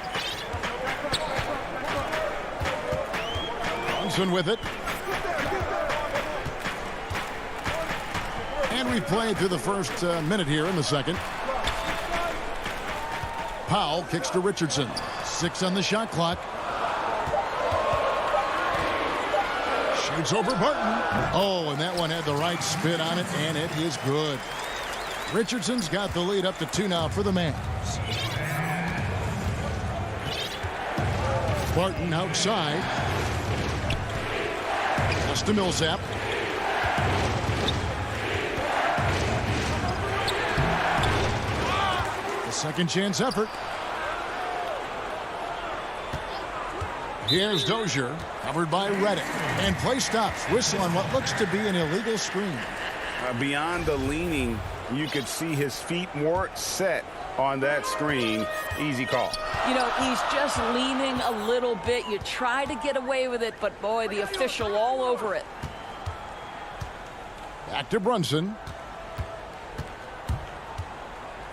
Brunson with it. And we played through the first minute here in the second. Powell kicks to Richardson. 6 on the shot clock. Shoots over Barton. Oh, and that one had the right spin on it, and it is good. Richardson's got the lead up to 2 now for the Mavs. Barton outside. Pass to Millsap. The second chance effort. Here's Dozier, covered by Redick. And play stops. Whistle on what looks to be an illegal screen. Beyond the leaning, you could see his feet more set on that screen. Easy call. You know, he's just leaning a little bit. You try to get away with it, but boy, the official all over it. Back to Brunson.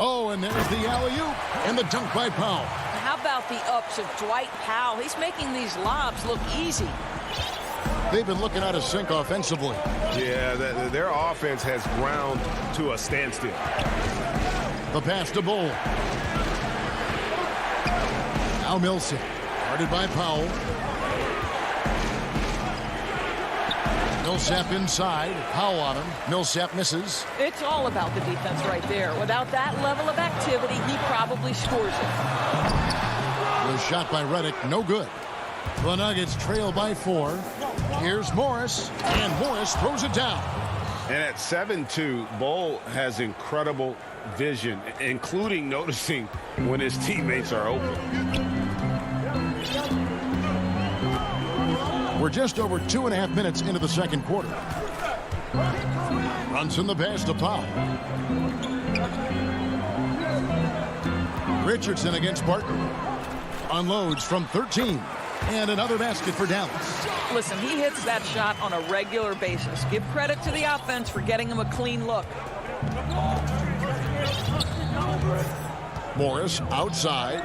Oh, and there's the alley-oop and the dunk by Powell. How about the ups of Dwight Powell? He's making these lobs look easy. They've been looking out of sync offensively. Yeah, their offense has ground to a standstill. The pass to Bull. Now Millsap, guarded by Powell. Millsap inside. Powell on him. Millsap misses. It's all about the defense right there. Without that level of activity, he probably scores it. Was shot by Redick, no good. The Nuggets trail by 4. Here's Morris, and Morris throws it down. And at 7-2, Bull has incredible vision, including noticing when his teammates are open. We're just over 2.5 minutes into the second quarter. Brunson the pass to Powell. Richardson against Barton. Unloads from 13. And another basket for Dallas. Listen, he hits that shot on a regular basis. Give credit to the offense for getting him a clean look. Morris outside.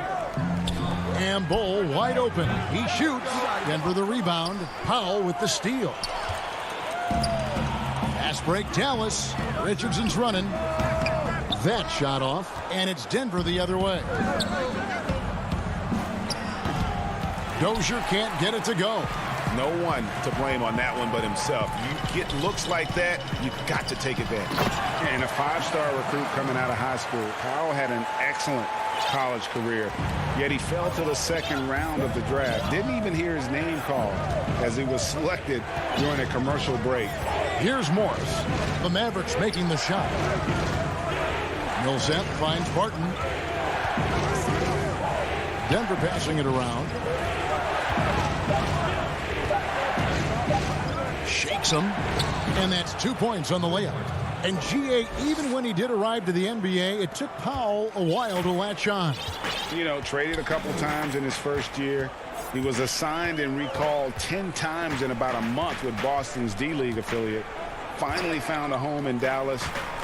And Bull wide open. He shoots. Denver the rebound. Powell with the steal. break, Dallas. Richardson's running. That shot off, and it's Denver the other way. Dozier can't get it to go. No one to blame on that one but himself. You get looks like that, you've got to take advantage. And a five-star recruit coming out of high school. Powell had an excellent college career, yet he fell to the second round of the draft. Didn't even hear his name called as he was selected during a commercial break. Here's Morris. The Mavericks making the shot. Millsap finds Barton. Denver passing it around. Shakes him. And that's 2 points on the layup. And G.A., even when he did arrive to the NBA, it took Powell a while to latch on. You know, traded a couple times in his first year. He was assigned and recalled 10 times in about a month with Boston's D-League affiliate. Finally found a home in Dallas.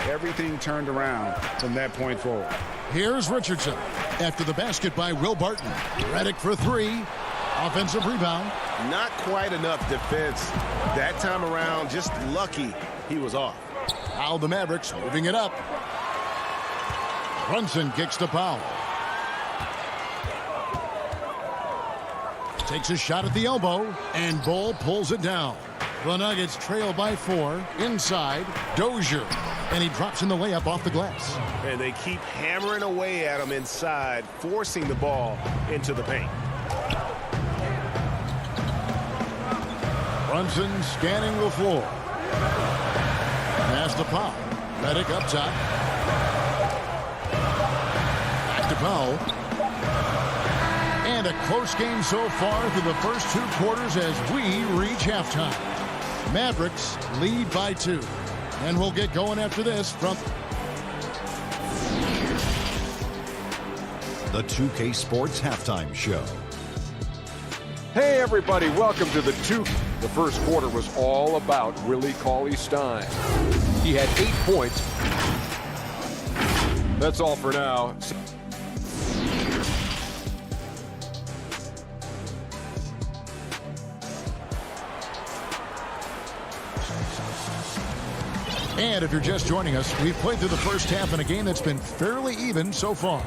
Everything turned around from that point forward. Here's Richardson after the basket by Will Barton. Redick for three. Offensive rebound. Not quite enough defense that time around. Just lucky he was off. Now the Mavericks moving it up. Brunson kicks to Powell. Takes a shot at the elbow, and Bull pulls it down. The Nuggets trail by 4. Inside, Dozier. And he drops in the layup off the glass. And they keep hammering away at him inside, forcing the ball into the paint. Brunson scanning the floor. Pass to Powell. Redick up top. Back to Powell. And a close game so far through the first 2 quarters as we reach halftime. Mavericks lead by 2. And we'll get going after this from the 2K Sports Halftime Show. Hey, everybody, welcome to the 2. The first quarter was all about Willie Cauley-Stein. He had 8 points. That's all for now. And if you're just joining us, we've played through the first half in a game that's been fairly even so far.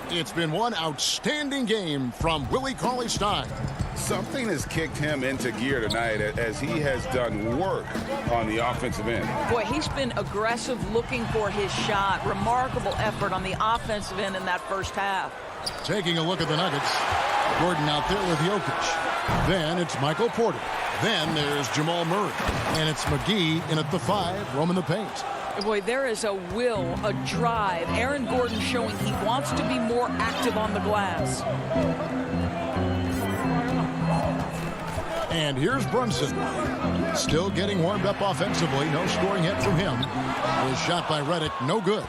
It's been one outstanding game from Willie Cauley-Stein. Something has kicked him into gear tonight as he has done work on the offensive end. Boy, he's been aggressive looking for his shot. Remarkable effort on the offensive end in that first half. Taking a look at the Nuggets. Gordon out there with Jokic. Then it's Michael Porter. Then there's Jamal Murray. And it's McGee in at the 5, roaming the paint. Boy, there is a will, a drive. Aaron Gordon showing he wants to be more active on the glass. And here's Brunson. Still getting warmed up offensively. No scoring hit from him. Was shot by Redick. No good.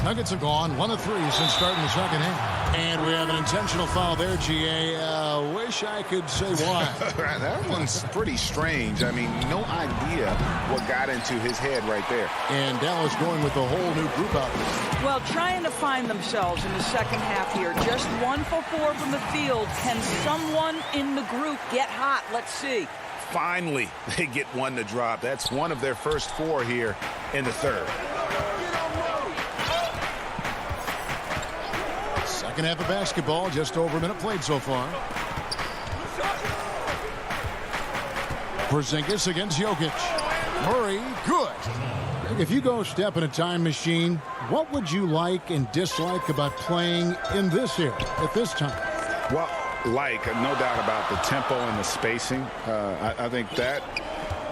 Nuggets have gone 1 of 3 since starting the second half. And we have an intentional foul there, G.A. Wish I could say why. That one's pretty strange. I mean, no idea what got into his head right there. And Dallas going with a whole new group out there. Well, trying to find themselves in the second half here. Just 1 for 4 from the field. Can someone in the group get hot? Let's see. Finally, they get one to drop. That's one of their first 4 here in the third. Second half of basketball, just over a minute played so far. Porzingis against Jokic. Murray, good. If you go step in a time machine, what would you like and dislike about playing in this era at this time? Well, no doubt about the tempo and the spacing. I think that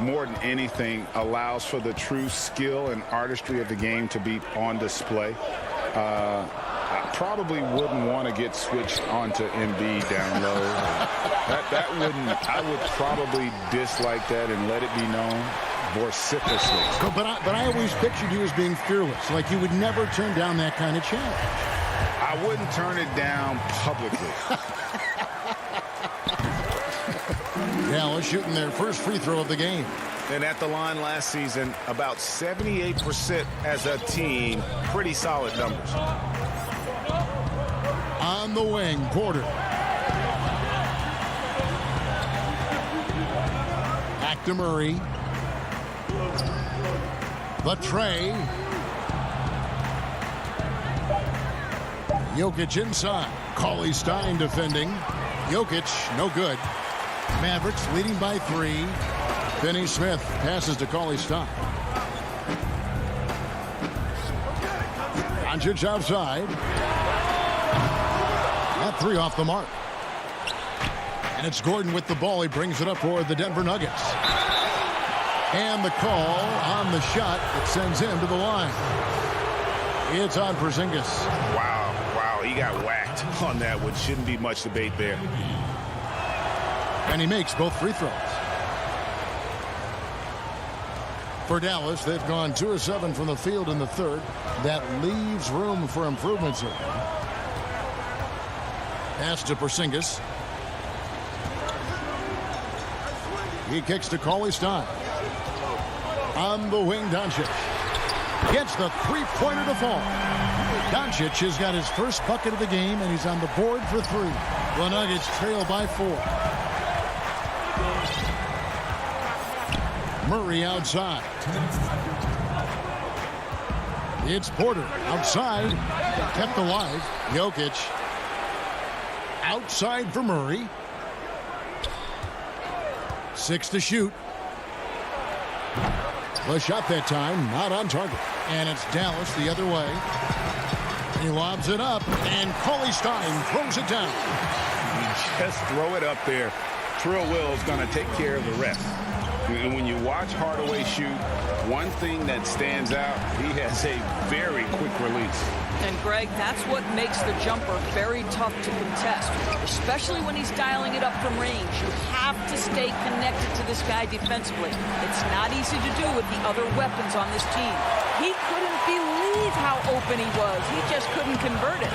more than anything allows for the true skill and artistry of the game to be on display. I probably wouldn't want to get switched onto Embiid down low. I would probably dislike that and let it be known vociferously. But I always pictured you as being fearless, like you would never turn down that kind of challenge. I wouldn't turn it down publicly. Dallas shooting their first free throw of the game. And at the line last season, about 78% as a team. Pretty solid numbers. On the wing, Porter. Back to Murray. The tray. Jokic inside. Cauley Stein defending. Jokic, no good. Mavericks leading by 3. Finney Smith passes to Cauley Stein. Doncic outside. That 3 off the mark. And it's Gordon with the ball. He brings it up for the Denver Nuggets. And the call on the shot that sends him to the line. It's on Porzingis. Wow, he got whacked on that one. Shouldn't be much debate there. And he makes both free throws. For Dallas, they've gone 2 of 7 from the field in the third. That leaves room for improvements here. Pass to Porzingis. He kicks to Cauley Stein. On the wing, Doncic. Gets the three-pointer to fall. Doncic has got his first bucket of the game, and he's on the board for 3. The Nuggets trail by 4. Murray outside. It's Porter outside. Kept alive. Jokic outside for Murray. 6 to shoot. The shot that time, not on target. And it's Dallas the other way. He lobs it up, and Cauley Stein throws it down. You just throw it up there. Trill Will's going to take care of the rest. And when you watch Hardaway shoot, one thing that stands out, he has a very quick release. And, Greg, that's what makes the jumper very tough to contest, especially when he's dialing it up from range. You have to stay connected to this guy defensively. It's not easy to do with the other weapons on this team. He couldn't believe how open he was. He just couldn't convert it.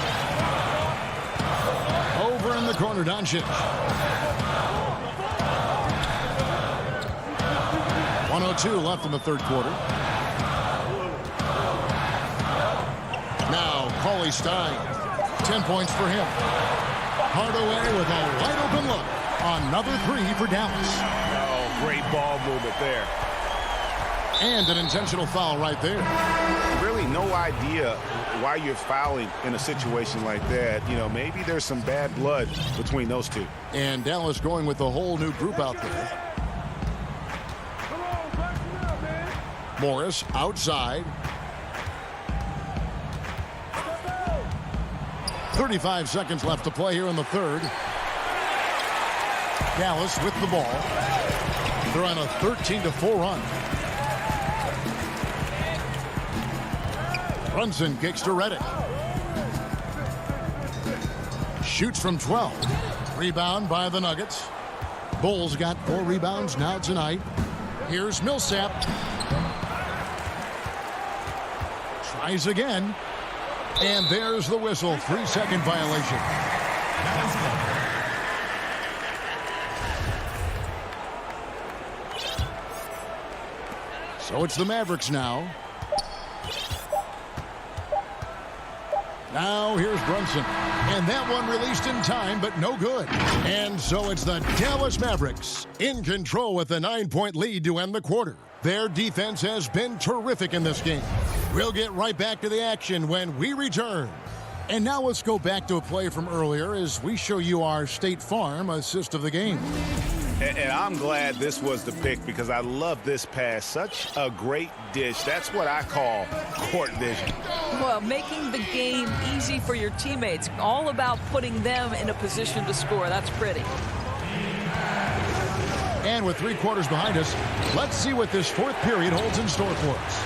Over in the corner, Doncic. 1:02 left in the third quarter. Now, Cauley Stein. 10 points for him. Hardaway with a wide open look. Another 3 for Dallas. Oh, great ball movement there. And an intentional foul right there. Really no idea why you're fouling in a situation like that. You know, maybe there's some bad blood between those two. And Dallas going with a whole new group out there. Morris outside. 35 seconds left to play here in the third. Dallas with the ball. They're on a 13-4 run. Brunson kicks to Redick. Shoots from 12. Rebound by the Nuggets. Bulls got 4 rebounds now tonight. Here's Millsap. Tries again. And there's the whistle. 3-second violation. So it's the Mavericks now. Now here's Brunson. And that one released in time, but no good. And so it's the Dallas Mavericks in control with a 9-point lead to end the quarter. Their defense has been terrific in this game. We'll get right back to the action when we return. And now let's go back to a play from earlier as we show you our State Farm assist of the game. And I'm glad this was the pick because I love this pass. Such a great dish. That's what I call court vision. Well, making the game easy for your teammates. All about putting them in a position to score. That's pretty. And with 3 quarters behind us, let's see what this fourth period holds in store for us.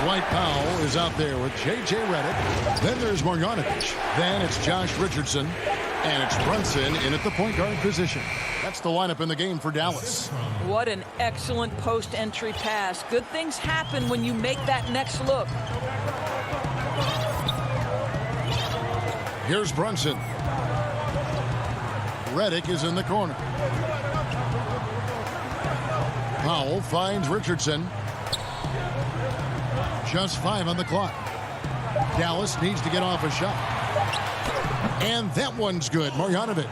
Dwight Powell is out there with J.J. Redick. Then there's Marjanovic. Then it's Josh Richardson. And it's Brunson in at the point guard position. That's the lineup in the game for Dallas. What an excellent post-entry pass. Good things happen when you make that next look. Here's Brunson. Redick is in the corner. Powell finds Richardson. Just 5 on the clock. Dallas needs to get off a shot. And that one's good. Marjanovic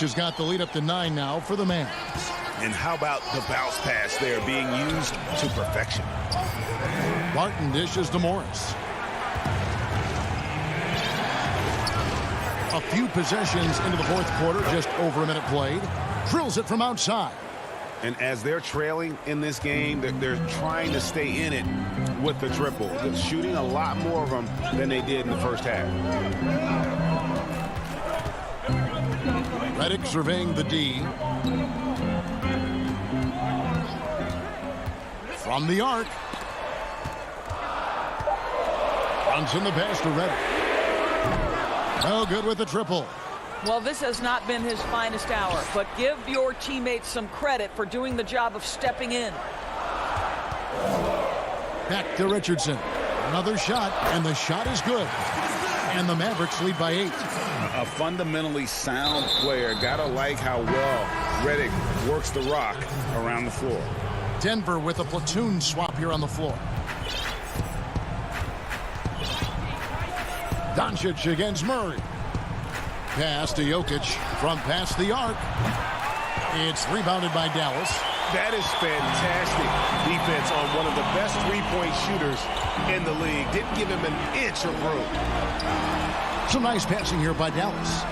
has got the lead up to 9 now for the Mavs. And how about the bounce pass there being used to perfection? Barton dishes to Morris. A few possessions into the fourth quarter, just over a minute played. Drills it from outside. And as they're trailing in this game, they're trying to stay in it with the triple. They're shooting a lot more of them than they did in the first half. Redick surveying the D. From the arc. Runs in the pass to Redick. No good with the triple. Well, this has not been his finest hour, but give your teammates some credit for doing the job of stepping in. Back to Richardson. Another shot, and the shot is good. And the Mavericks lead by 8. A fundamentally sound player. Gotta like how well Redick works the rock around the floor. Denver with a platoon swap here on the floor. Doncic against Murray. Pass to Jokic from past the arc. It's rebounded by Dallas. That is fantastic defense on one of the best three-point shooters in the league. Didn't give him an inch of room. Some nice passing here by Dallas.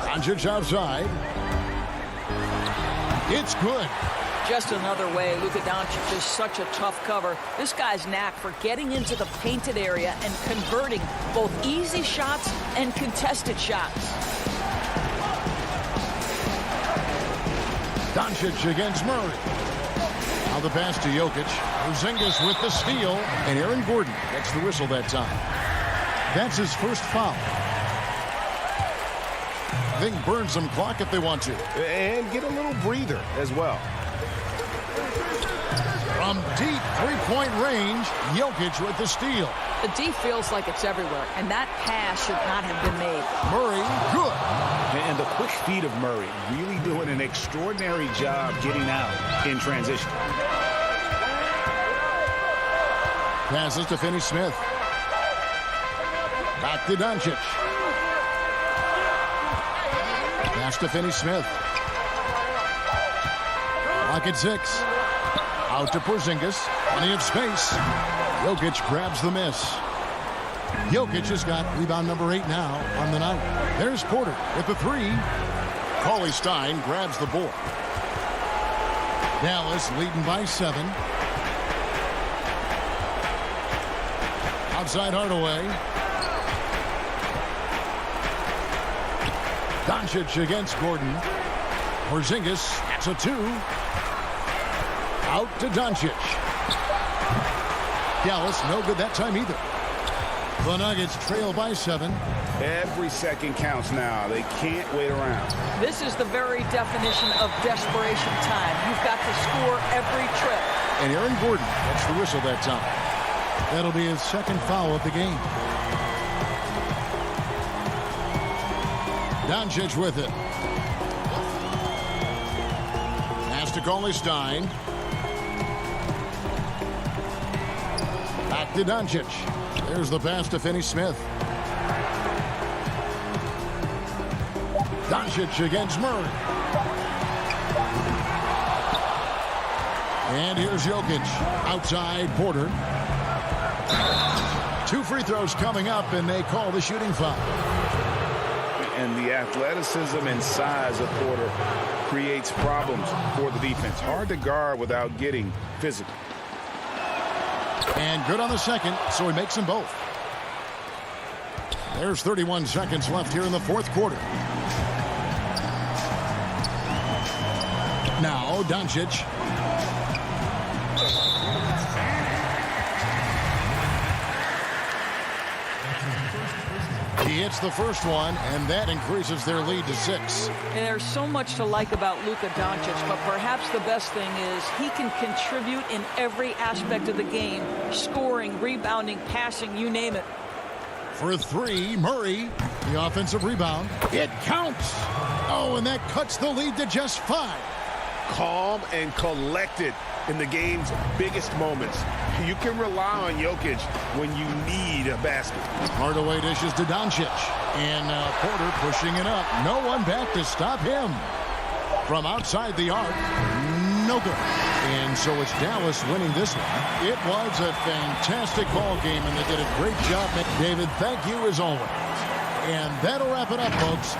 Doncic outside. It's good. Just another way Luka Doncic is such a tough cover. This guy's knack for getting into the painted area and converting both easy shots and contested shots. Doncic against Murray. Now the pass to Jokic. Porzingis with the steal. And Aaron Gordon gets the whistle that time. That's his first foul. They can burn some clock if they want to. And get a little breather as well. From deep three-point range, Jokic with the steal. The D feels like it's everywhere, and that pass should not have been made. Murray, good. And the quick feet of Murray really doing an extraordinary job getting out in transition. Passes to Finney-Smith. Back to Doncic. Pass to Finney-Smith. Lock at 6. Out to Porzingis. Plenty of space. Jokic grabs the miss. Jokic has got rebound number 8 now on the night. There's Porter with the 3. Cauley Stein grabs the board. Dallas leading by 7. Outside Hardaway. Doncic against Gordon. Porzingis, that's a 2. Out to Doncic. Dallas, no good that time either. The Nuggets trail by 7. Every second counts now. They can't wait around. This is the very definition of desperation time. You've got to score every trip. And Aaron Gordon gets the whistle that time. That'll be his second foul of the game. Doncic with it. Pass to Cauley Stein. Back to Doncic. There's the pass to Finney-Smith. Doncic against Murray. And here's Jokic. Outside Porter. 2 free throws coming up, and they call the shooting foul. And the athleticism and size of Porter creates problems for the defense. Hard to guard without getting physical. And good on the second, so he makes them both. There's 31 seconds left here in the fourth quarter. Now Doncic. He hits the first one, and that increases their lead to 6. And there's so much to like about Luka Doncic, but perhaps the best thing is he can contribute in every aspect of the game. Scoring, rebounding, passing, you name it. For 3, Murray, the offensive rebound. It counts. Oh, and that cuts the lead to just 5. Calm and collected in the game's biggest moments. You can rely on Jokic when you need a basket. Hardaway dishes to Doncic. And Porter pushing it up. No one back to stop him. From outside the arc. no good. And so it's Dallas winning this one. It was a fantastic ball game, and they did a great job. David, thank you as always. And that'll wrap it up, folks.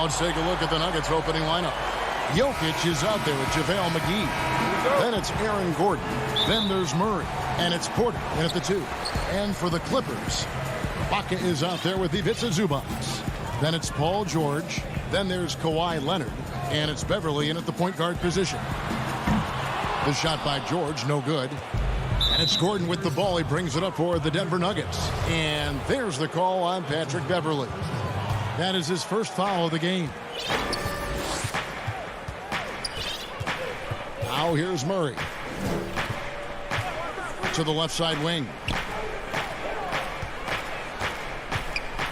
let's take a look at the Nuggets opening lineup. Jokic is out there with JaVale McGee. Then it's Aaron Gordon. Then there's Murray. And it's Porter in at the 2. And for the Clippers, Ibaka is out there with Ivica Zubac. Then it's Paul George. Then there's Kawhi Leonard. And it's Beverly in at the point guard position. The shot by George, no good. And it's Gordon with the ball. He brings it up for the Denver Nuggets. And there's the call on Patrick Beverly. That is his first foul of the game. Now here's Murray. To the left side wing.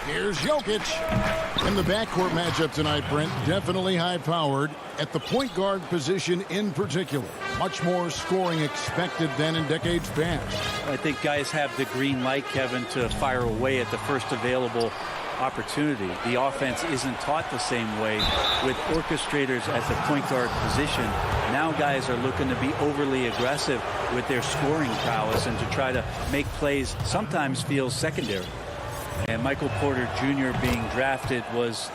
Here's Jokic. In the backcourt matchup tonight, Brent, definitely high-powered at the point guard position in particular. Much more scoring expected than in decades past. I think guys have the green light, Kevin, to fire away at the first available opportunity. The offense isn't taught the same way with orchestrators at the point guard position. Now guys are looking to be overly aggressive with their scoring prowess and to try to make plays sometimes feels secondary. And Michael Porter Jr. being drafted was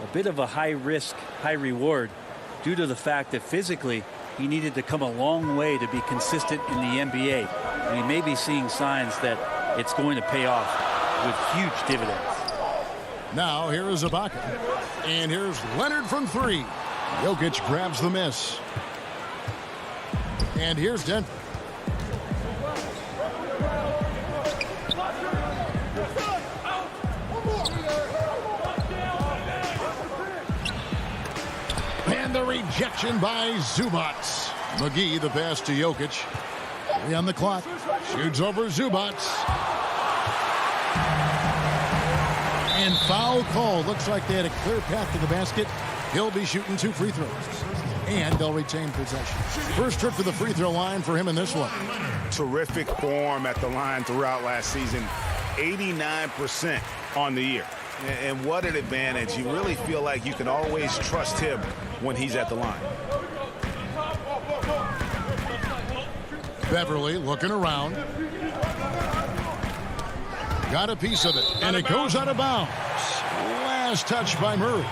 a bit of a high risk, high reward due to the fact that physically he needed to come a long way to be consistent in the NBA. And he may be seeing signs that it's going to pay off with huge dividends. Now here is Ibaka. And here's Leonard from 3. Jokic grabs the miss. And here's Denver. And the rejection by Zubac. McGee, the pass to Jokic. 3 on the clock. Shoots over Zubac. And foul call. Looks like they had a clear path to the basket. He'll be shooting 2 free throws. And they'll retain possession. First trip to the free throw line for him in this one. Terrific form at the line throughout last season. 89% on the year. And what an advantage. You really feel like you can always trust him when he's at the line. Beverly looking around. Got a piece of it. And it goes out of bounds. Last touch by Murray.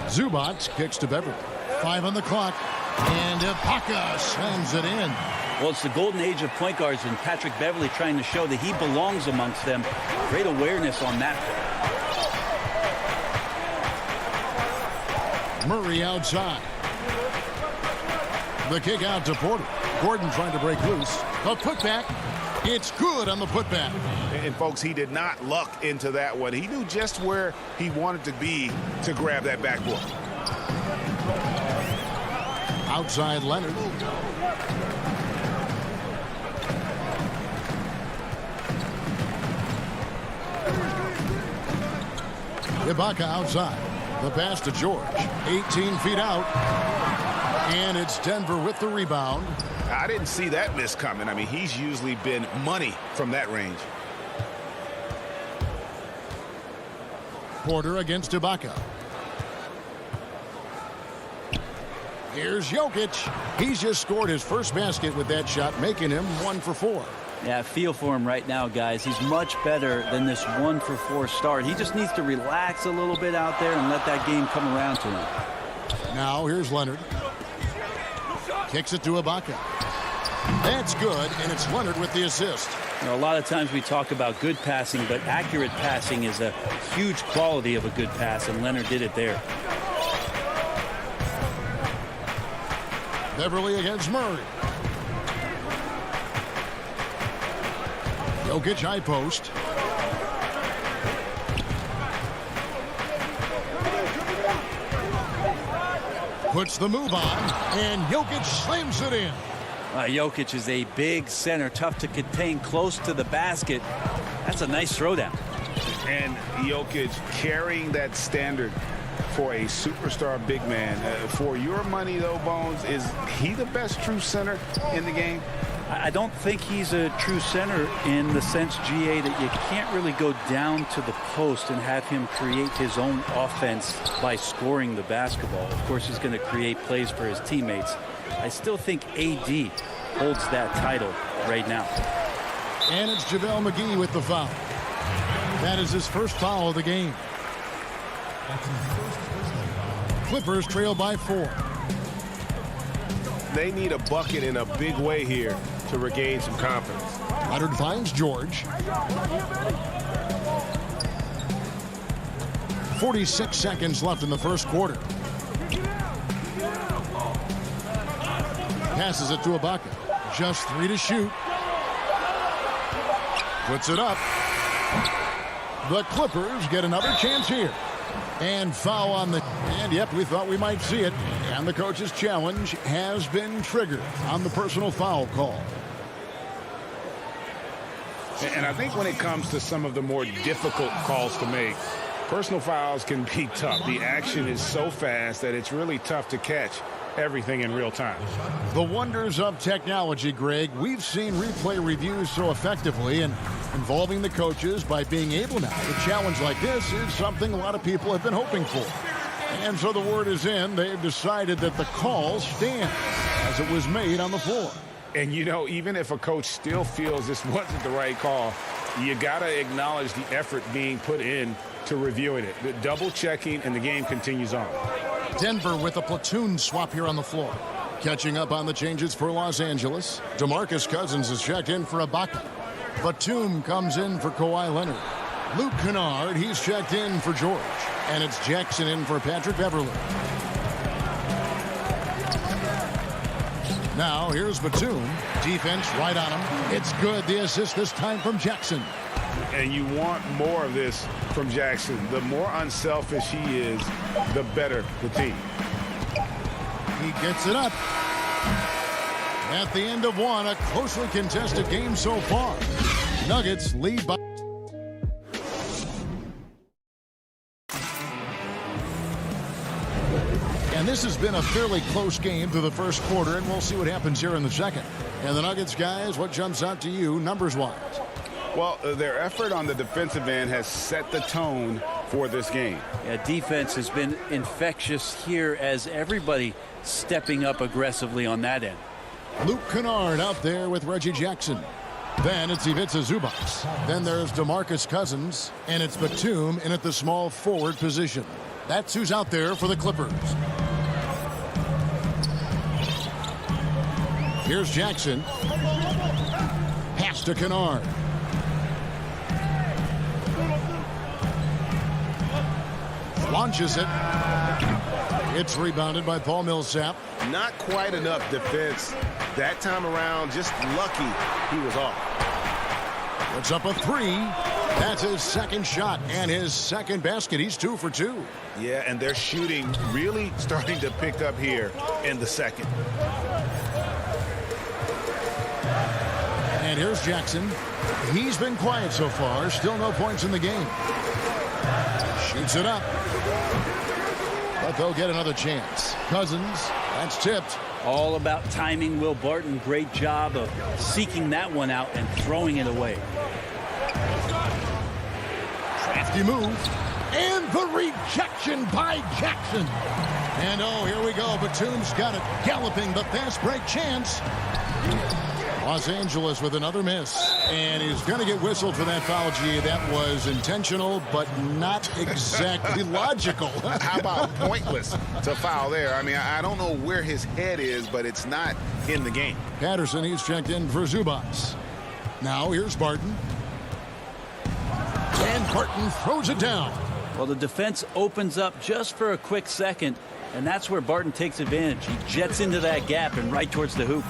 Zubac kicks to Beverly. 5 on the clock. And Ibaka slams it in. Well, it's the golden age of point guards, and Patrick Beverly trying to show that he belongs amongst them. Great awareness on that. Murray outside. The kick out to Porter. Gordon trying to break loose. A putback. It's good on the putback. And folks, he did not luck into that one. He knew just where he wanted to be to grab that backboard. Outside Leonard. Ibaka outside. The pass to George. 18 feet out. And it's Denver with the rebound. I didn't see that miss coming. I mean, he's usually been money from that range. Porter against Ibaka. Here's Jokic. He's just scored his first basket with that shot, making him 1 for 4. Yeah, feel for him right now, guys. He's much better than this 1 for 4 start. He just needs to relax a little bit out there and let that game come around to him. Now here's Leonard. Kicks it to Ibaka. That's good, and it's Leonard with the assist. You know, a lot of times we talk about good passing, but accurate passing is a huge quality of a good pass, and Leonard did it there. Beverly against Murray. Jokic high post. Puts the move on, and Jokic slams it in. Jokic is a big center, tough to contain close to the basket. That's a nice throwdown. And Jokic carrying that standard for a superstar big man. For your money, though, Bones, is he the best true center in the game? I don't think he's a true center in the sense, GA, that you can't really go down to the post and have him create his own offense by scoring the basketball. Of course, he's going to create plays for his teammates. I still think AD holds that title right now. And it's JaVale McGee with the foul. That is his first foul of the game. Clippers trail by 4. They need a bucket in a big way here to regain some confidence. Leonard finds George. 46 seconds left in the first quarter. Passes it to Ibaka. Just 3 to shoot. Puts it up. The Clippers get another chance here. And foul on the... And, yep, we thought we might see it. And the coach's challenge has been triggered on the personal foul call. And I think when it comes to some of the more difficult calls to make, personal fouls can be tough. The action is so fast that it's really tough to catch everything in real time. The wonders of technology, Greg. We've seen replay reviews so effectively and involving the coaches by being able now. A challenge like this is something a lot of people have been hoping for. And so the word is in. They've decided that the call stands as it was made on the floor. And, you know, even if a coach still feels this wasn't the right call, you got to acknowledge the effort being put in to reviewing it. The double checking, and the game continues on. Denver with a platoon swap here on the floor. Catching up on the changes for Los Angeles. DeMarcus Cousins is checked in for Ibaka. Batum comes in for Kawhi Leonard. Luke Kennard, he's checked in for George. And it's Jackson in for Patrick Beverley. Now here's Batum. Defense right on him. It's good. The assist this time from Jackson. And you want more of this from Jackson. The more unselfish he is, the better the team. He gets it up. At the end of one, a closely contested game so far. Nuggets lead by... And this has been a fairly close game through the first quarter, and we'll see what happens here in the second. And the Nuggets, guys, what jumps out to you numbers-wise? Well, their effort on the defensive end has set the tone for this game. Yeah, defense has been infectious here as everybody stepping up aggressively on that end. Luke Kennard out there with Reggie Jackson. Then it's Ivica Zubac. Then there's DeMarcus Cousins, and it's Batum in at the small forward position. That's who's out there for the Clippers. Here's Jackson. Pass to Kennard. Launches it. It's rebounded by Paul Millsap. Not quite enough defense that time around. Just lucky he was off. Puts up a 3. That's his second shot and his second basket. He's 2 for 2. Yeah, and their shooting really starting to pick up here in the second. And here's Jackson. He's been quiet so far. Still no points in the game. Shoots it up. But they'll get another chance. Cousins, that's tipped. All about timing. Will Barton, great job of seeking that one out and throwing it away. Crafty move. And the rejection by Jackson. And oh, here we go. Batum's got it galloping, the fast break chance. Los Angeles with another miss. And he's going to get whistled for that foul, G. That was intentional, but not exactly logical. How about pointless to foul there? I mean, I don't know where his head is, but it's not in the game. Patterson, he's checked in for Zubac. Now here's Barton. And Barton throws it down. Well, the defense opens up just for a quick second, and that's where Barton takes advantage. He jets into that gap and right towards the hoop.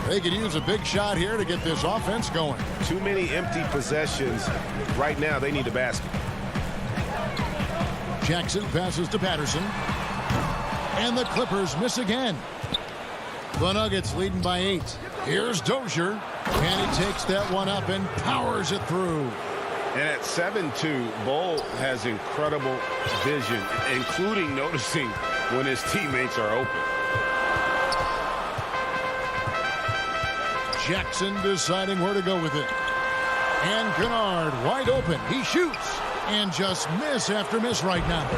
They could use a big shot here to get this offense going. Too many empty possessions. Right now, they need a basket. Jackson passes to Patterson. And the Clippers miss again. The Nuggets leading by 8. Here's Dozier. And he takes that one up and powers it through. And at 7-2, Bull has incredible vision, including noticing when his teammates are open. Jackson deciding where to go with it. And Kennard wide open. He shoots. And just miss after miss right now.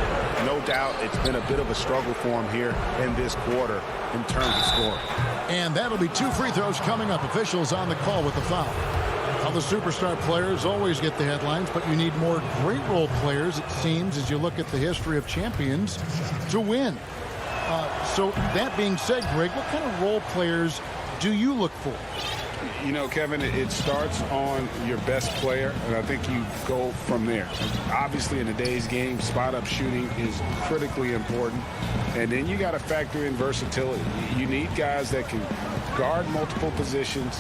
No doubt it's been a bit of a struggle for him here in this quarter in terms of scoring. And that'll be 2 free throws coming up. Officials on the call with the foul. Well, the superstar players always get the headlines, but you need more great role players, it seems, as you look at the history of champions, to win. So that being said, Greg, what kind of role players do you look for? You know, Kevin, it starts on your best player, and I think you go from there. Obviously, in today's game, spot-up shooting is critically important, and then you got to factor in versatility. You need guys that can guard multiple positions,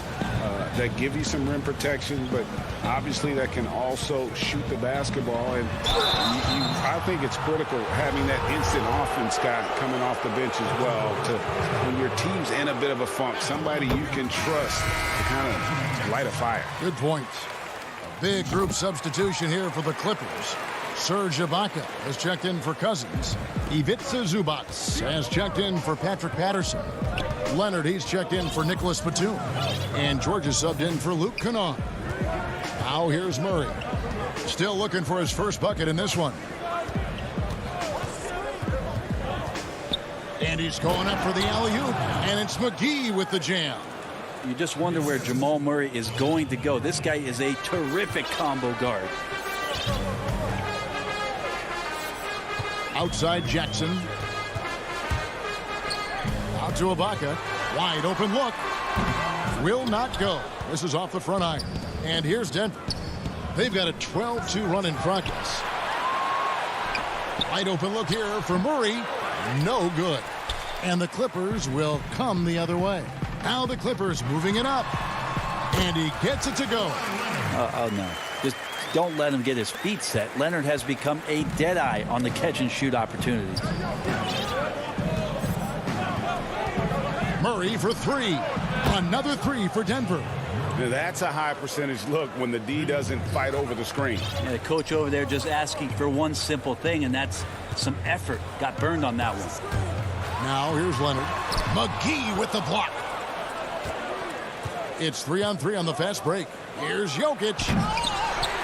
that give you some rim protection, but obviously that can also shoot the basketball. And I think it's critical having that instant offense guy coming off the bench as well to, when your team's in a bit of a funk, somebody you can trust to kind of light a fire. Good points. A big group substitution here for the Clippers. Serge Ibaka has checked in for Cousins. Ivica Zubac has checked in for Patrick Patterson. Leonard, he's checked in for Nicholas Batum. And George is subbed in for Luke Kennard. Now here's Murray. Still looking for his first bucket in this one. And he's going up for the alley-oop. And it's McGee with the jam. You just wonder where Jamal Murray is going to go. This guy is a terrific combo guard. Outside Jackson. Out to Ibaka. Wide open look. Will not go. This is off the front iron. And here's Denver. They've got a 12-2 run in progress. Wide open look here for Murray. No good. And the Clippers will come the other way. Now the Clippers moving it up. And he gets it to go. Oh, no. Just don't let him get his feet set. Leonard has become a deadeye on the catch-and-shoot opportunities. Murray for three. Another three for Denver. Now that's a high percentage look when the D doesn't fight over the screen. Yeah, the coach over there just asking for one simple thing, and that's some effort. Got burned on that one. Now here's Leonard. McGee with the block. It's 3-on-3 on the fast break. Here's Jokic.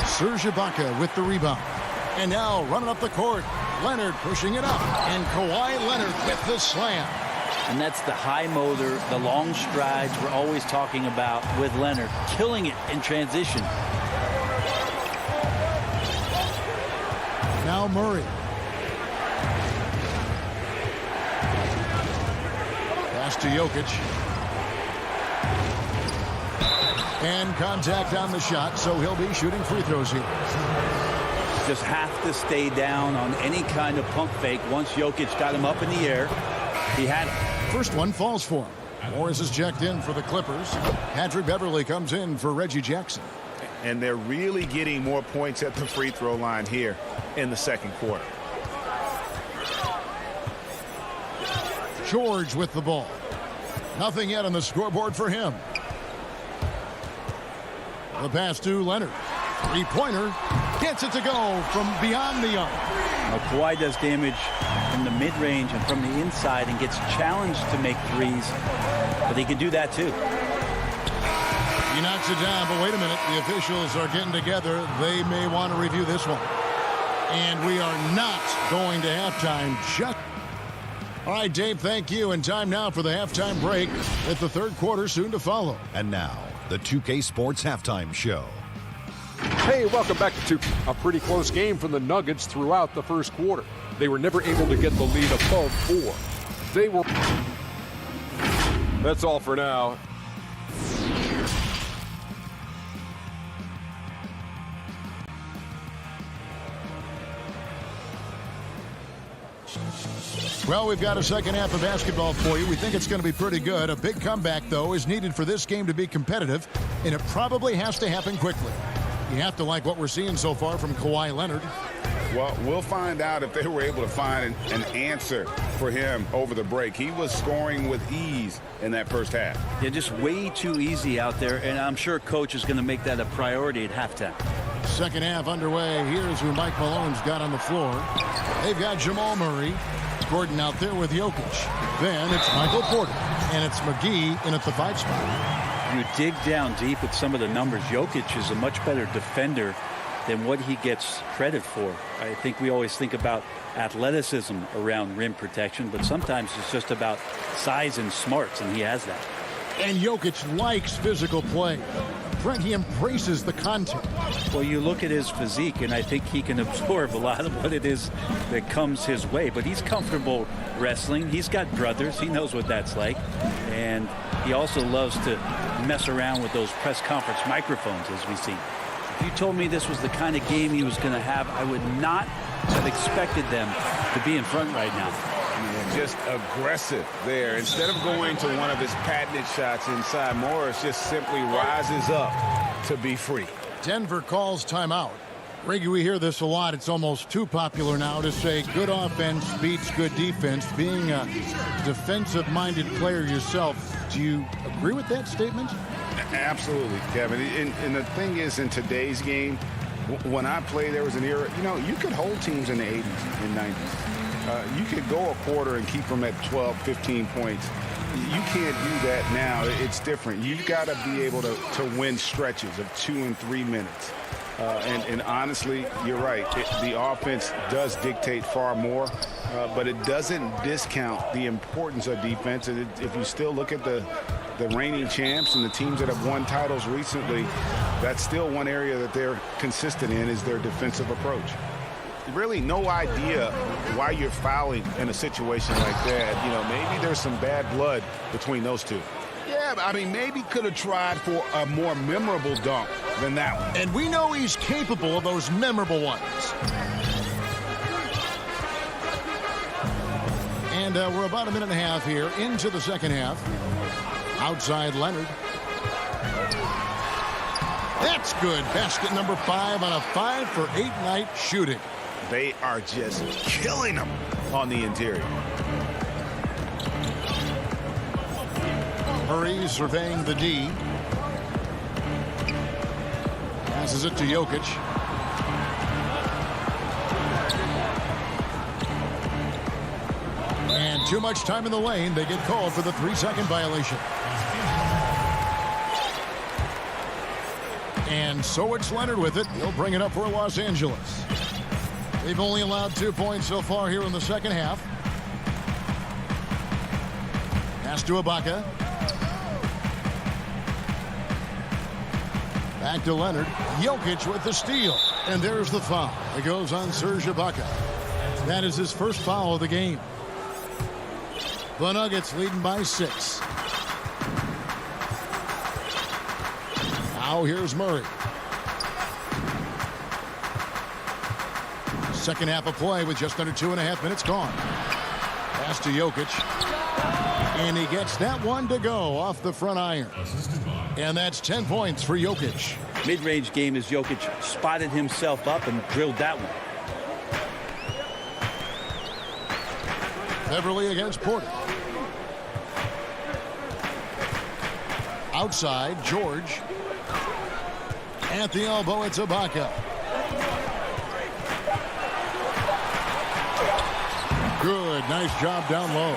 Serge Ibaka with the rebound. And now running up the court. Leonard pushing it up. And Kawhi Leonard with the slam. And that's the high motor, the long strides we're always talking about with Leonard. Killing it in transition. Now Murray. Pass to Jokic. And contact on the shot, so he'll be shooting free throws here. Just have to stay down on any kind of pump fake. Once Jokic got him up in the air, he had it. First one falls for him. Morris is checked in for the Clippers. Patrick Beverly comes in for Reggie Jackson. And they're really getting more points at the free throw line here in the second quarter. George with the ball. Nothing yet on the scoreboard for him. The pass to Leonard. Three-pointer. Gets it to go from beyond the arc. Now, Kawhi does damage from the mid-range and from the inside and gets challenged to make threes. But he can do that too. He knocks it down, but wait a minute. The officials are getting together. They may want to review this one. And we are not going to halftime. All right, Dave, thank you. And time now for the halftime break with the third quarter soon to follow. And now, the 2K Sports Halftime Show. Hey, welcome back to a pretty close game from the Nuggets throughout the first quarter. They were never able to get the lead above 4. They were... That's all for now. Well, we've got a second half of basketball for you. We think it's going to be pretty good. A big comeback, though, is needed for this game to be competitive, and it probably has to happen quickly. You have to like what we're seeing so far from Kawhi Leonard. Well, we'll find out if they were able to find an answer for him over the break. He was scoring with ease in that first half. Yeah, just way too easy out there, and I'm sure Coach is going to make that a priority at halftime. Second half underway. Here's who Mike Malone's got on the floor. They've got Jamal Murray. Gordon out there with Jokic. Then it's Michael Porter, and it's McGee in at the 5 spot. You dig down deep with some of the numbers. Jokic is a much better defender than what he gets credit for. I think we always think about athleticism around rim protection, but sometimes it's just about size and smarts, and he has that. And Jokic likes physical play. Brent, he embraces the contact. Well, you look at his physique, and I think he can absorb a lot of what it is that comes his way. But he's comfortable wrestling. He's got brothers. He knows what that's like. And he also loves to mess around with those press conference microphones, as we see. If you told me this was the kind of game he was going to have, I would not have expected them to be in front right now. Yeah, just aggressive there. Instead of going to one of his patented shots inside, Morris just simply rises up to be free. Denver calls timeout. Reggie, we hear this a lot. It's almost too popular now to say good offense beats good defense. Being a defensive-minded player yourself, do you agree with that statement? Absolutely, Kevin. And the thing is, in today's game, when I play, there was an era, you could hold teams in the 80s and 90s. You could go a quarter and keep them at 12, 15 points. You can't do that now. It's different. You've got to be able to win stretches of 2 and 3 minutes. And honestly, you're right. The offense does dictate far more, but it doesn't discount the importance of defense. And if you still look at the reigning champs and the teams that have won titles recently, that's still one area that they're consistent in is their defensive approach. Really no idea why you're fouling in a situation like that. Maybe there's some bad blood between those two. Yeah, I mean, maybe could have tried for a more memorable dunk than that one. And we know he's capable of those memorable ones. And we're about a minute and a half here into the second half. Outside Leonard. That's good. Basket number 5 on a 5-for-8 night shooting. They are just killing them on the interior. Murray surveying the D. Passes it to Jokic. And too much time in the lane. They get called for the 3-second violation. And so it's Leonard with it. He'll bring it up for Los Angeles. They've only allowed 2 points so far here in the second half. Pass to Ibaka. Back to Leonard. Jokic with the steal. And there's the foul. It goes on Serge Ibaka. That is his first foul of the game. The Nuggets leading by 6. Now here's Murray. Second half of play with just under 2.5 minutes gone. Pass to Jokic. And he gets that one to go off the front iron. And that's 10 points for Jokic. Mid-range game as Jokic spotted himself up and drilled that one. Beverly against Porter. Outside, George. At the elbow, it's Ibaka. Good, nice job down low.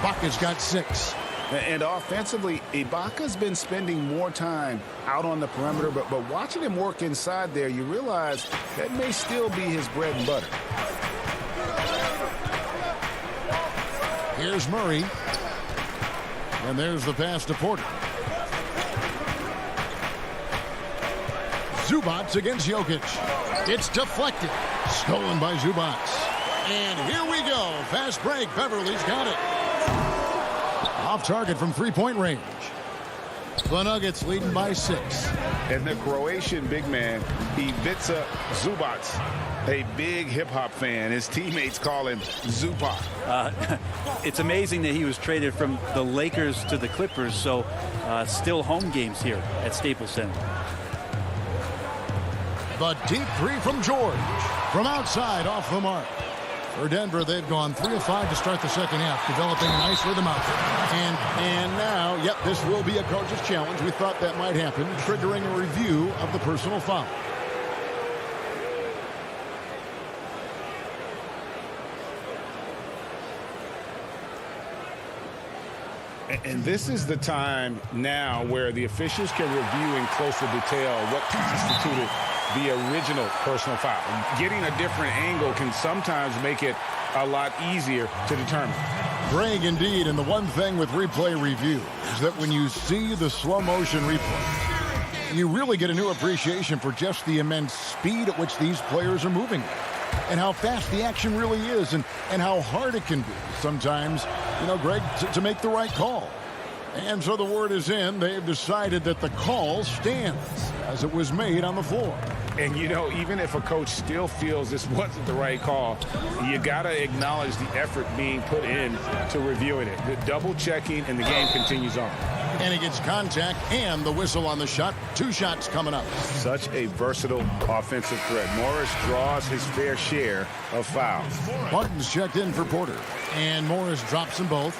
Ibaka's got 6. And offensively, Ibaka's been spending more time out on the perimeter, but watching him work inside there, you realize that may still be his bread and butter. Here's Murray. And there's the pass to Porter. Zubac against Jokic. It's deflected. Stolen by Zubac. And here we go. Fast break. Beverly's got it. Off target from 3-point range. The Nuggets leading by 6. And the Croatian big man, Ivica Zubac, a big hip-hop fan. His teammates call him Zupac. It's amazing that he was traded from the Lakers to the Clippers, so still home games here at Staples Center. The deep 3 from George. From outside, off the mark. For Denver, they've gone 3 of 5 to start the second half, developing a nice rhythm out there. And now, yep, this will be a coach's challenge. We thought that might happen, triggering a review of the personal foul. And this is the time now where the officials can review in closer detail what constituted the original personal foul. Getting a different angle can sometimes make it a lot easier to determine. Greg, indeed, and the one thing with replay review is that when you see the slow motion replay, You really get a new appreciation for just the immense speed at which these players are moving and how fast the action really is and how hard it can be sometimes, Greg, to make the right call. And so the word is in. They've decided that the call stands as it was made on the floor. And, even if a coach still feels this wasn't the right call, you got to acknowledge the effort being put in to reviewing it. The double checking, and the game continues on. And he gets contact and the whistle on the shot. 2 shots coming up. Such a versatile offensive threat. Morris draws his fair share of fouls. Martin's checked in for Porter. And Morris drops them both.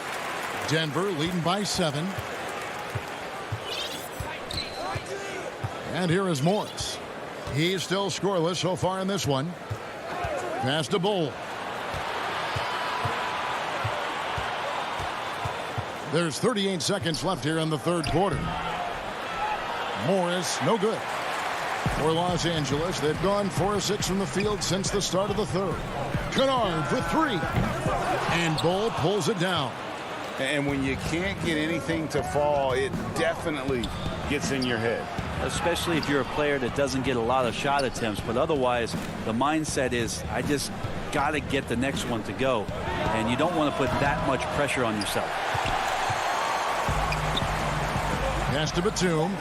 Denver leading by 7. And here is Morris. He's still scoreless so far in this one. Pass to Bull. There's 38 seconds left here in the third quarter. Morris, no good. For Los Angeles, they've gone 4 of 6 from the field since the start of the third. Kennard for 3. And Bull pulls it down. And when you can't get anything to fall, it definitely gets in your head. Especially if you're a player that doesn't get a lot of shot attempts. But otherwise, the mindset is, I just got to get the next one to go. And you don't want to put that much pressure on yourself. Pass to Batum.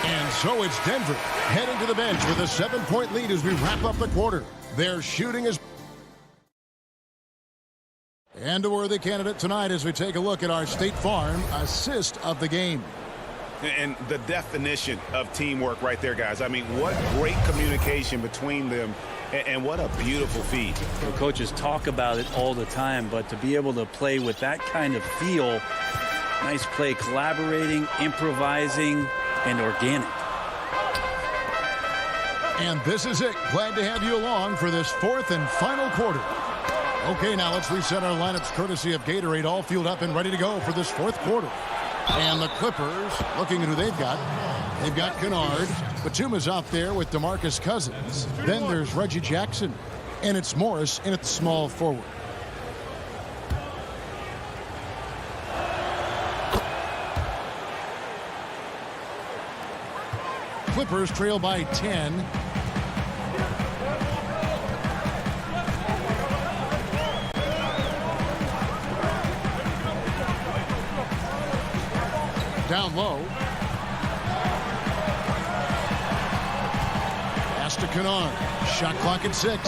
And so it's Denver heading to the bench with a 7-point lead as we wrap up the quarter. Their shooting is... And a worthy candidate tonight as we take a look at our State Farm assist of the game. And the definition of teamwork right there, guys. I mean, what great communication between them, and what a beautiful feed. Well, coaches talk about it all the time, but to be able to play with that kind of feel, nice play, collaborating, improvising, and organic. And this is it. Glad to have you along for this 4th and final quarter. Okay, now let's reset our lineups courtesy of Gatorade, all fueled up and ready to go for this 4th quarter. And the Clippers, looking at who they've got. They've got Kennard. Batum is out there with DeMarcus Cousins. Then there's Reggie Jackson. And it's Morris in at the small forward. Clippers trail by 10. Down low. Pass to Kennard. Shot clock at 6.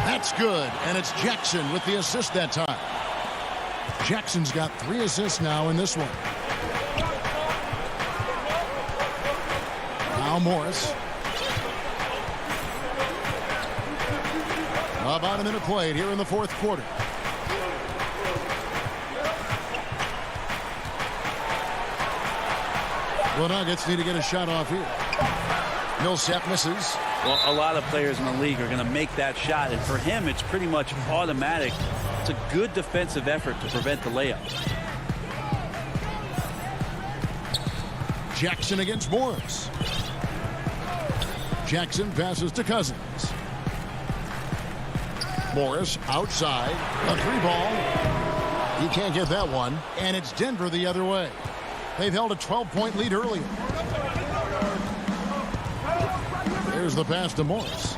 That's good. And it's Jackson with the assist that time. Jackson's got 3 assists now in this one. Now Morris. About a minute played here in the 4th quarter. The Nuggets need to get a shot off here. Millsap misses. Well, a lot of players in the league are going to make that shot, and for him, it's pretty much automatic. It's a good defensive effort to prevent the layup. Jackson against Morris. Jackson passes to Cousins. Morris outside. A 3-ball. He can't get that one. And it's Denver the other way. They've held a 12-point lead earlier. Here's the pass to Morris.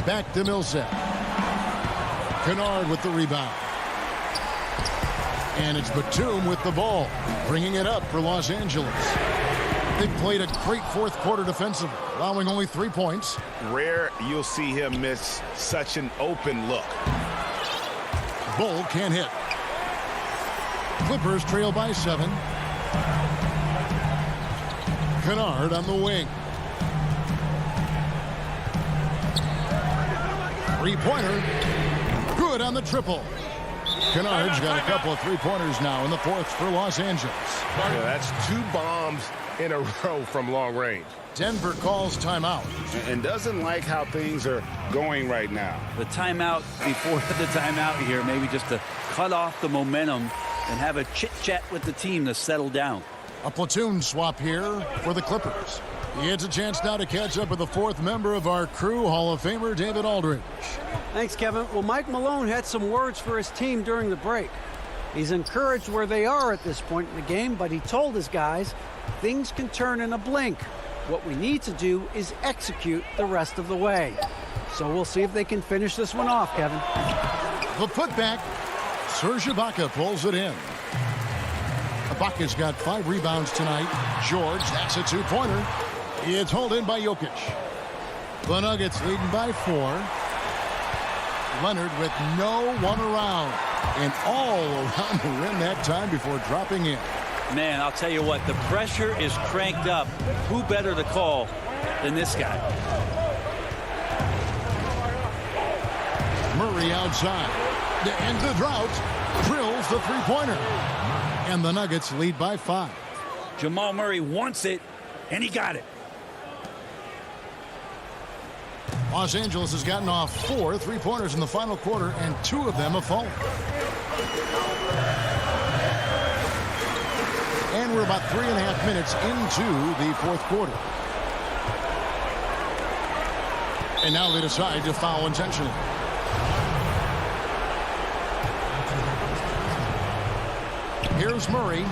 Back to Millsap. Kennard with the rebound. And it's Batum with the ball, bringing it up for Los Angeles. They played a great 4th quarter defensively, allowing only 3 points. Rare you'll see him miss such an open look. Bull can't hit. Clippers trail by 7. Kennard on the wing. 3-pointer. Good on the triple. Kennard's got a couple of 3-pointers now in the 4th for Los Angeles. Yeah, that's 2 bombs in a row from long range. Denver calls timeout. And doesn't like how things are going right now. The timeout before the timeout here, maybe just to cut off the momentum and have a chit-chat with the team to settle down. A platoon swap here for the Clippers. It's a chance now to catch up with the fourth member of our crew, Hall of Famer David Aldridge. Thanks, Kevin. Well, Mike Malone had some words for his team during the break. He's encouraged where they are at this point in the game, but he told his guys things can turn in a blink. What we need to do is execute the rest of the way. So we'll see if they can finish this one off, Kevin. The putback. Serge Ibaka pulls it in. Ibaka's got 5 rebounds tonight. George, that's a 2-pointer. It's hauled in by Jokic. The Nuggets leading by 4. Leonard with no one around. And all around the rim that time before dropping in. Man, I'll tell you what, the pressure is cranked up. Who better to call than this guy? Murray outside. To end the drought, drills the 3-pointer. And the Nuggets lead by 5. Jamal Murray wants it, and he got it. Los Angeles has gotten off 4 3-pointers in the final quarter, and 2 of them have fallen. And we're about 3.5 minutes into the fourth quarter. And now they decide to foul intentionally. Here's Murray.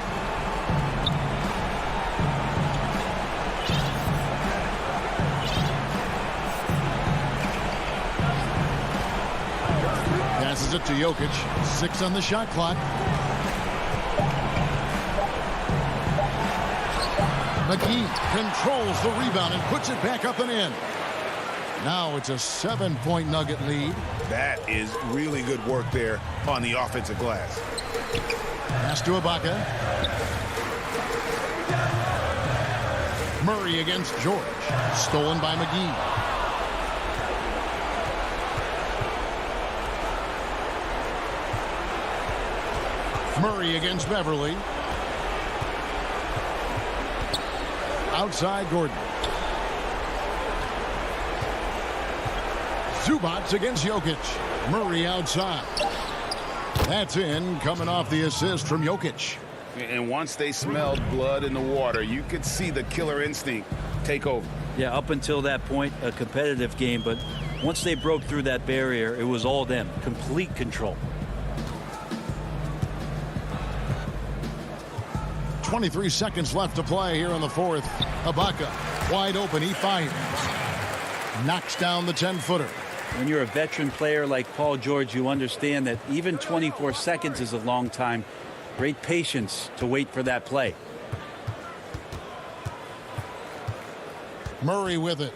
Passes it to Jokic. 6 on the shot clock. McGee controls the rebound and puts it back up and in. Now it's a 7-point Nugget lead. That is really good work there on the offensive glass. Pass to Ibaka. Murray against George. Stolen by McGee. Murray against Beverly. Outside Gordon. Zubats against Jokic. Murray outside. That's in, coming off the assist from Jokic. And once they smelled blood in the water, you could see the killer instinct take over. Yeah, up until that point, a competitive game, but once they broke through that barrier, it was all them. Complete control. 23 seconds left to play here in the fourth. Ibaka wide open. He fires. Knocks down the 10-footer. When you're a veteran player like Paul George, you understand that even 24 seconds is a long time. Great patience to wait for that play. Murray with it.